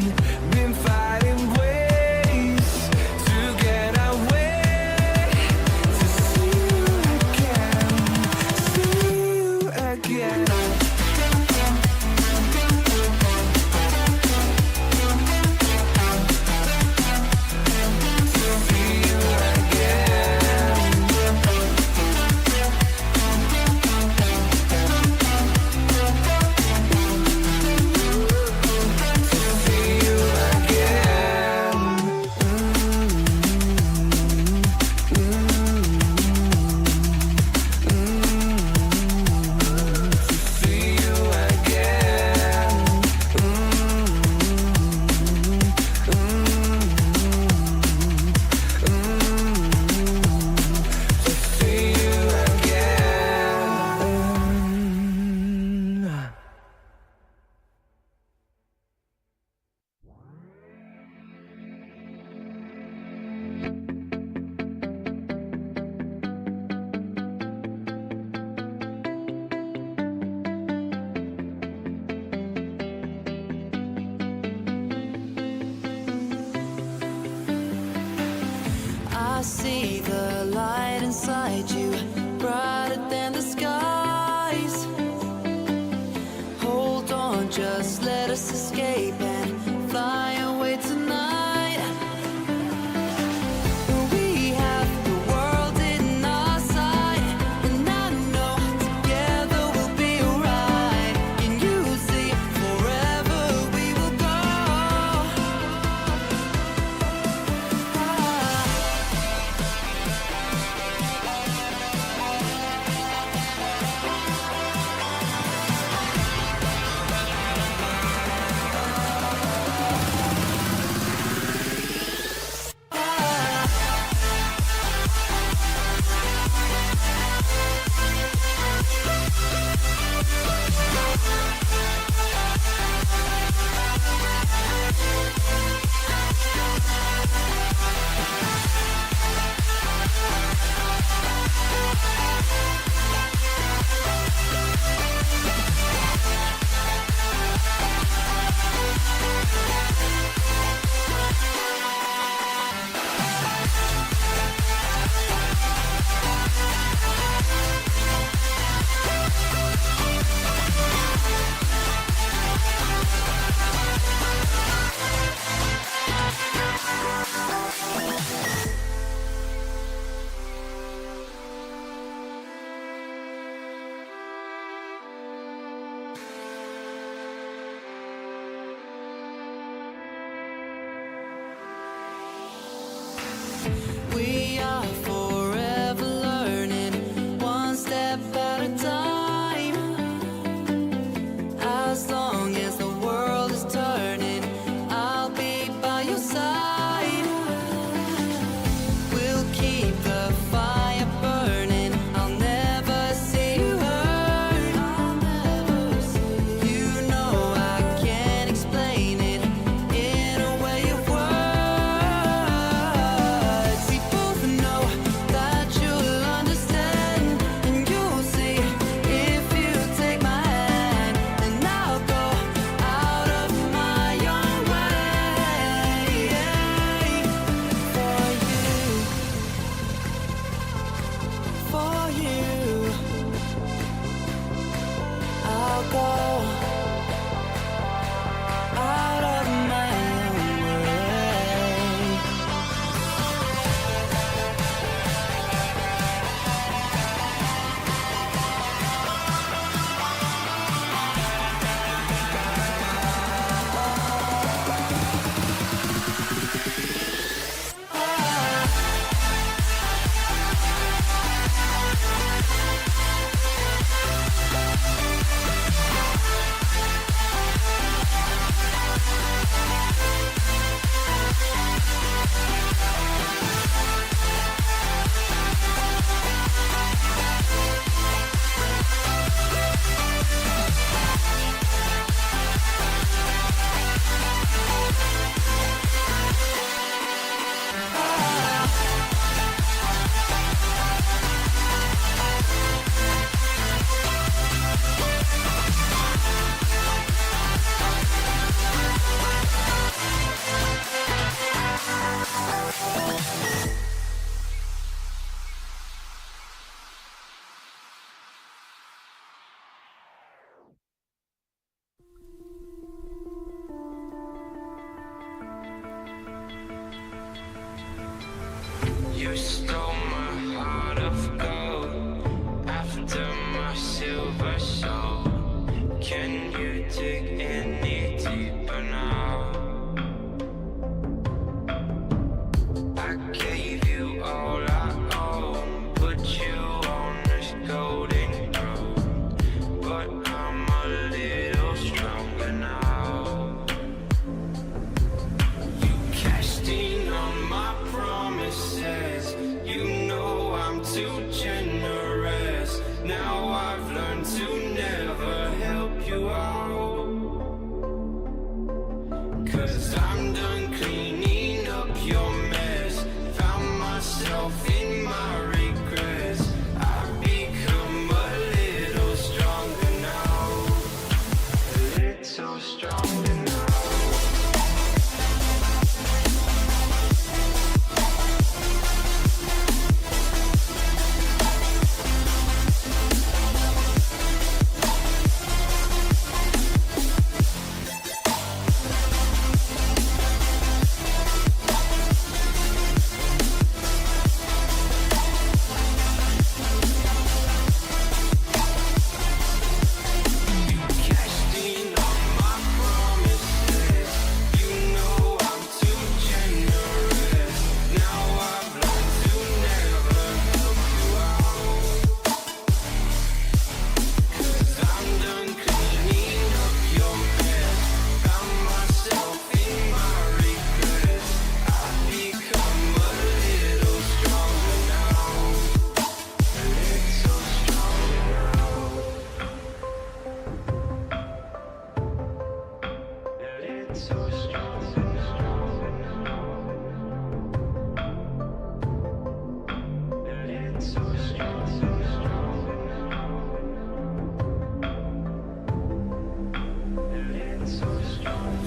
I see the light inside you, brighter than the skies. Hold on, just let us escape and fly away tonight. We have the world in our sight, and I know together we'll be alright. Can you see forever we will go? We are forever learning, one step at a time. As long as the world is turning, I'll be by your side. We'll keep the fire burning, I'll never see you hurt. You know I can't explain it in a way of words. We both know that you'll understand, and you'll see if you take my hand, and I'll go out of my own way for you. I'll go out of my own way. You stole my heart of gold after my silver soul. Can you dig any deeper now? I gave you all I own, put you on this golden road, but I'm a little stronger now. You cashed in on my promises. You know I'm too generous. Now I've learned to never help you out.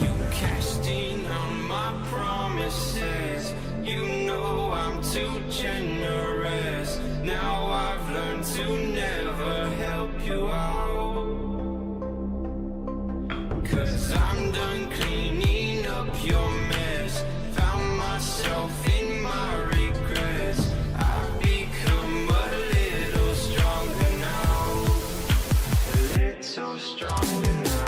You cashed in on my promises. You know I'm too generous. Now I've learned to never help you out. 'Cause I'm done cleaning up your mess. Found myself in my regrets. I've become a little stronger now. A little stronger now.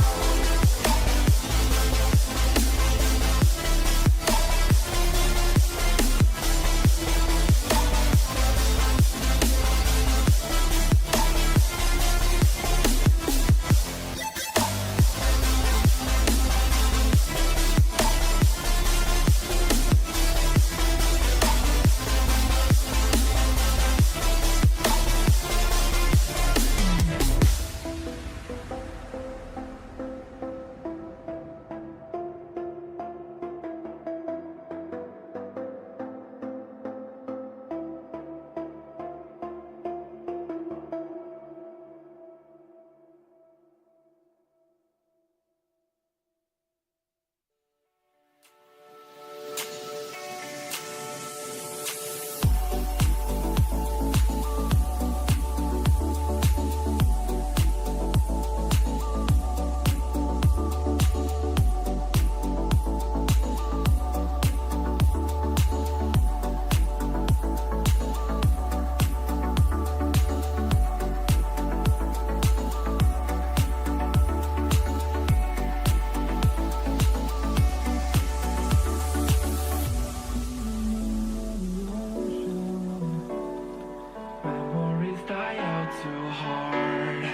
Memories die out too hard.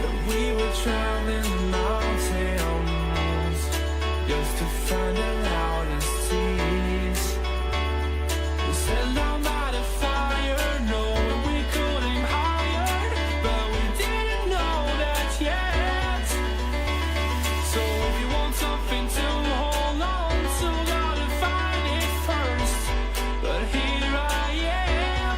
But we were traveling the mountains just to find the loudest seas. We set down by the fire, knowing we could aim higher, but we didn't know that yet. So if you want something to hold on to, gotta find it first. But here I am,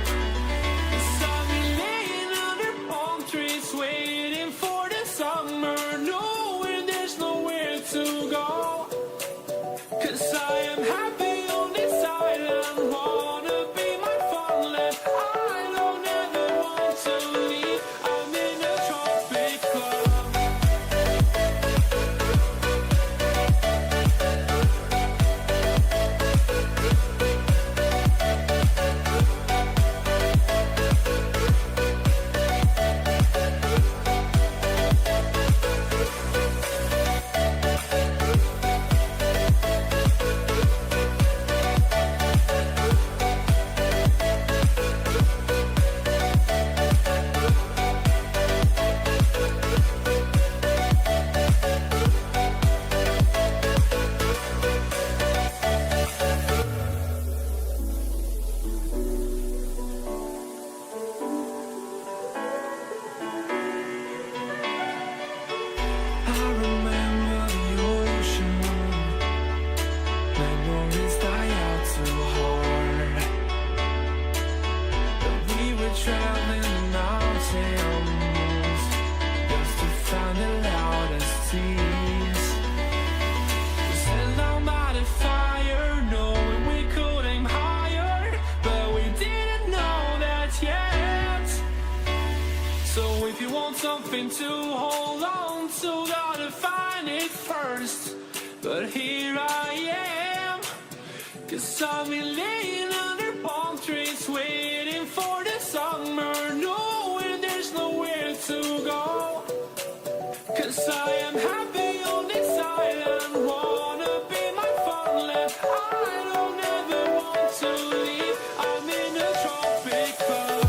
'cause I've been laying under palm trees, waiting for the summer, knowing there's nowhere to go. 'Cause I am happy on this island, wanna be my farmland. I don't ever want to leave, I'm in a tropic club. I remember the ocean. Memories die out too hard. But we were traveling the mountains just to find the loudest seas. We sat down by the fire, knowing we could aim higher, but we didn't know that yet. So if you want something to hold on to, gotta find it first. But here I am, 'cause I've been laying under palm trees, waiting for the summer, knowing there's nowhere to go. 'Cause I am happy on this island, wanna be my farmland. I don't ever want to leave, I'm in a tropic club.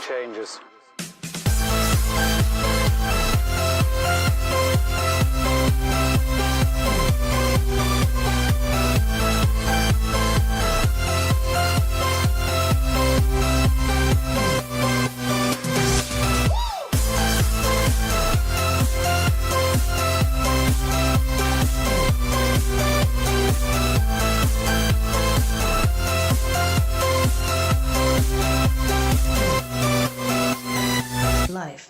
changes. Life.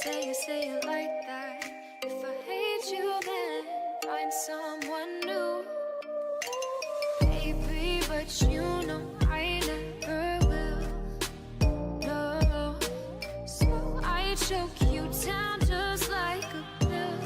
say it like that. If I hate you, then find someone new. Baby, but you know I never will. No, so I choke you down just like a pill.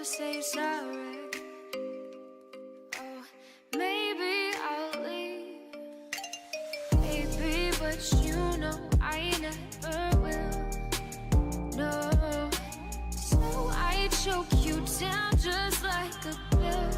Say sorry. Oh, maybe I'll leave. Baby, but you know I never will. No, so I choke you down just like a pill.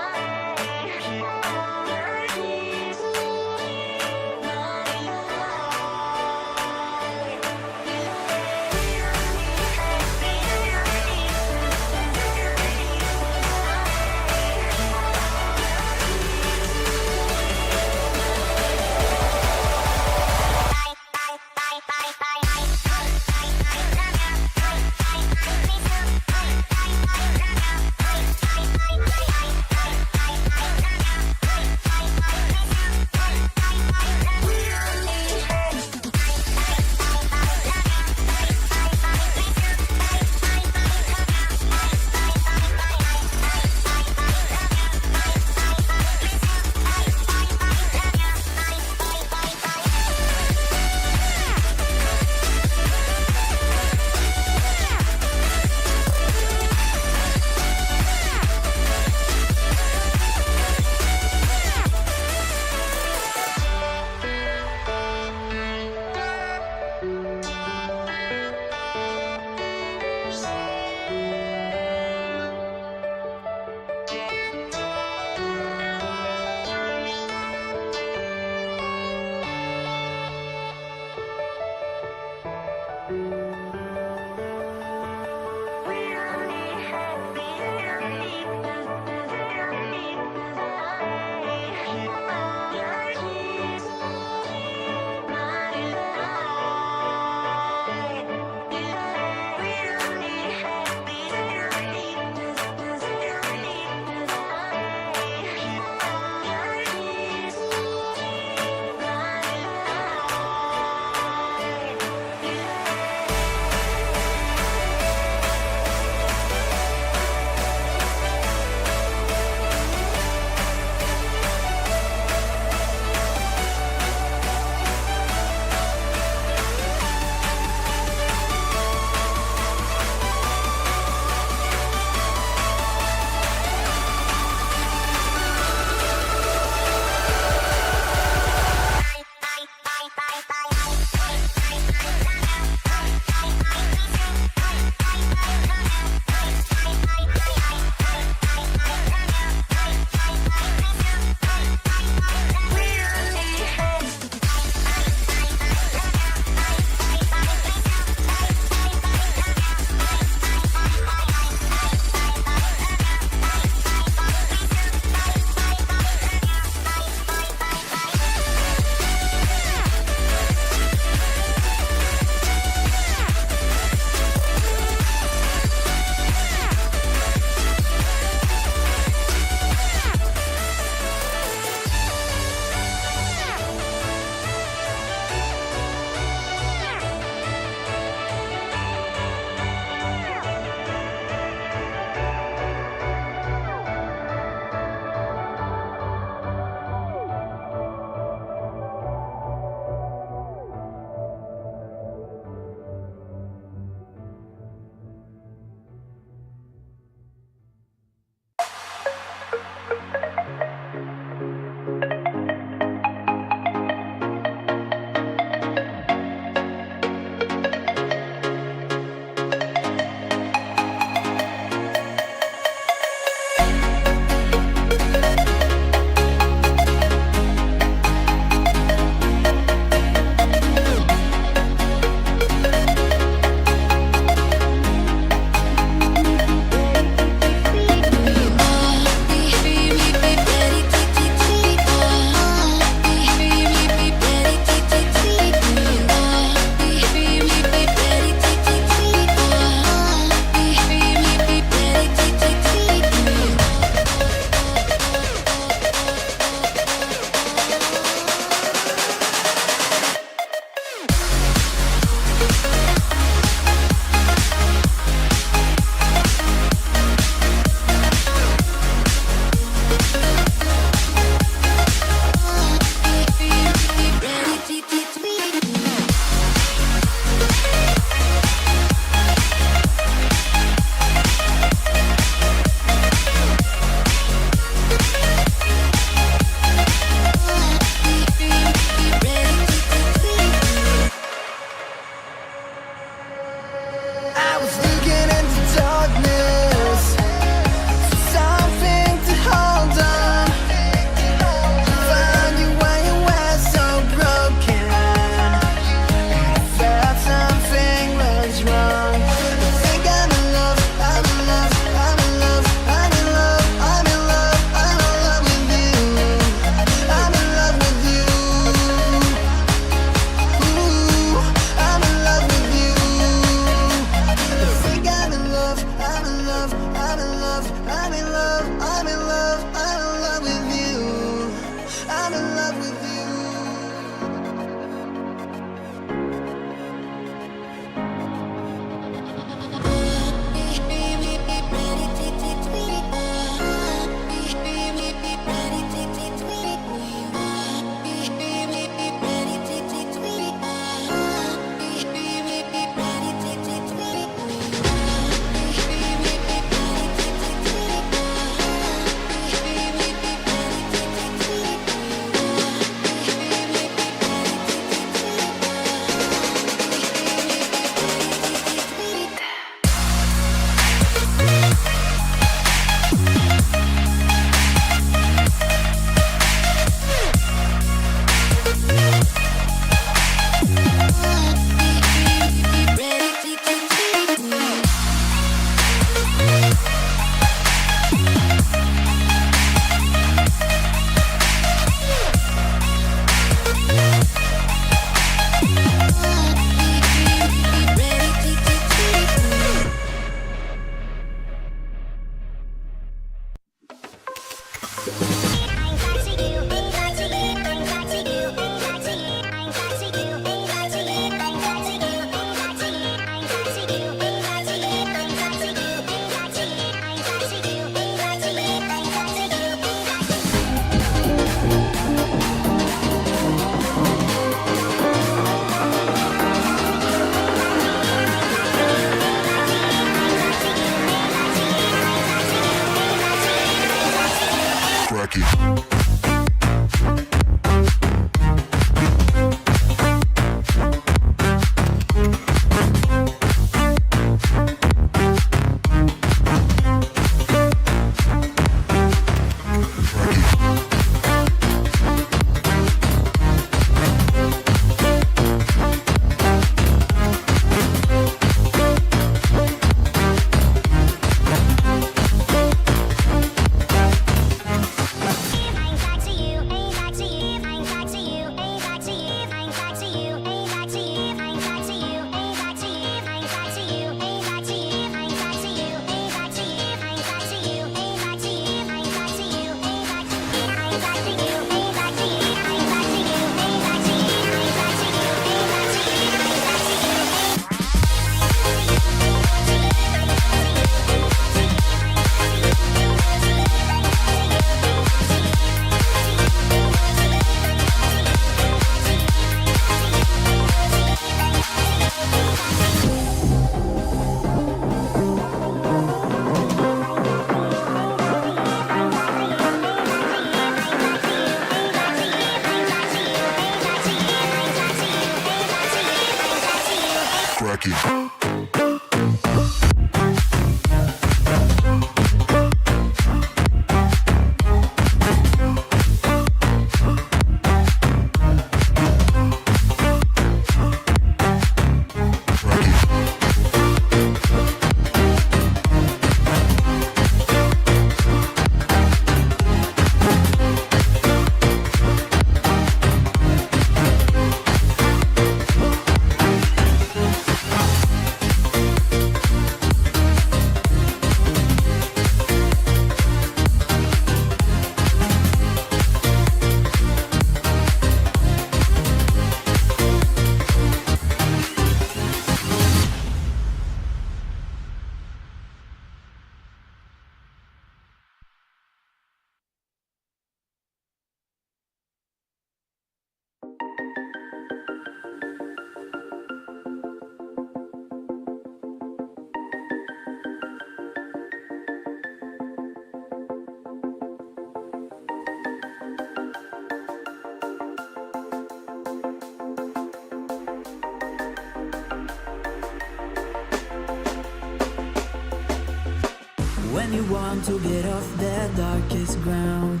When you want to get off the darkest ground,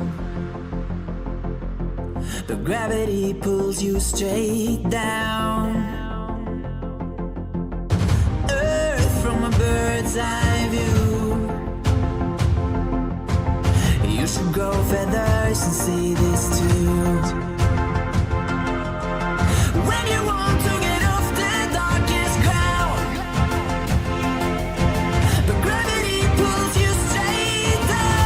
but gravity pulls you straight down. Earth from a bird's eye view. You should grow feathers and see this too. When you want to get off the darkest ground, but gravity pulls you straight down.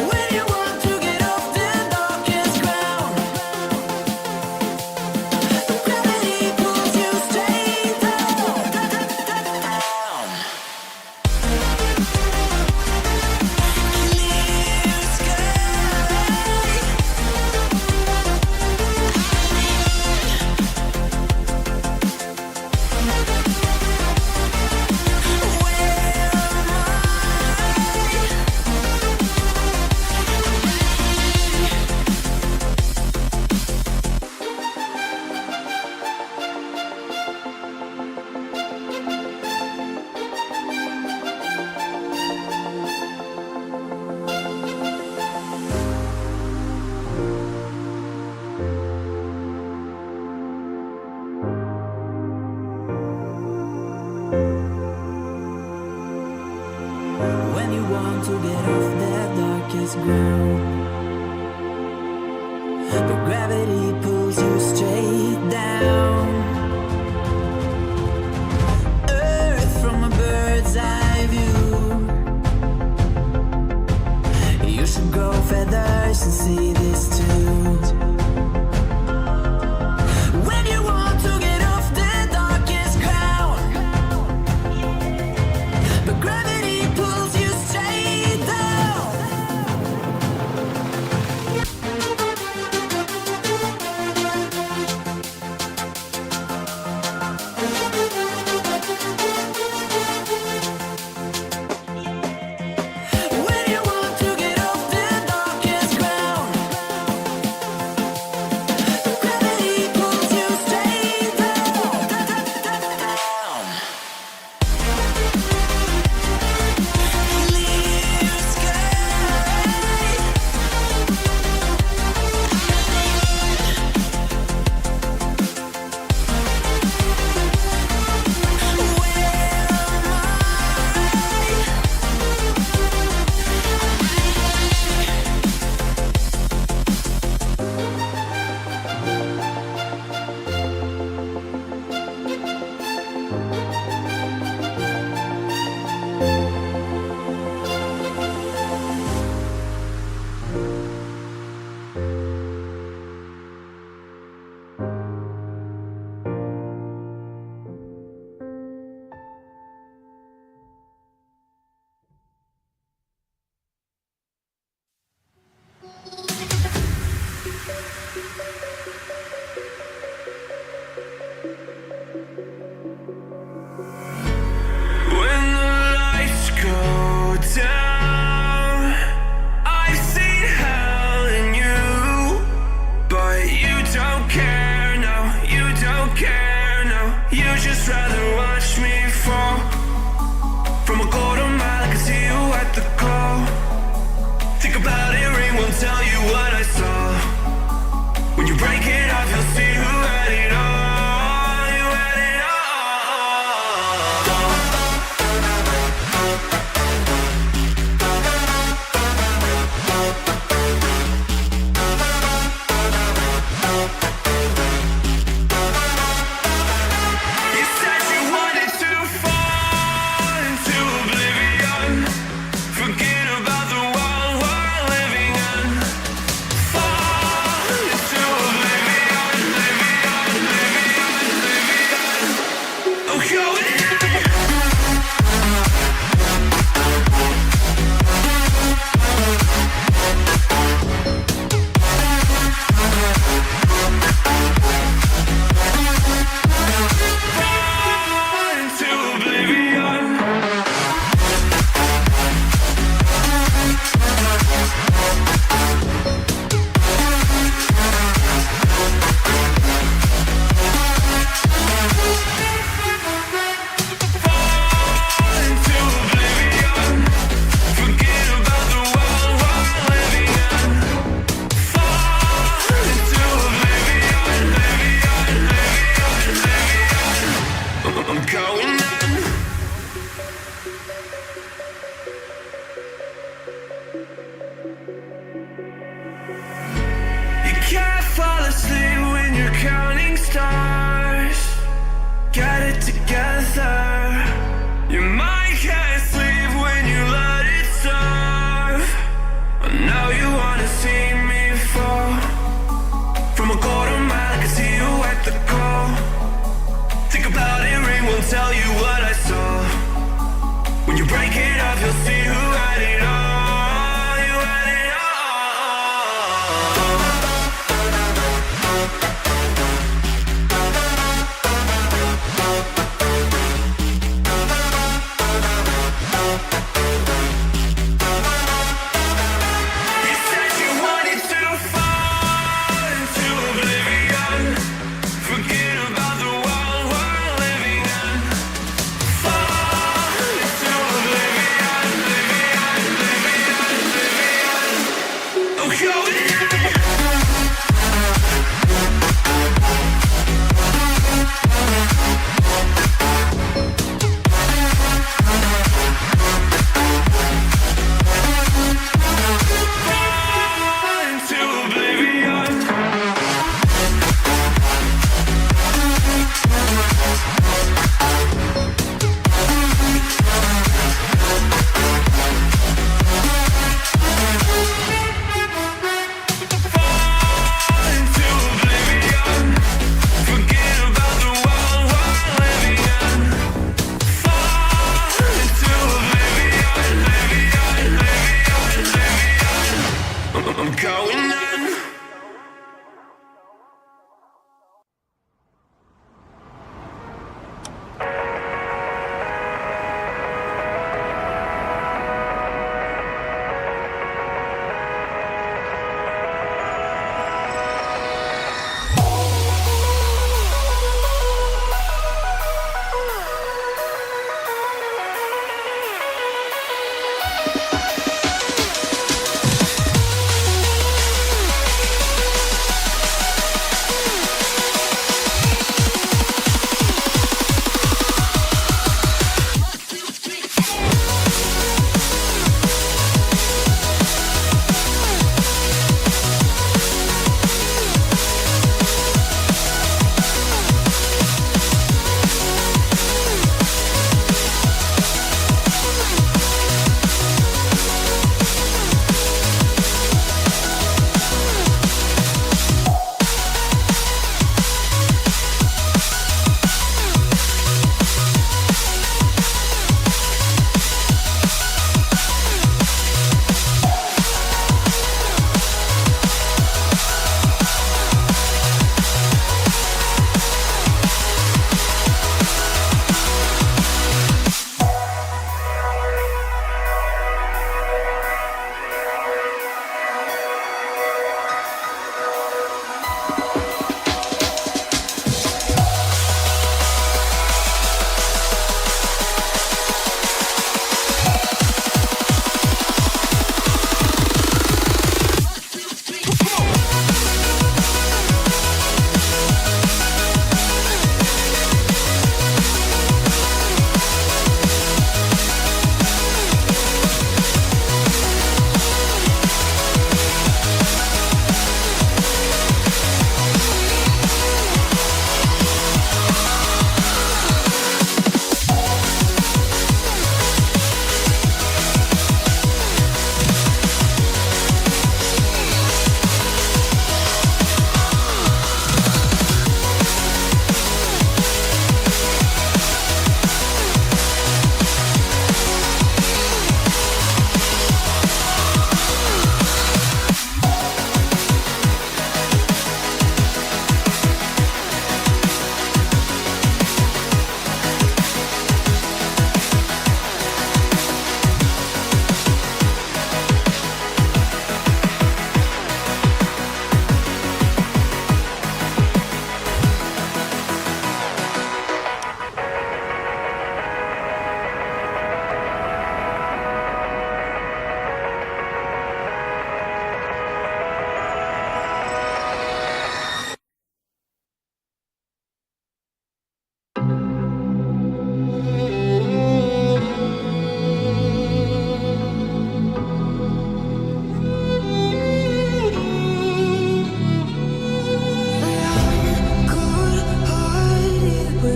When you want to get off the darkest ground, but gravity pulls you straight down. Clear When you want to get off the darkest ground, but gravity pulls you straight down. Earth from a bird's eye view. You should grow feathers and see this too. When you want to get off the darkest ground, but gravity pulls you straight down. just rather watch me fall from a golden mile. I can see you at the call. Think about it, ring won't tell you what I saw. When you break it off, you'll see who had it all. You had it all. You said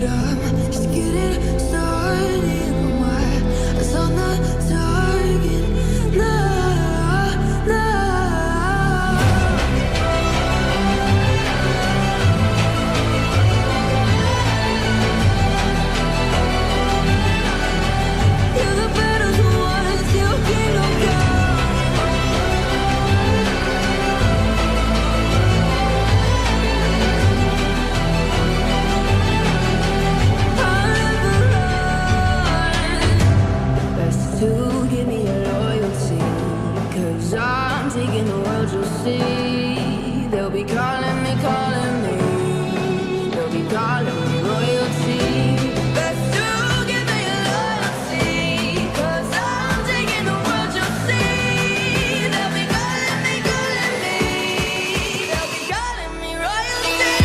I'm just getting started. My eyes on the target. You're the battles won, still kingdom come. Best to give me your loyalty, 'cause I'm taking the world, you'll see. They'll be calling me, they'll be calling me royalty. Best to give me your loyalty, 'cause I'm taking the world, you'll see. They'll be calling me, they'll be calling me royalty.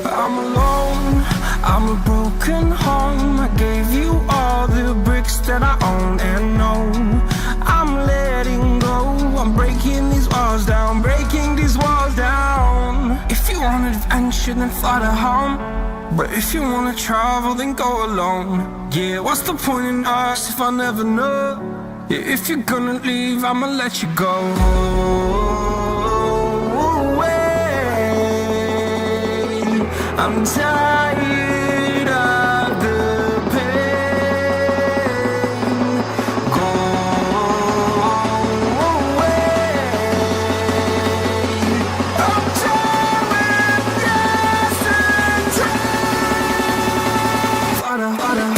I'm alone, I'm a broken home. I gave you all the bricks that I own and know. I'm letting go, I'm breaking these walls down, breaking these walls down. If you want adventure, then fly to home. But if you wanna travel, then go alone. Yeah, what's the point in us if I never know? Yeah, if you're gonna leave, I'ma let you go. I'm tired of the pain. Go away. I'm tired of yesterday. Harder, harder.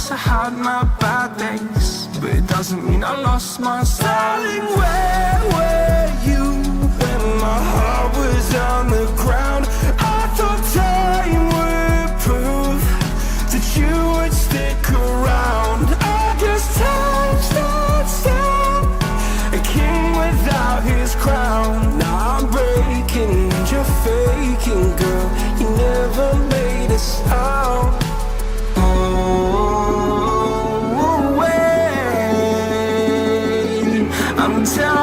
Yes, I had my bad days, but it doesn't mean I lost my style. Darling, where were you when my heart was on the ground? I thought time would prove that you would stick around. I guess time stands still, a king without his crown. Now I'm breaking and you're faking, girl. You never made a sound. I'm telling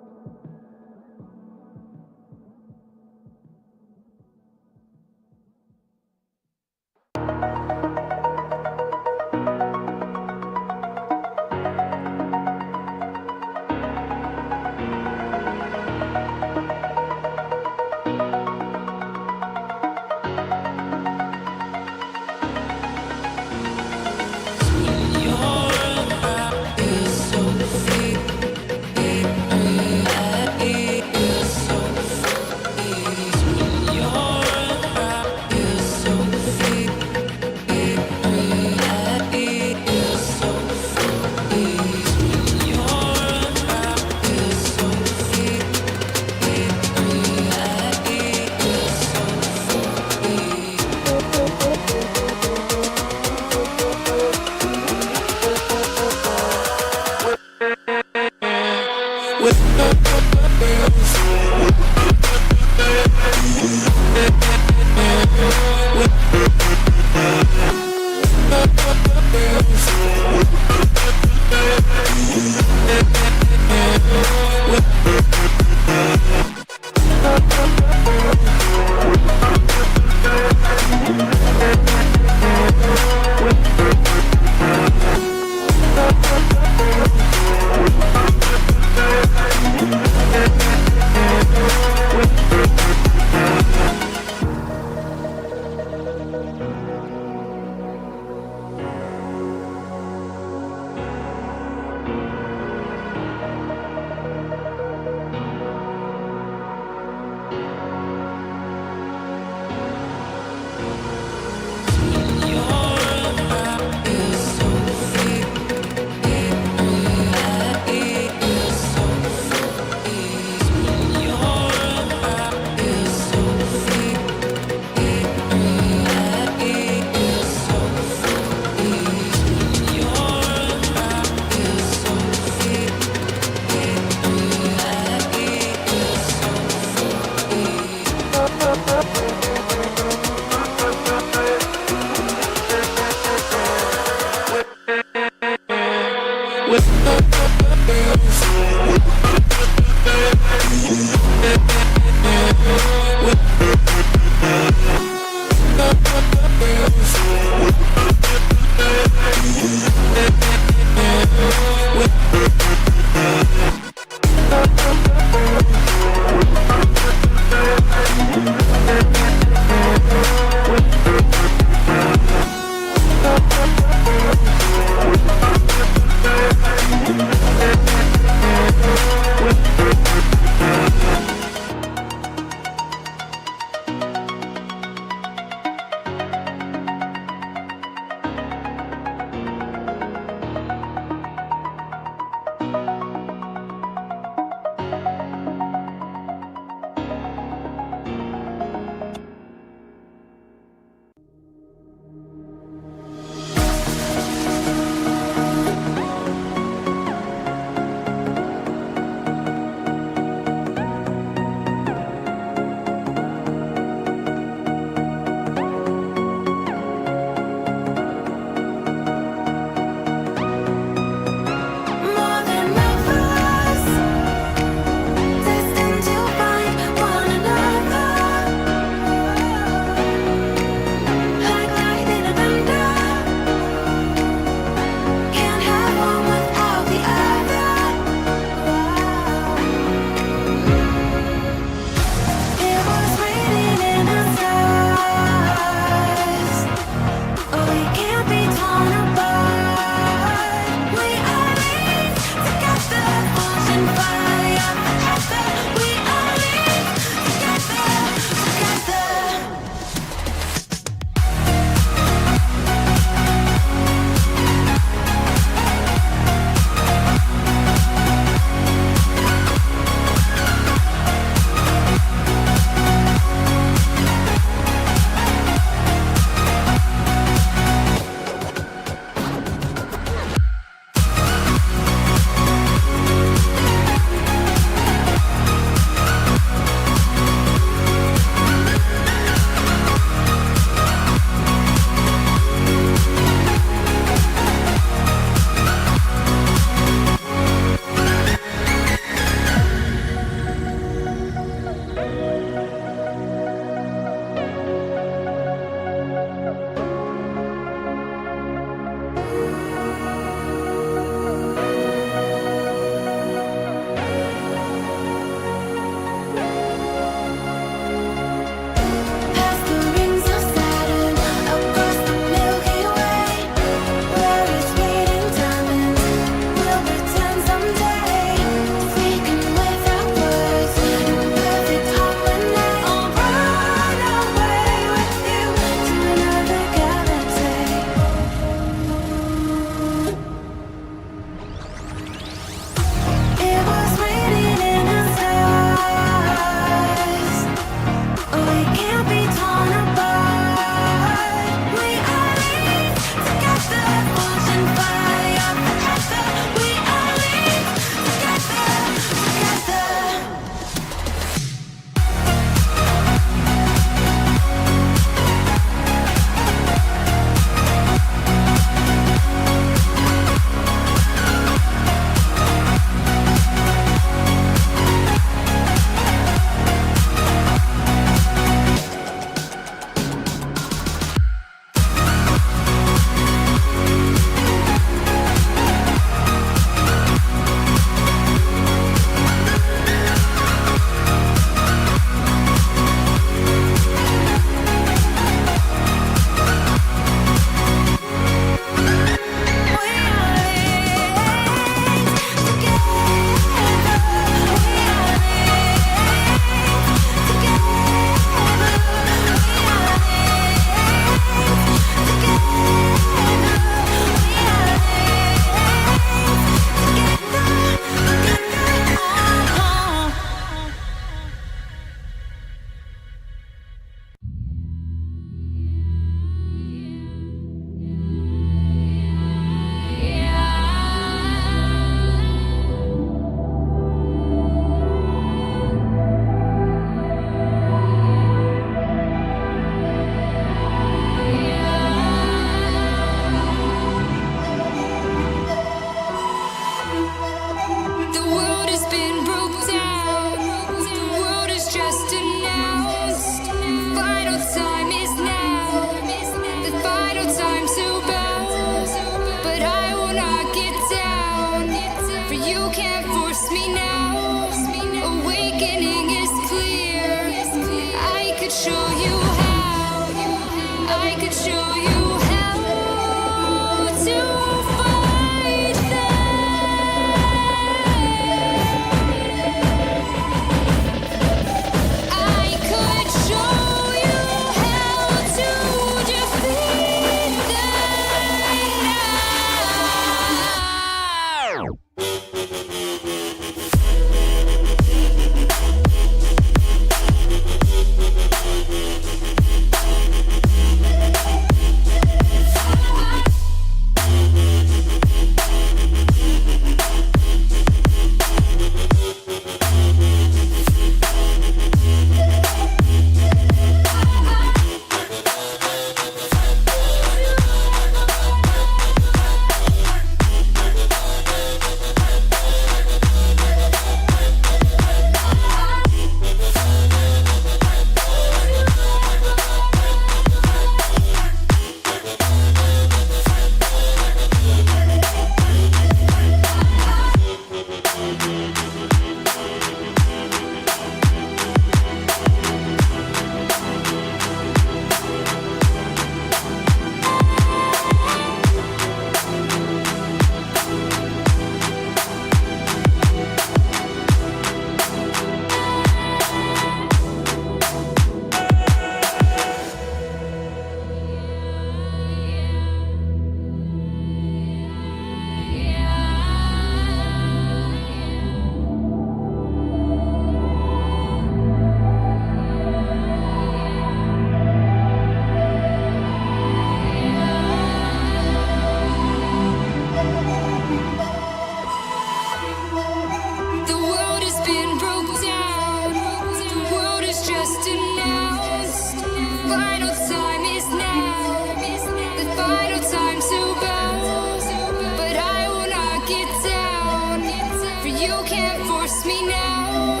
Trust me now,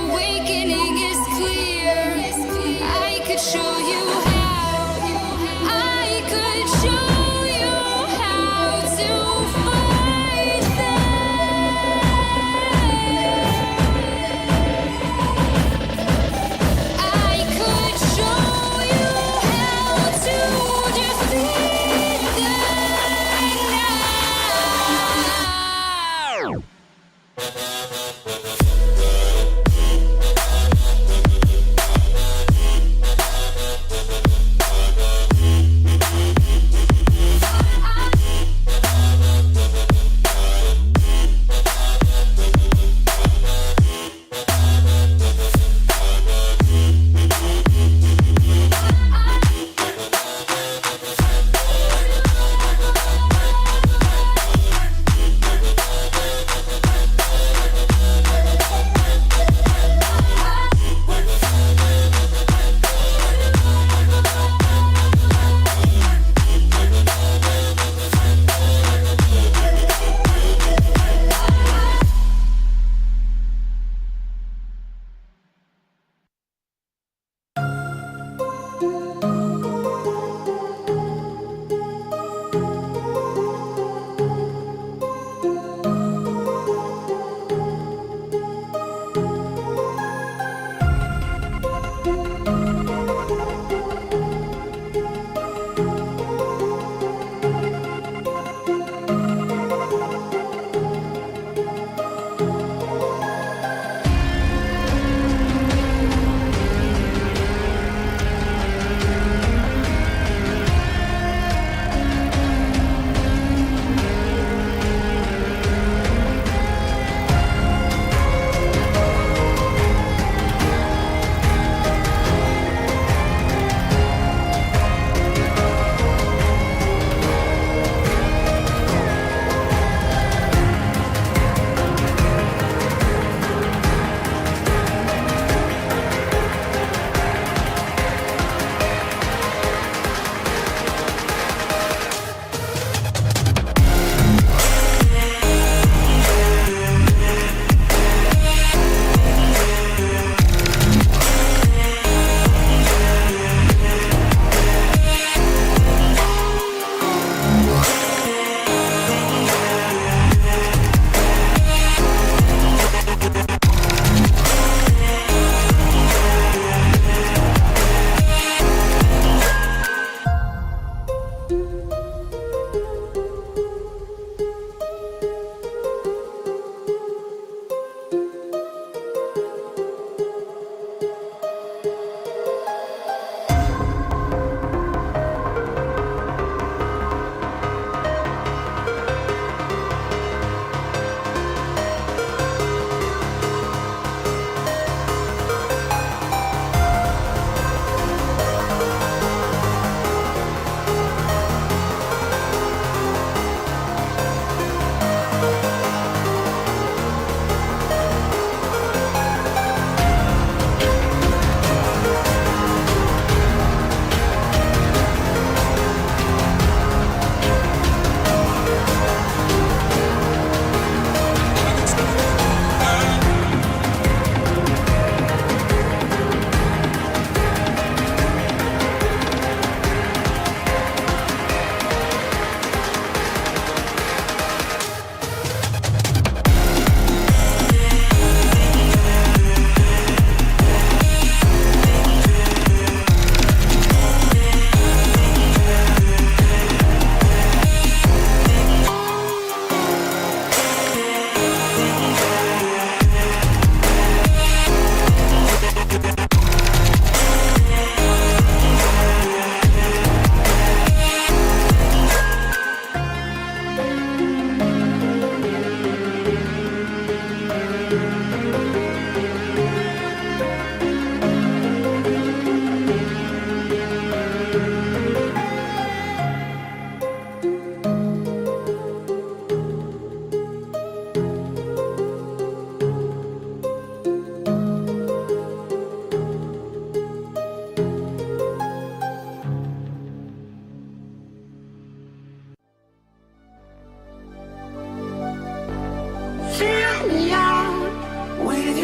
awakening is clear. I could show you how. I could show you how to fight them. I could show you how to defeat them now.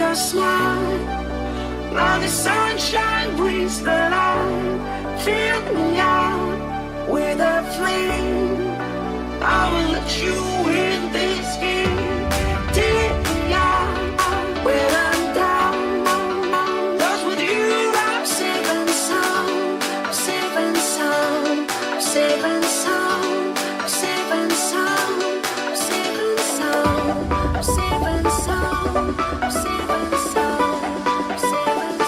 your smile. Now the sunshine brings the light. Fill me out with a flame. I will let you in this game. Take me out when I'm down. 'Cause with you I'm safe and sound. I'm safe and sound. I'm safe and sound. I'm safe and sound. I'm safe and sound. I'm safe and sound. I'm safe and sound. I'm safe and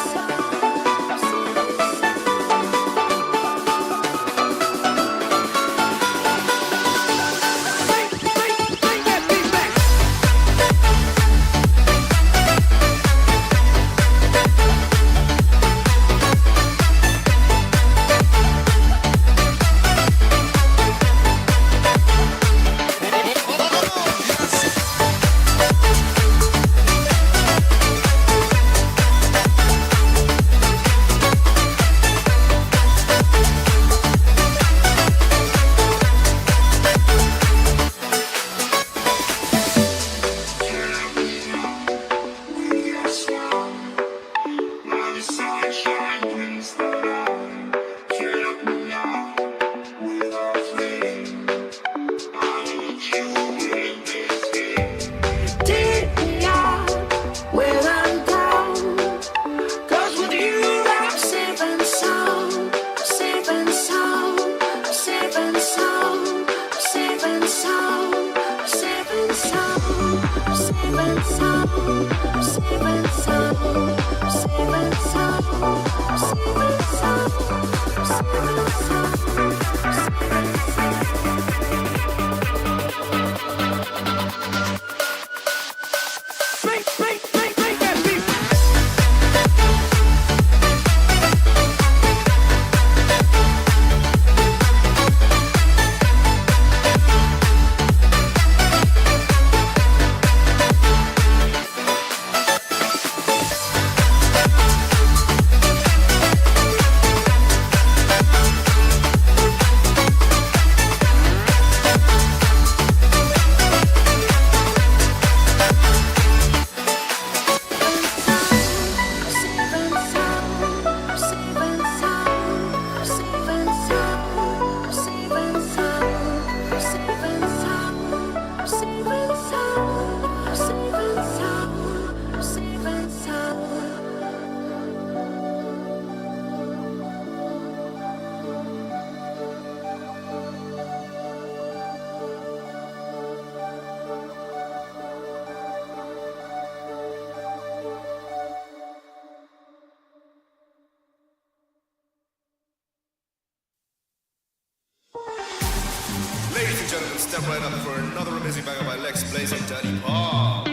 Ladies and gentlemen, step right up for another amazing banger by Lex Blaze and Daddy Paul.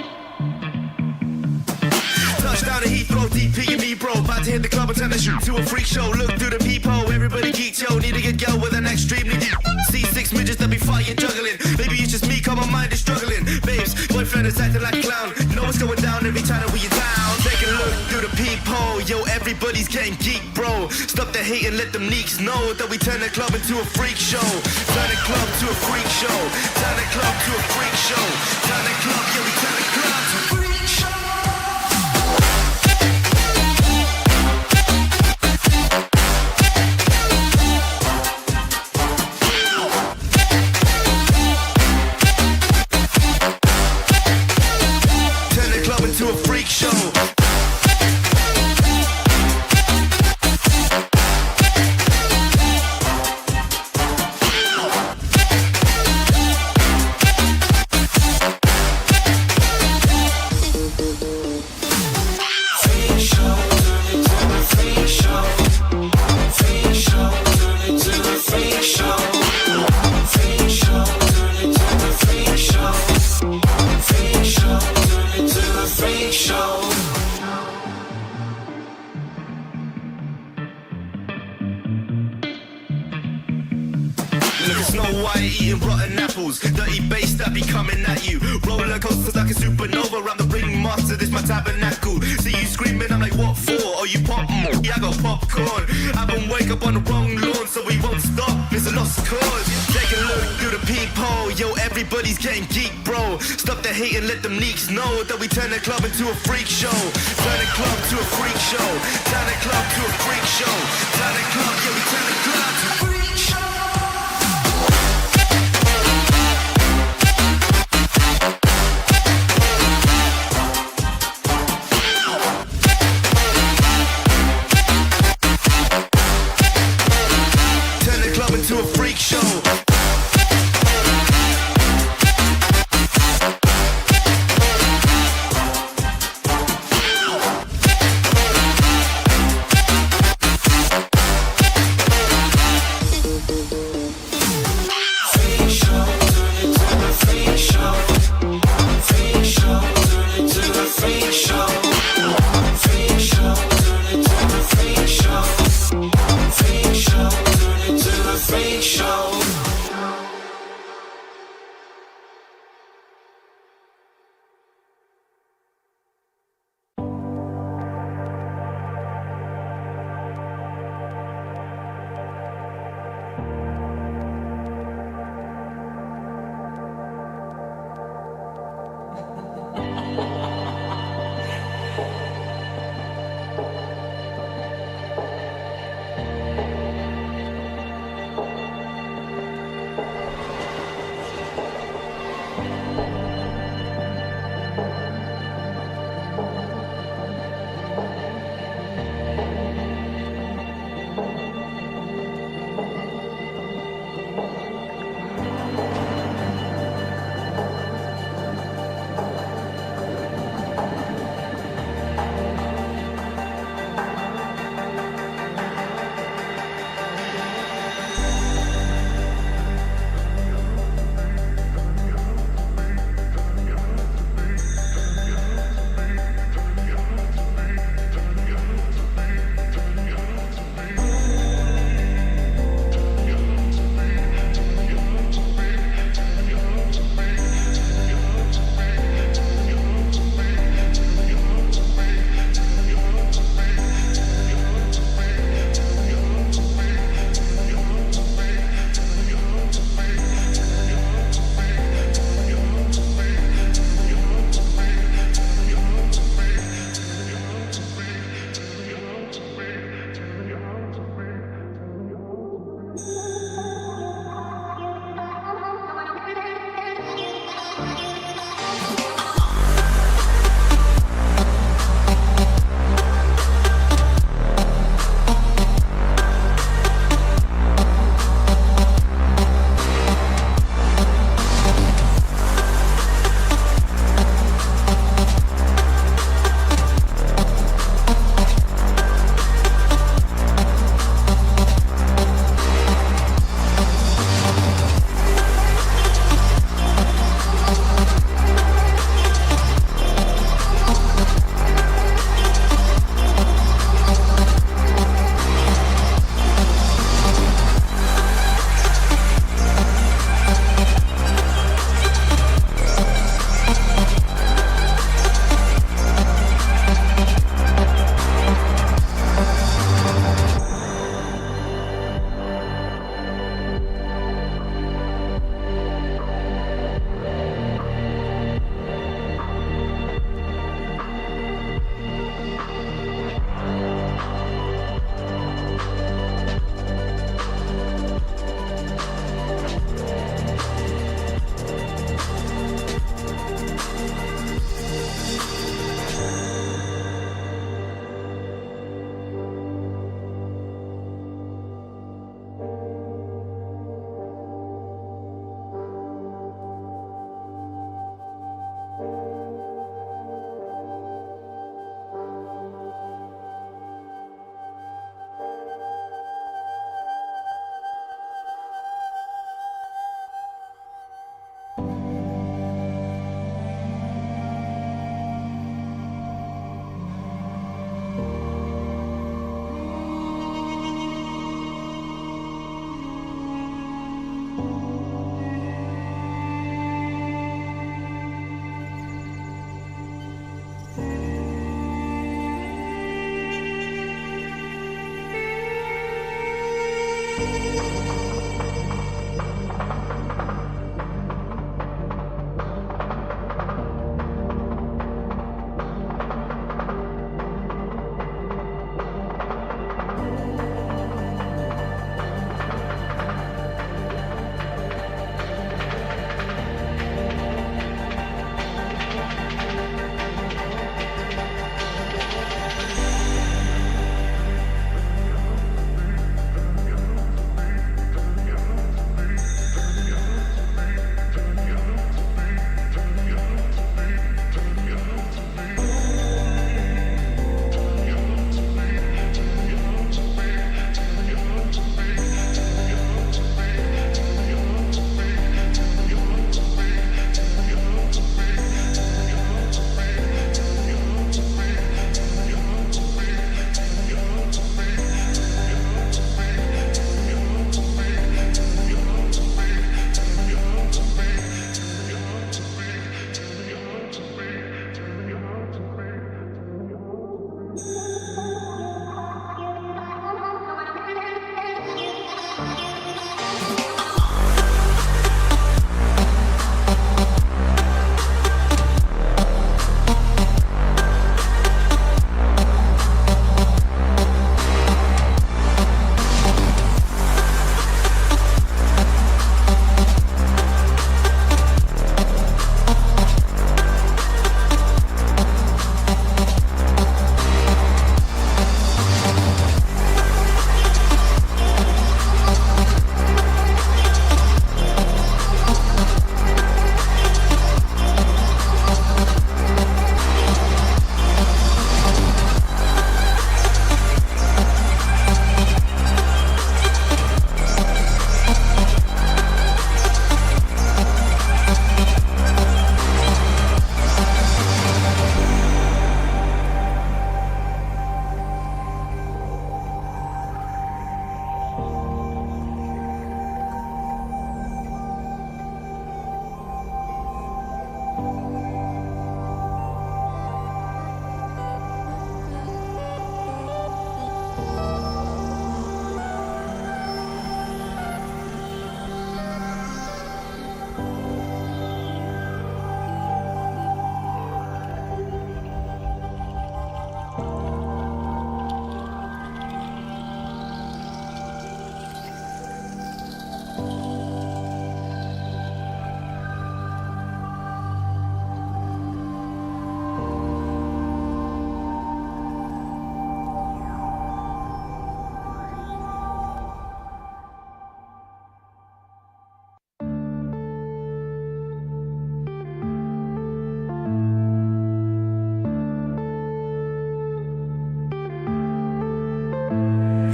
Touchdown to Heathrow, DP and me, bro. About to hit the club and turn the shoot to a freak show. Look through the peephole, everybody geek, yo. Need to get girl with an extremely deep. See 6 midgets that be fighting, juggling. Maybe it's just me, cause my mind is struggling. Babes, boyfriend is acting like a clown. You know what's going down every time that we are down. Take a look through the peephole, yo. Everybody's getting geek, bro. Stop the hate and let them neeks know that we turn the club into a freak show. Turn the club to a freak show. Turn the club to a freak show. Turn the club, yeah, we turn the club to a freak show. To a freak show. Snow White eating rotten apples, dirty bass that be coming at you. Roller coasters like a supernova around the ringmaster, this my tabernacle. See you screaming, I'm like, what for? Oh, you pop? Yeah, I got popcorn. I haven't wake up on the wrong lawn, so we won't stop. It's a lost cause. Take a look through the peephole. Yo, everybody's getting geek, bro. Stop the hate and let them leaks know that we turn the club into a freak show. Turn the club to a freak show. Turn the club to a freak show. Turn the club, yeah, we turn the club to a freak show. Turn the club into a freak show.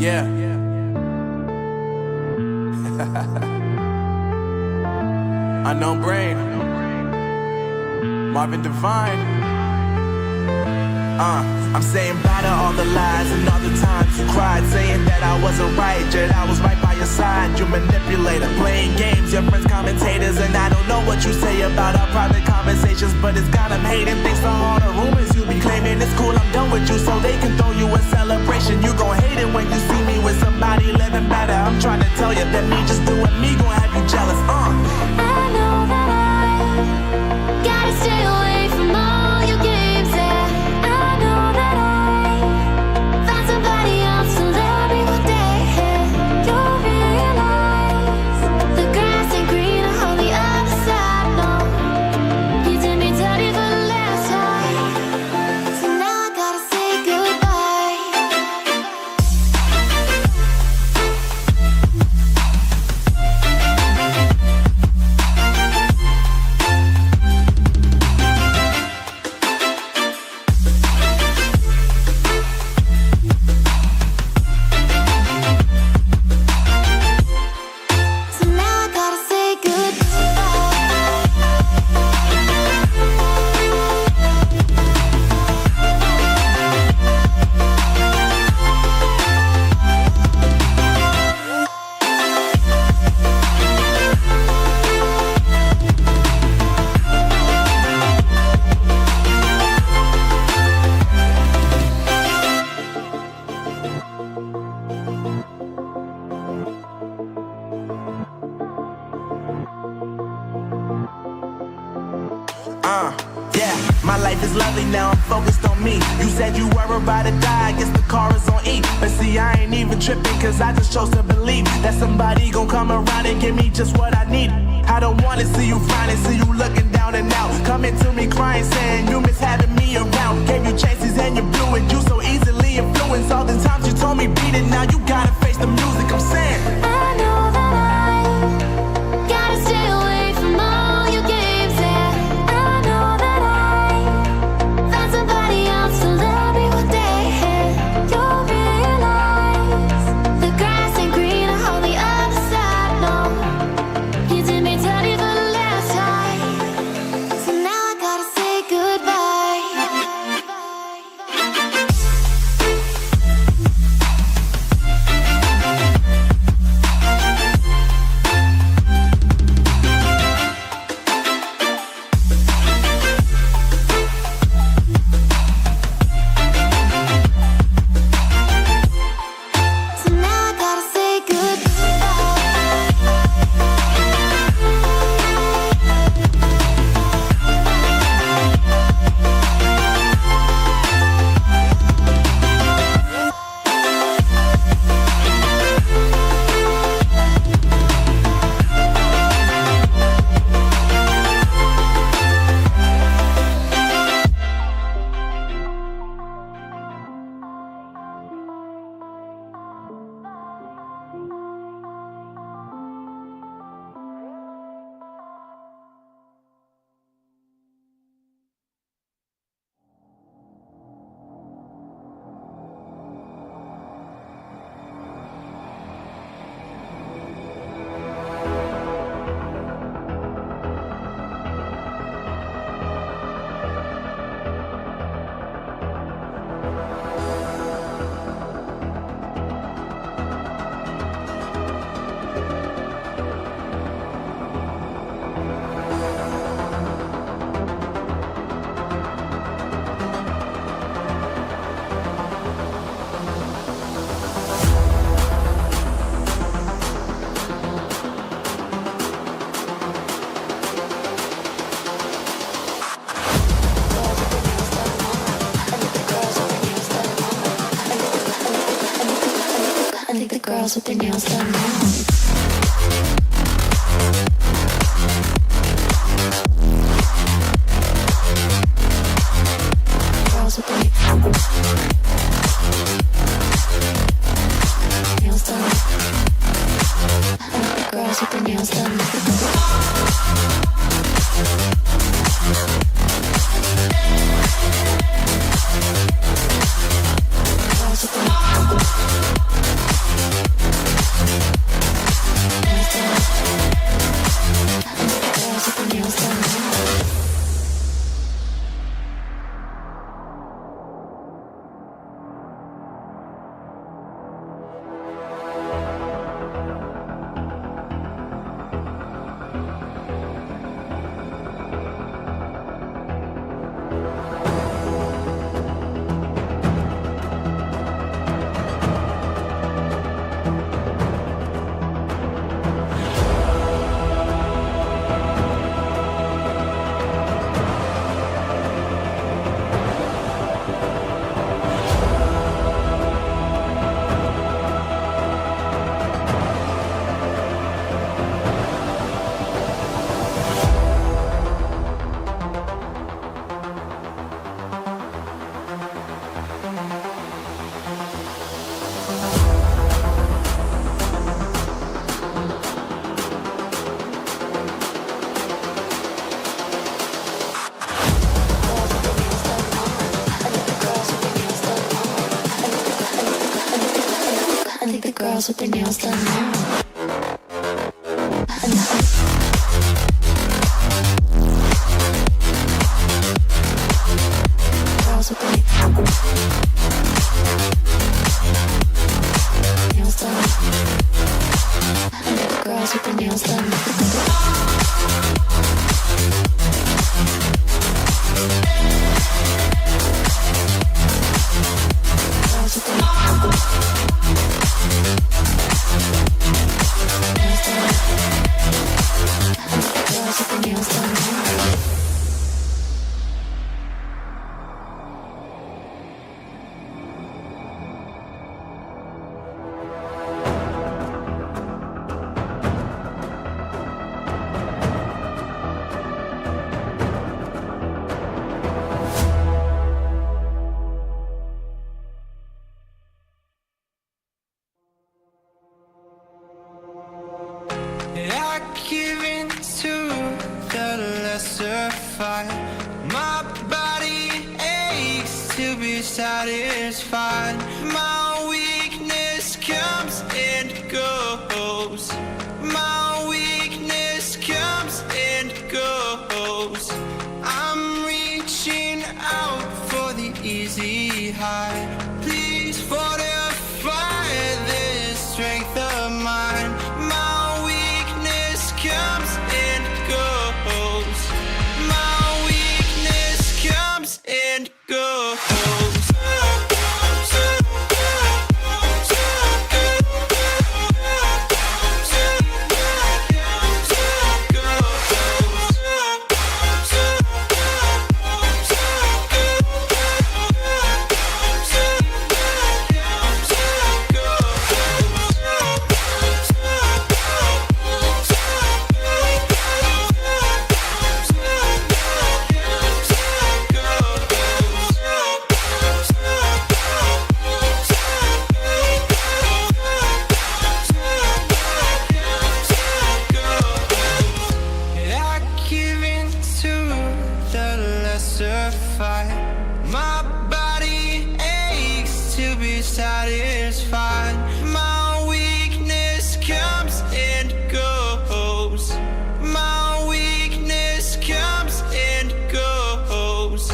Yeah. Unknown Brain, Marvin Devine. I'm saying bye to all the lies and all the times you cried, saying that I wasn't right, yet I was right by your side. You manipulator, playing games, your friends commentators, and I don't know what you say about our private conversations, but it's got them hating. Thanks to all the rumors you be claiming. It's cool, I'm done with you, so they can throw you a celebration. You gon' hate it when you see me with somebody living better. I'm trying to tell you that me just doing me gon' have you jealous. I know that I gotta stay away from all your games, yeah. I know that I found somebody else to love me one day, yeah. You'll realize the grass ain't greener on the other side, no. You did me dirty for the last time, so now I gotta say goodbye. So now I gotta say Yeah, my life is lovely now, I'm focused on me. You said you were about to die, I guess the car is on E. But see, I ain't even tripping, cause I just chose to believe that somebody gon' come around and give me just what I need. I don't wanna see you frowning, see you looking down and out, coming to me crying, saying you miss having me around. Gave you chances and you blew it, you so easily influenced. All the times you told me beat it, now you gotta face the music. I'm saying I know that I gotta stay away from all your games, yeah. I know that I found somebody else to love me one day, yeah. You'll realize the grass ain't greener on the other side, no. You did me dirty for the last time, so now I gotta say goodbye. So now I gotta say I think the girls with their nails done now. Girls with their nails done. I think the girls with their nails done. Girls with their girls with their nails done now. Girls with their nails done. Girls with their nails done. I give in to the lesser fight. My body aches to be satisfied. My weakness comes and goes. My weakness comes and goes. I'm reaching out for the easy high. Please fortify this strength of mine. My weakness comes and goes. My weakness comes and goes. My body aches to be satisfied. My weakness comes and goes. My weakness comes and goes.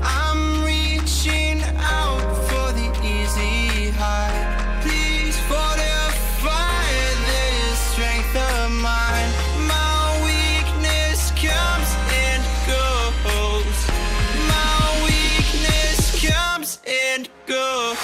I'm reaching out for the easy high. Please fortify this strength of mine. My weakness comes and goes. My weakness comes and goes.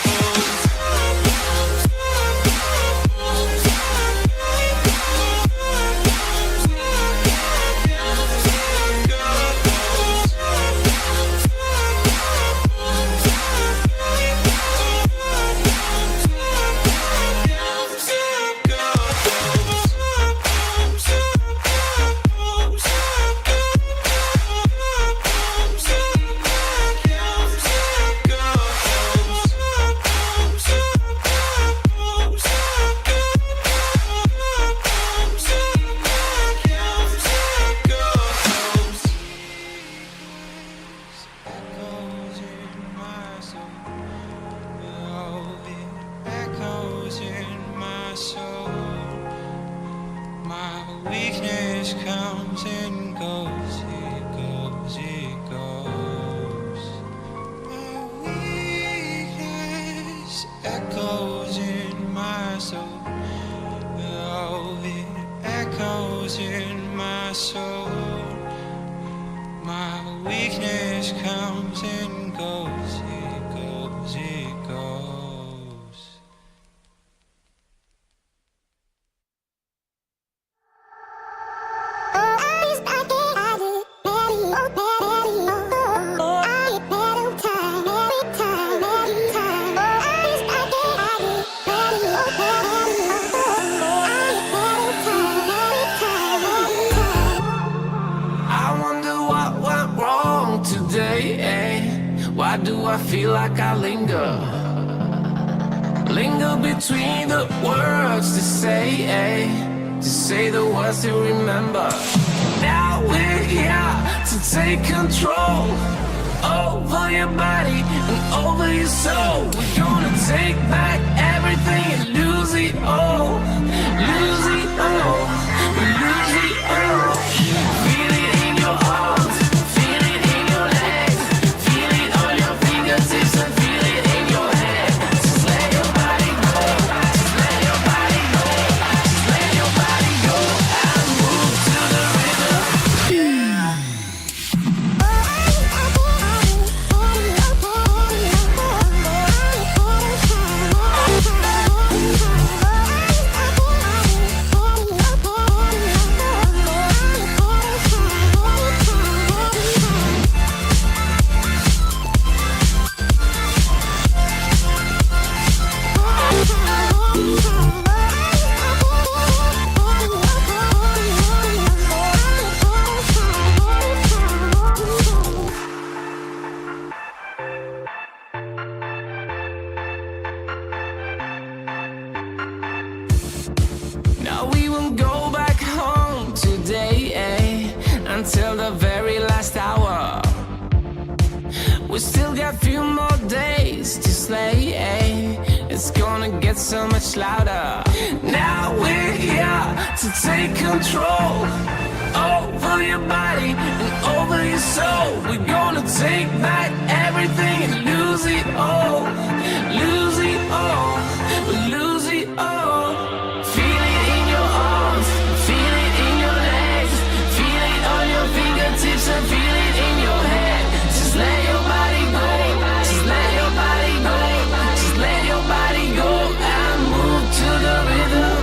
Weakness comes and goes, it goes, it goes. My weakness echoes in my soul. Oh, it echoes in my soul. My weakness comes and goes, it goes, it goes. Why do I feel like I linger? Linger between the words to say the words to remember. Now we're here to take control over your body and over your soul. We're gonna take back everything and lose lose it all, lose it all, lose it all. Feel it in your arms, feel it in your legs, feel it on your fingertips and feel it in your head. Just let your body go, just let your body go, just let your body go and move to the rhythm. Now we won't go back home today, until the very last hour. We still got a few more days to slay, it's gonna get so much louder. Now we're here to take control over your body and over your soul. We're gonna take back everything and lose it all, lose it all, lose it all. Feel it in your arms, feel it in your legs, feel it on your fingertips and feel it in your head. Just let your body go, just let your body go, just let your body go and move to the rhythm.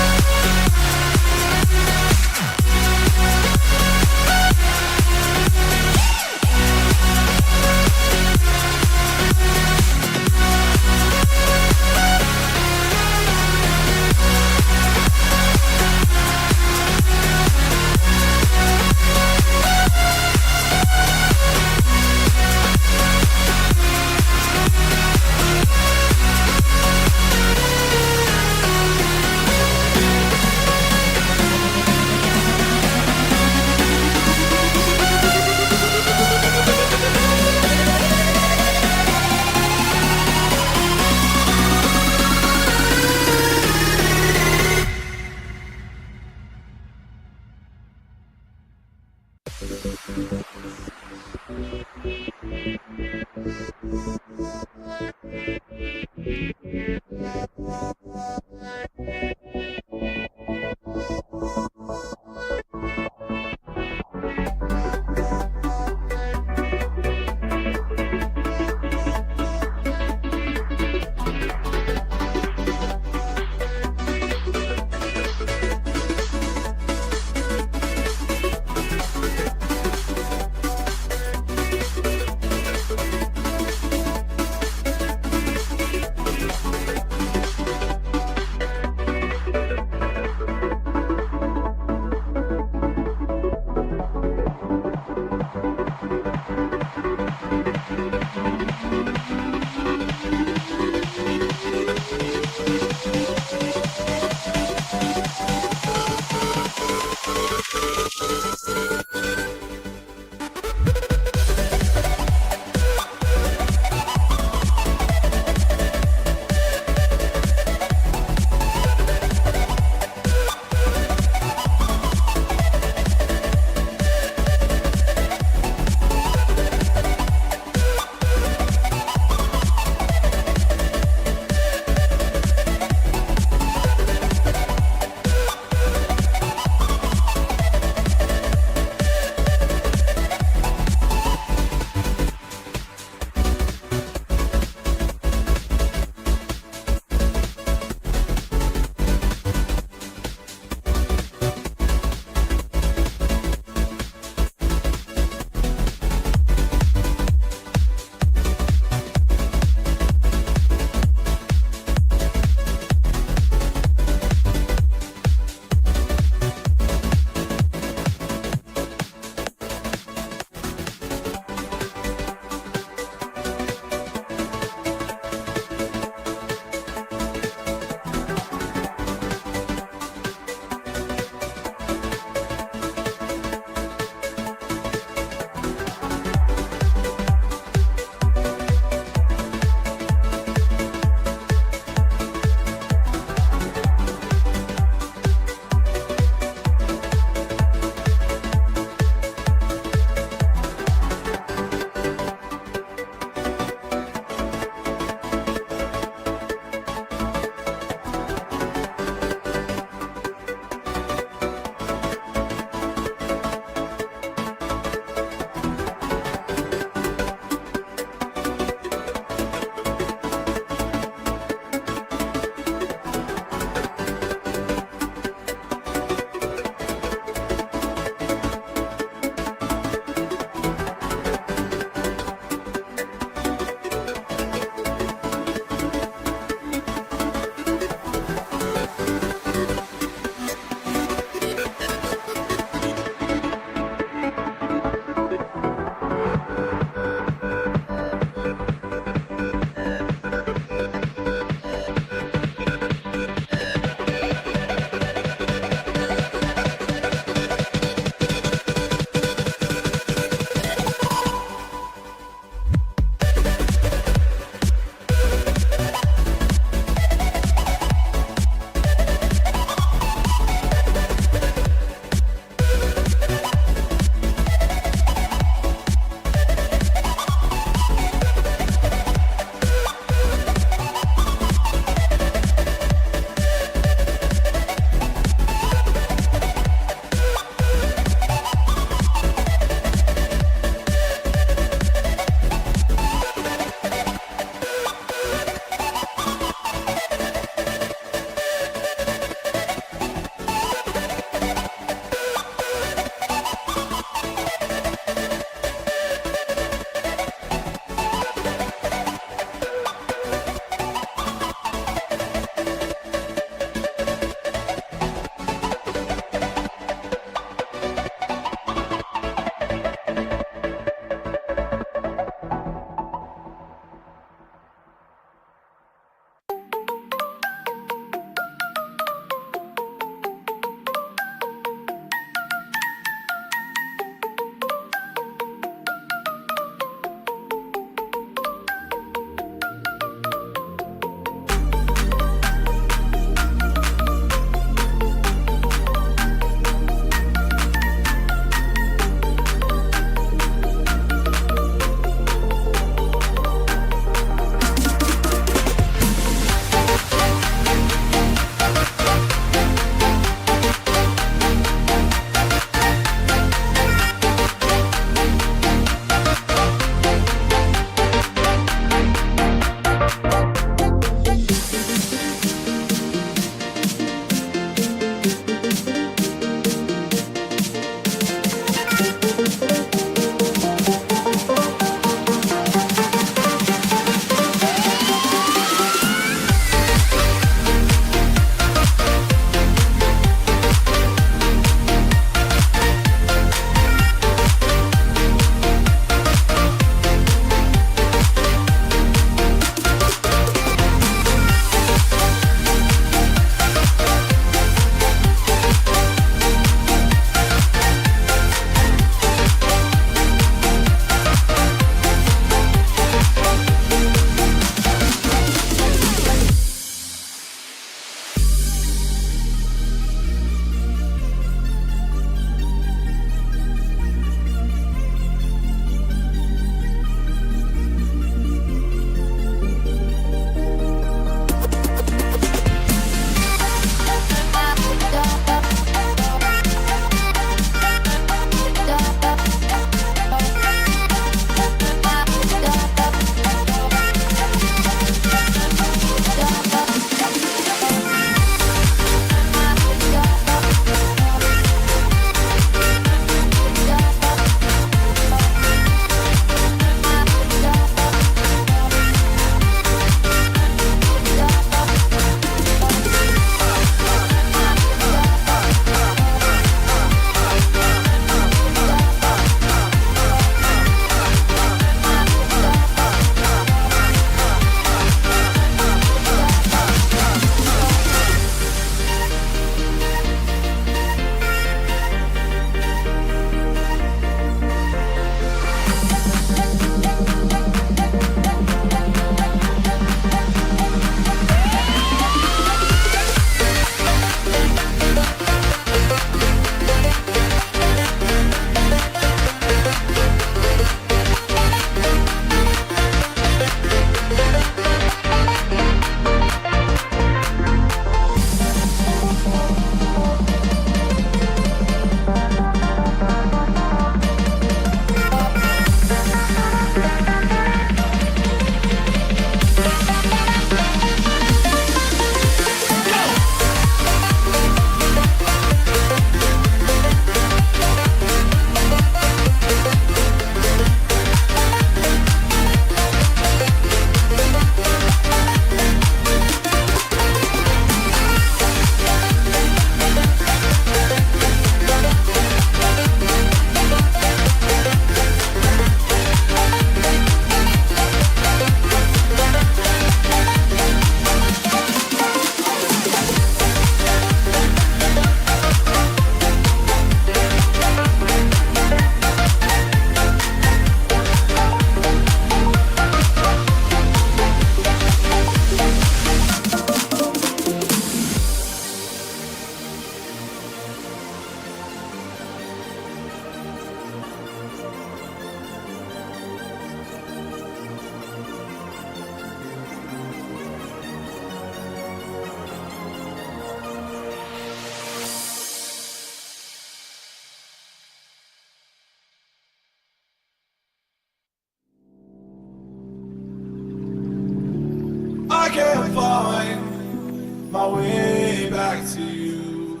my way back to you,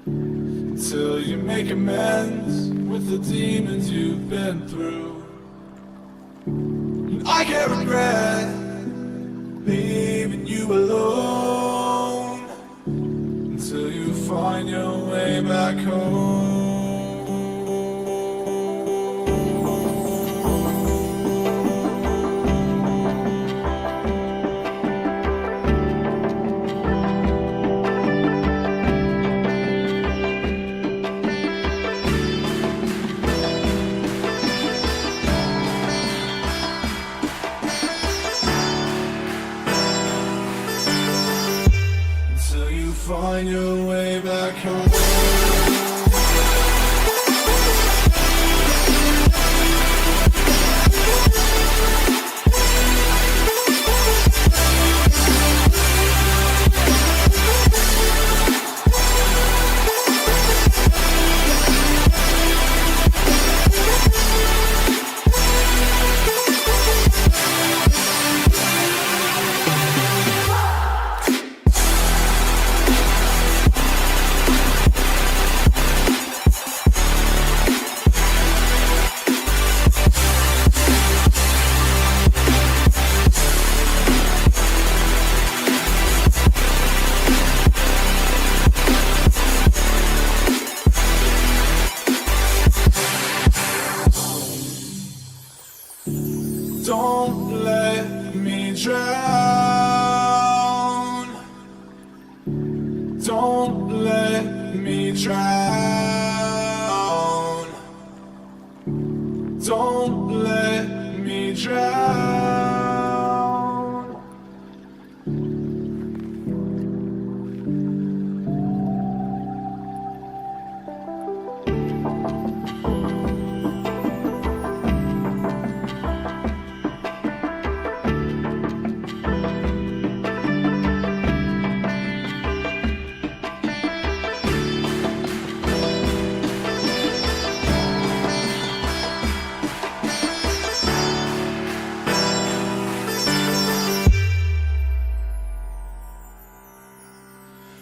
until you make amends with the demons you've been through. And I can't regret leaving you alone until you find your way back home. Find your way back home. Don't let me drown. Don't let me drown. Don't let me drown.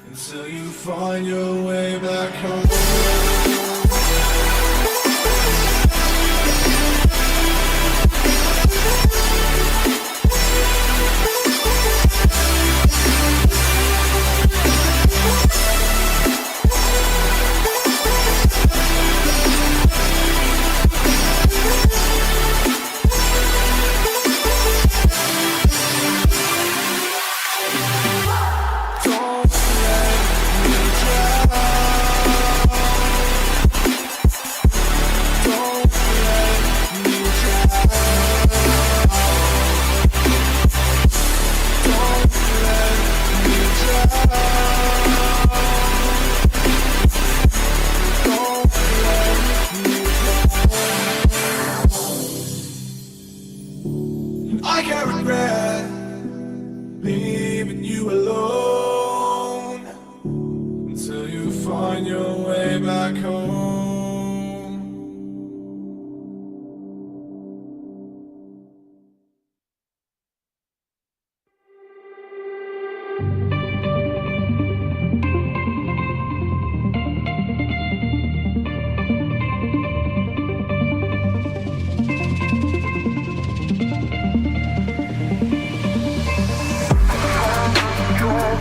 Until you find your way back home. I can't regret leaving you alone until you find your way back home. Go.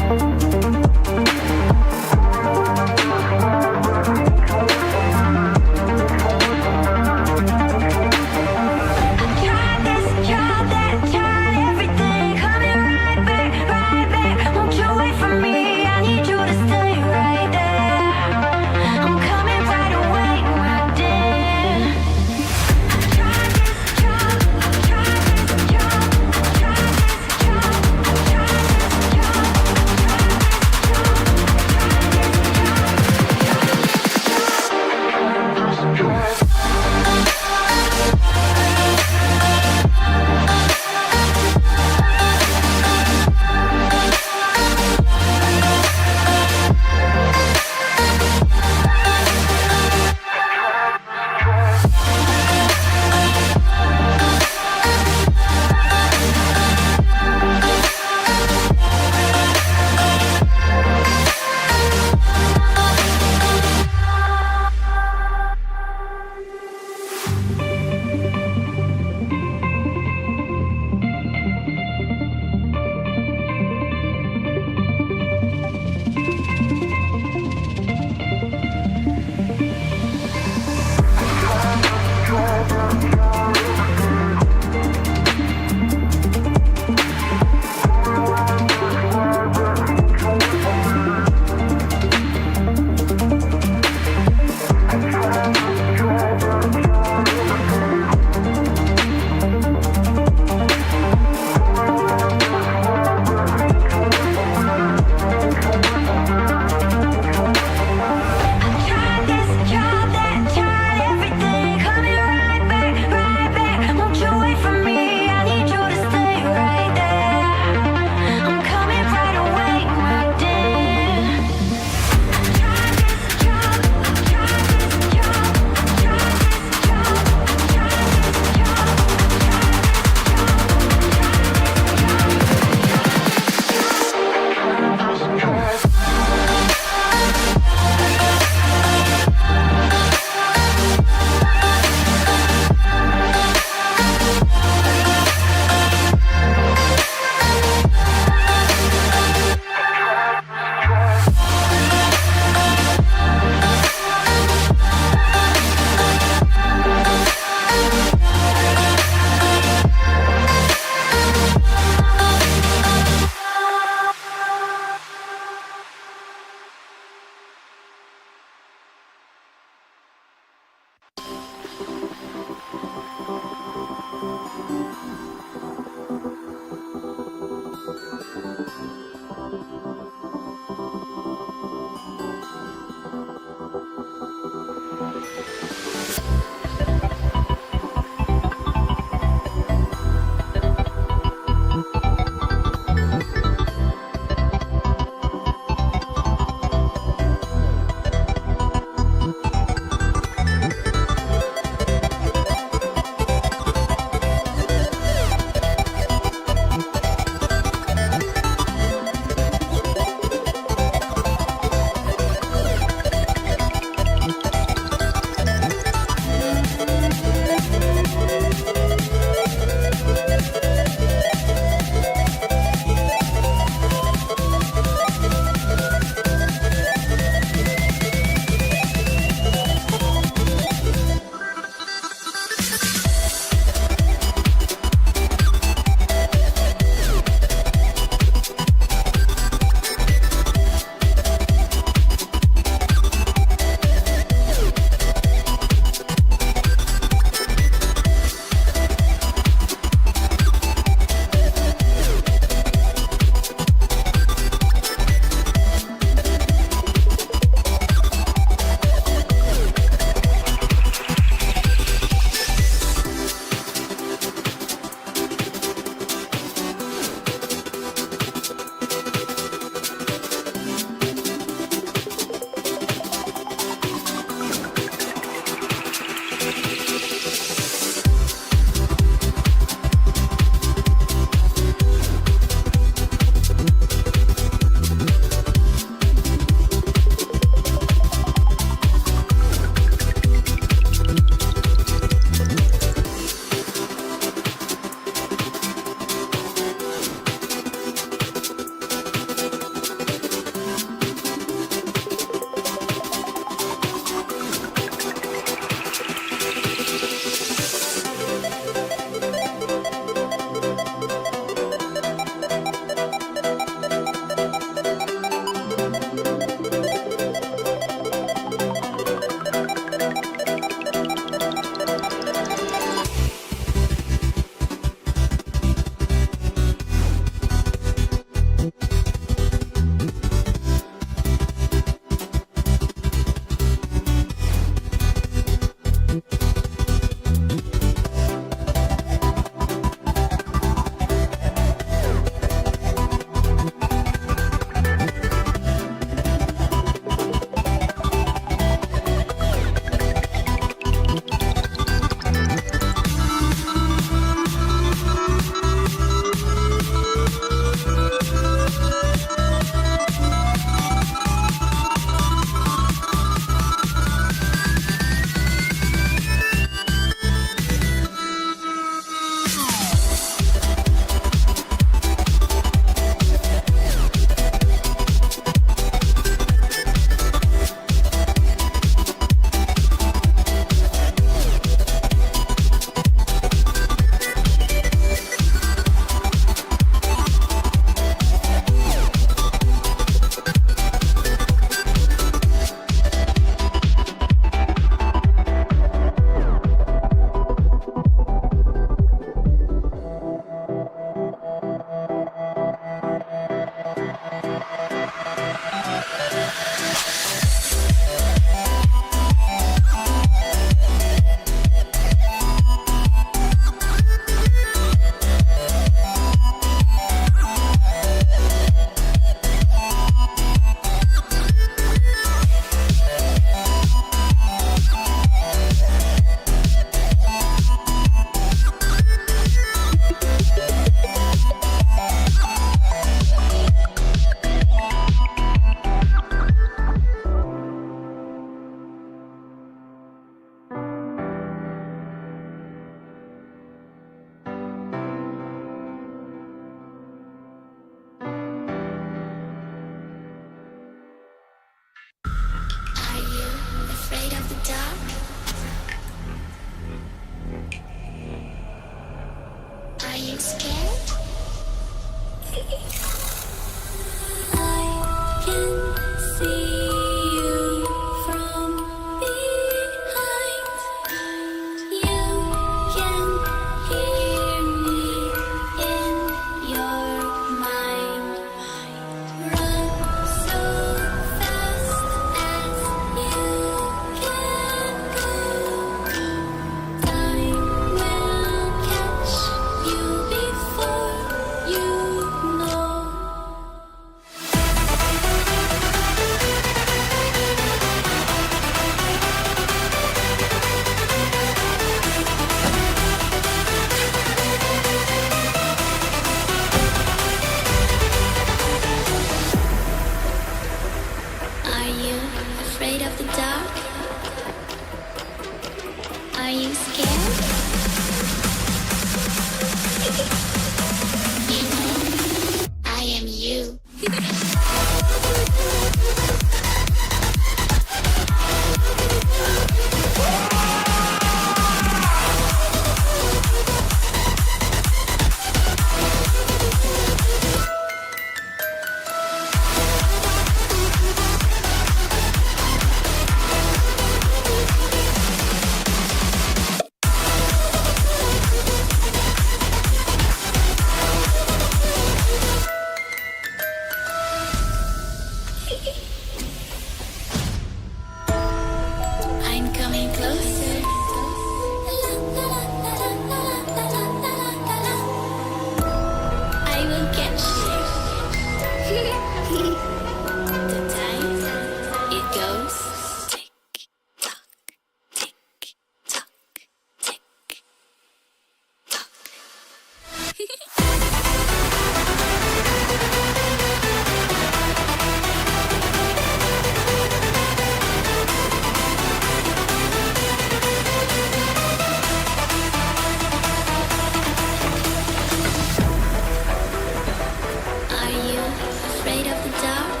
Are you afraid of the dark?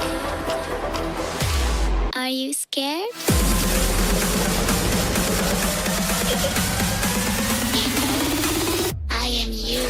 Are you scared? I am you.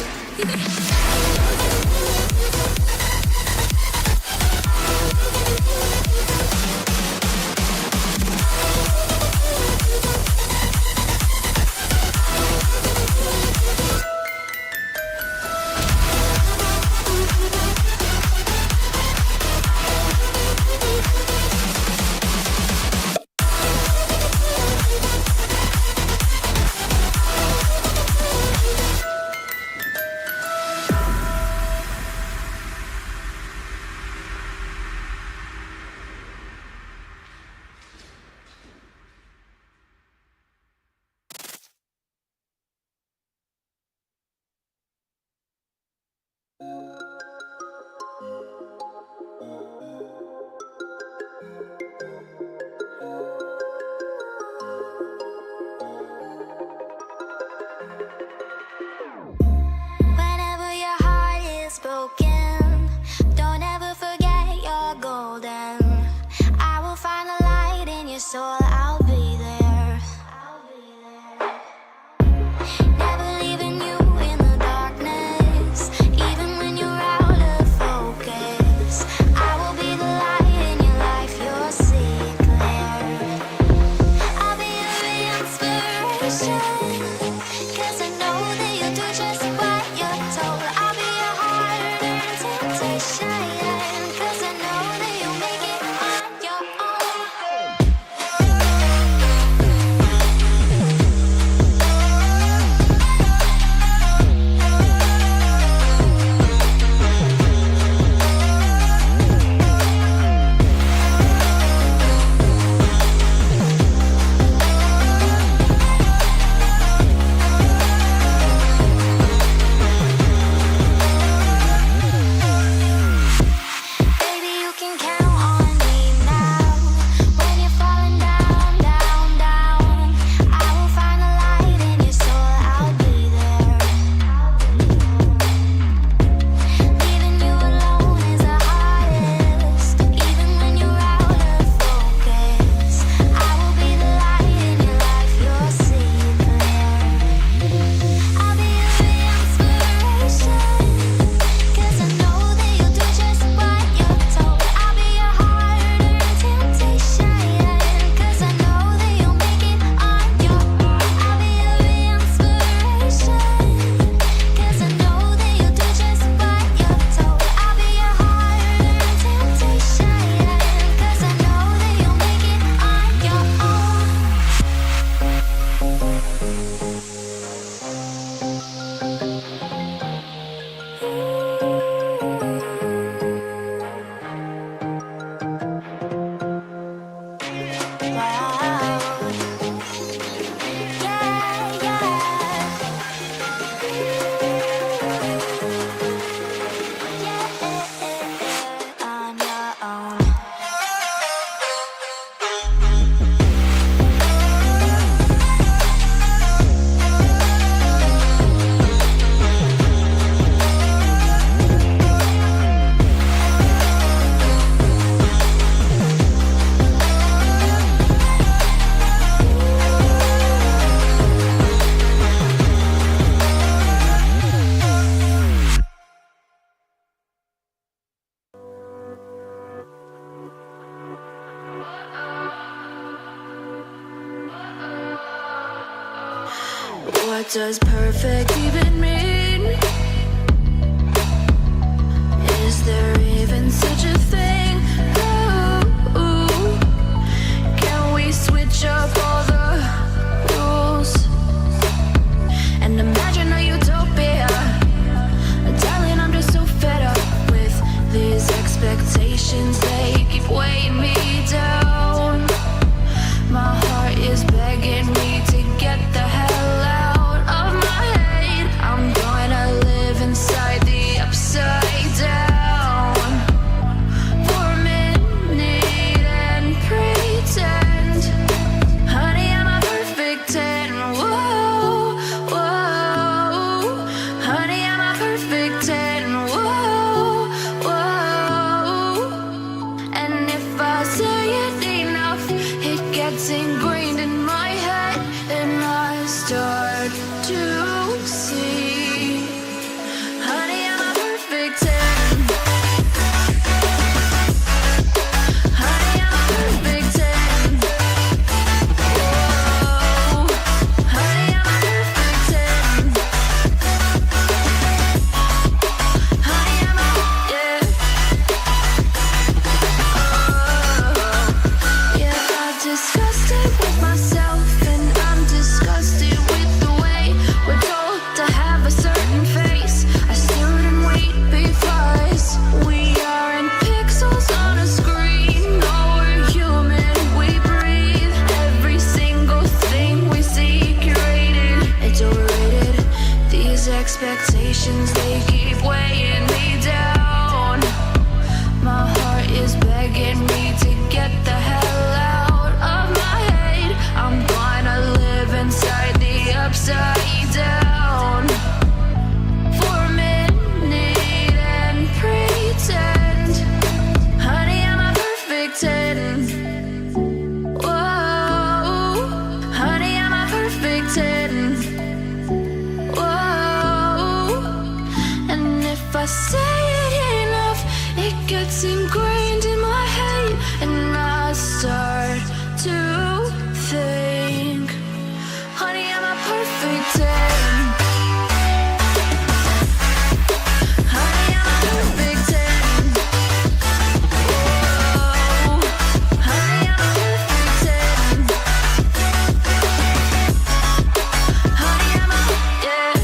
Whenever your heart is broken, don't ever forget you're golden. I will find a light in your soul, I'll be there. Never leaving you in the darkness, even when you're out of focus. I will be the light in your life, you'll see it clear. I'll be your inspiration, 'cause I know that you'll do just what you're told. I'll be your harder temptation, 'cause I know that you'll make it on your own. Baby, you can count on me now. When you're falling down, down, down, I will find a light in your soul, I'll be there. Leaving you alone is the hardest, even when you're out of focus. I will be the light in your life, you'll see it clear. I'll be your inspiration, 'cause I know that you'll do just what you're told. I'll be your harder temptation, 'cause I know that you'll make it on your own. I'll be your inspiration, 'cause I know that you'll do just what you're told. I'll be your harder temptation, 'cause I know that you'll make it on your own. On your own. What does perfect even mean? Is there even such a thing? Ooh, can we switch up all the rules and imagine a utopia? Darling, I'm just so fed up with these expectations. They keep weighing me down. My heart is begging me to get the hell out of my head. I'm gonna live inside the upside down. gets ingrained in my head, and I start to think, honey, I'm a perfect 10. Honey, I'm a perfect 10. Whoa, honey, I'm a perfect 10. Honey, I'm a, yeah.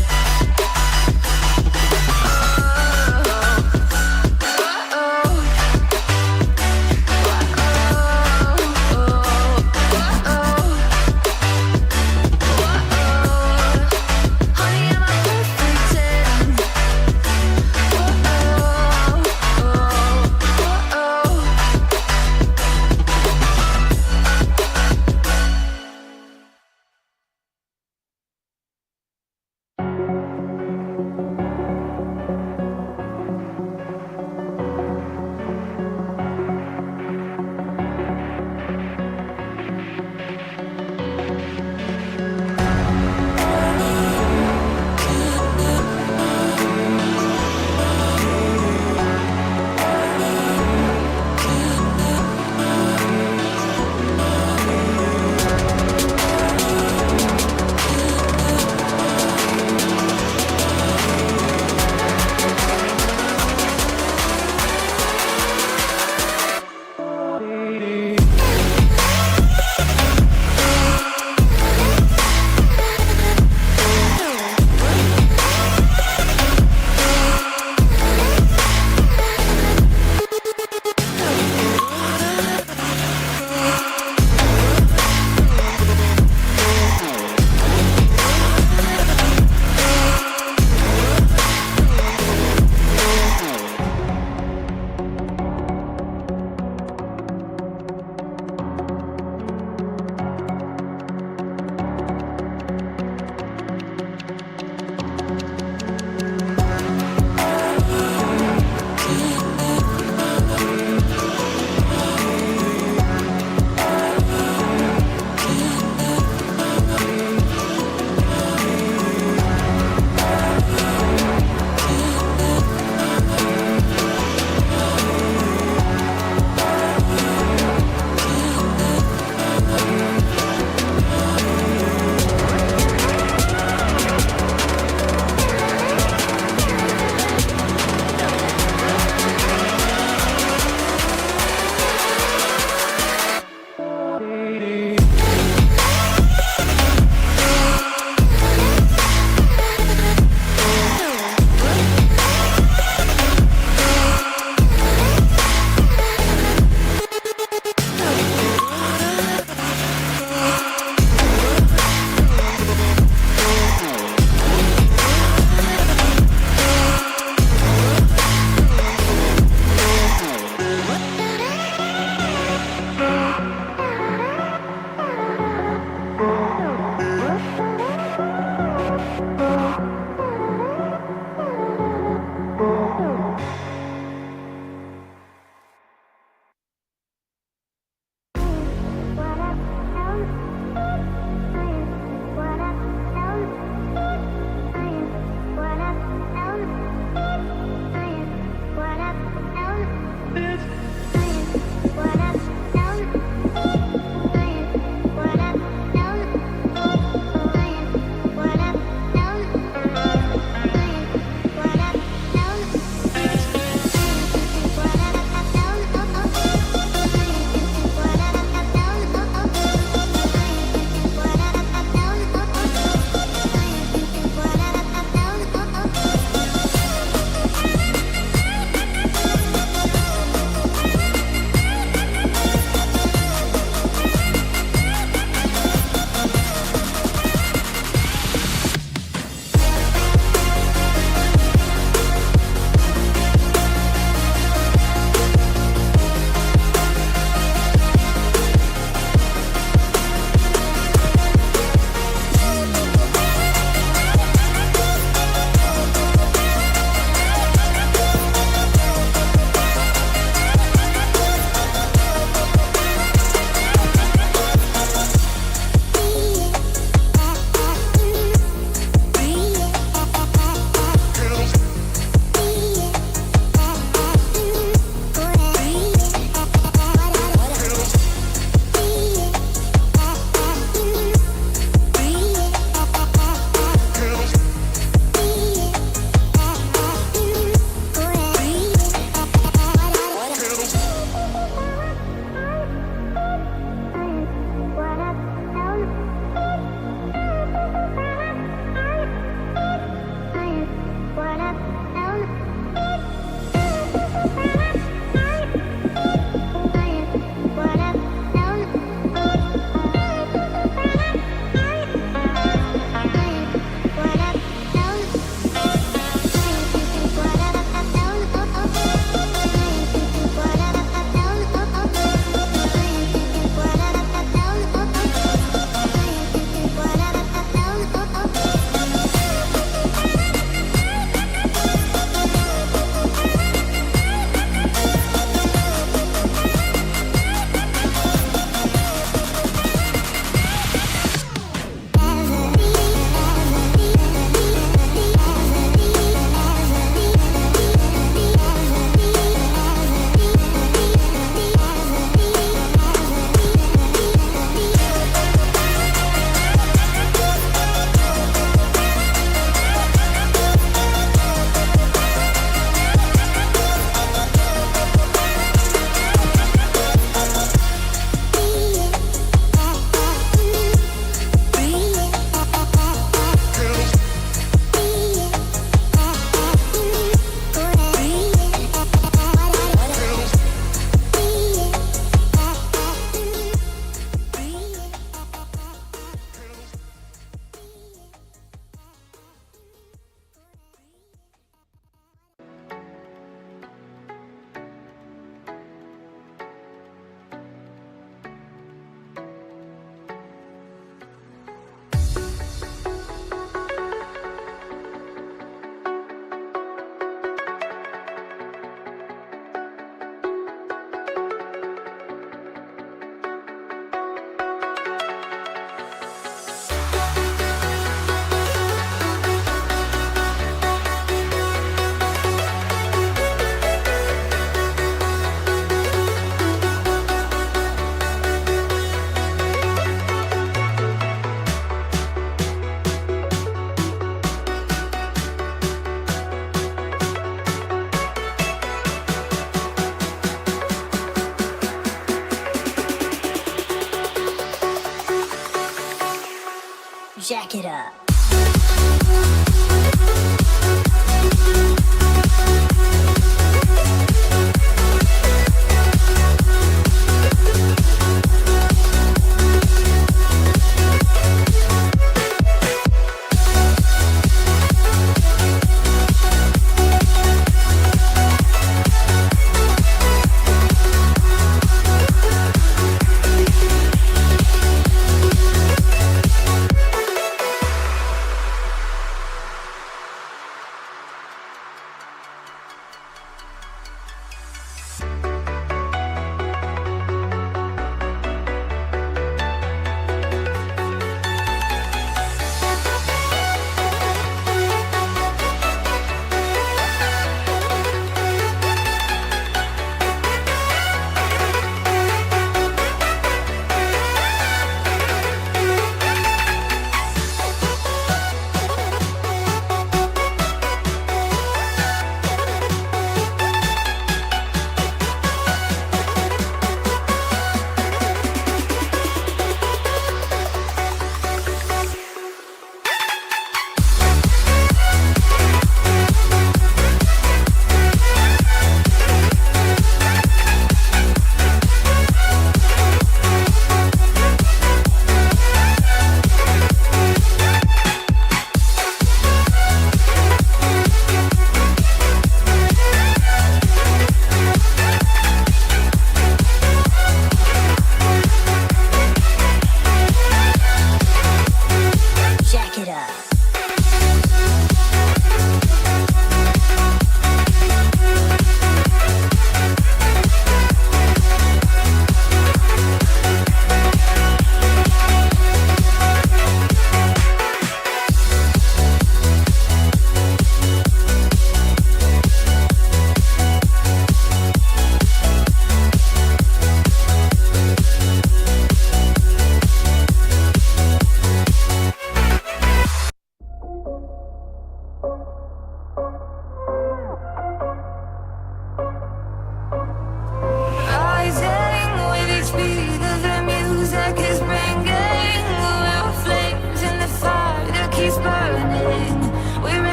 jack it up.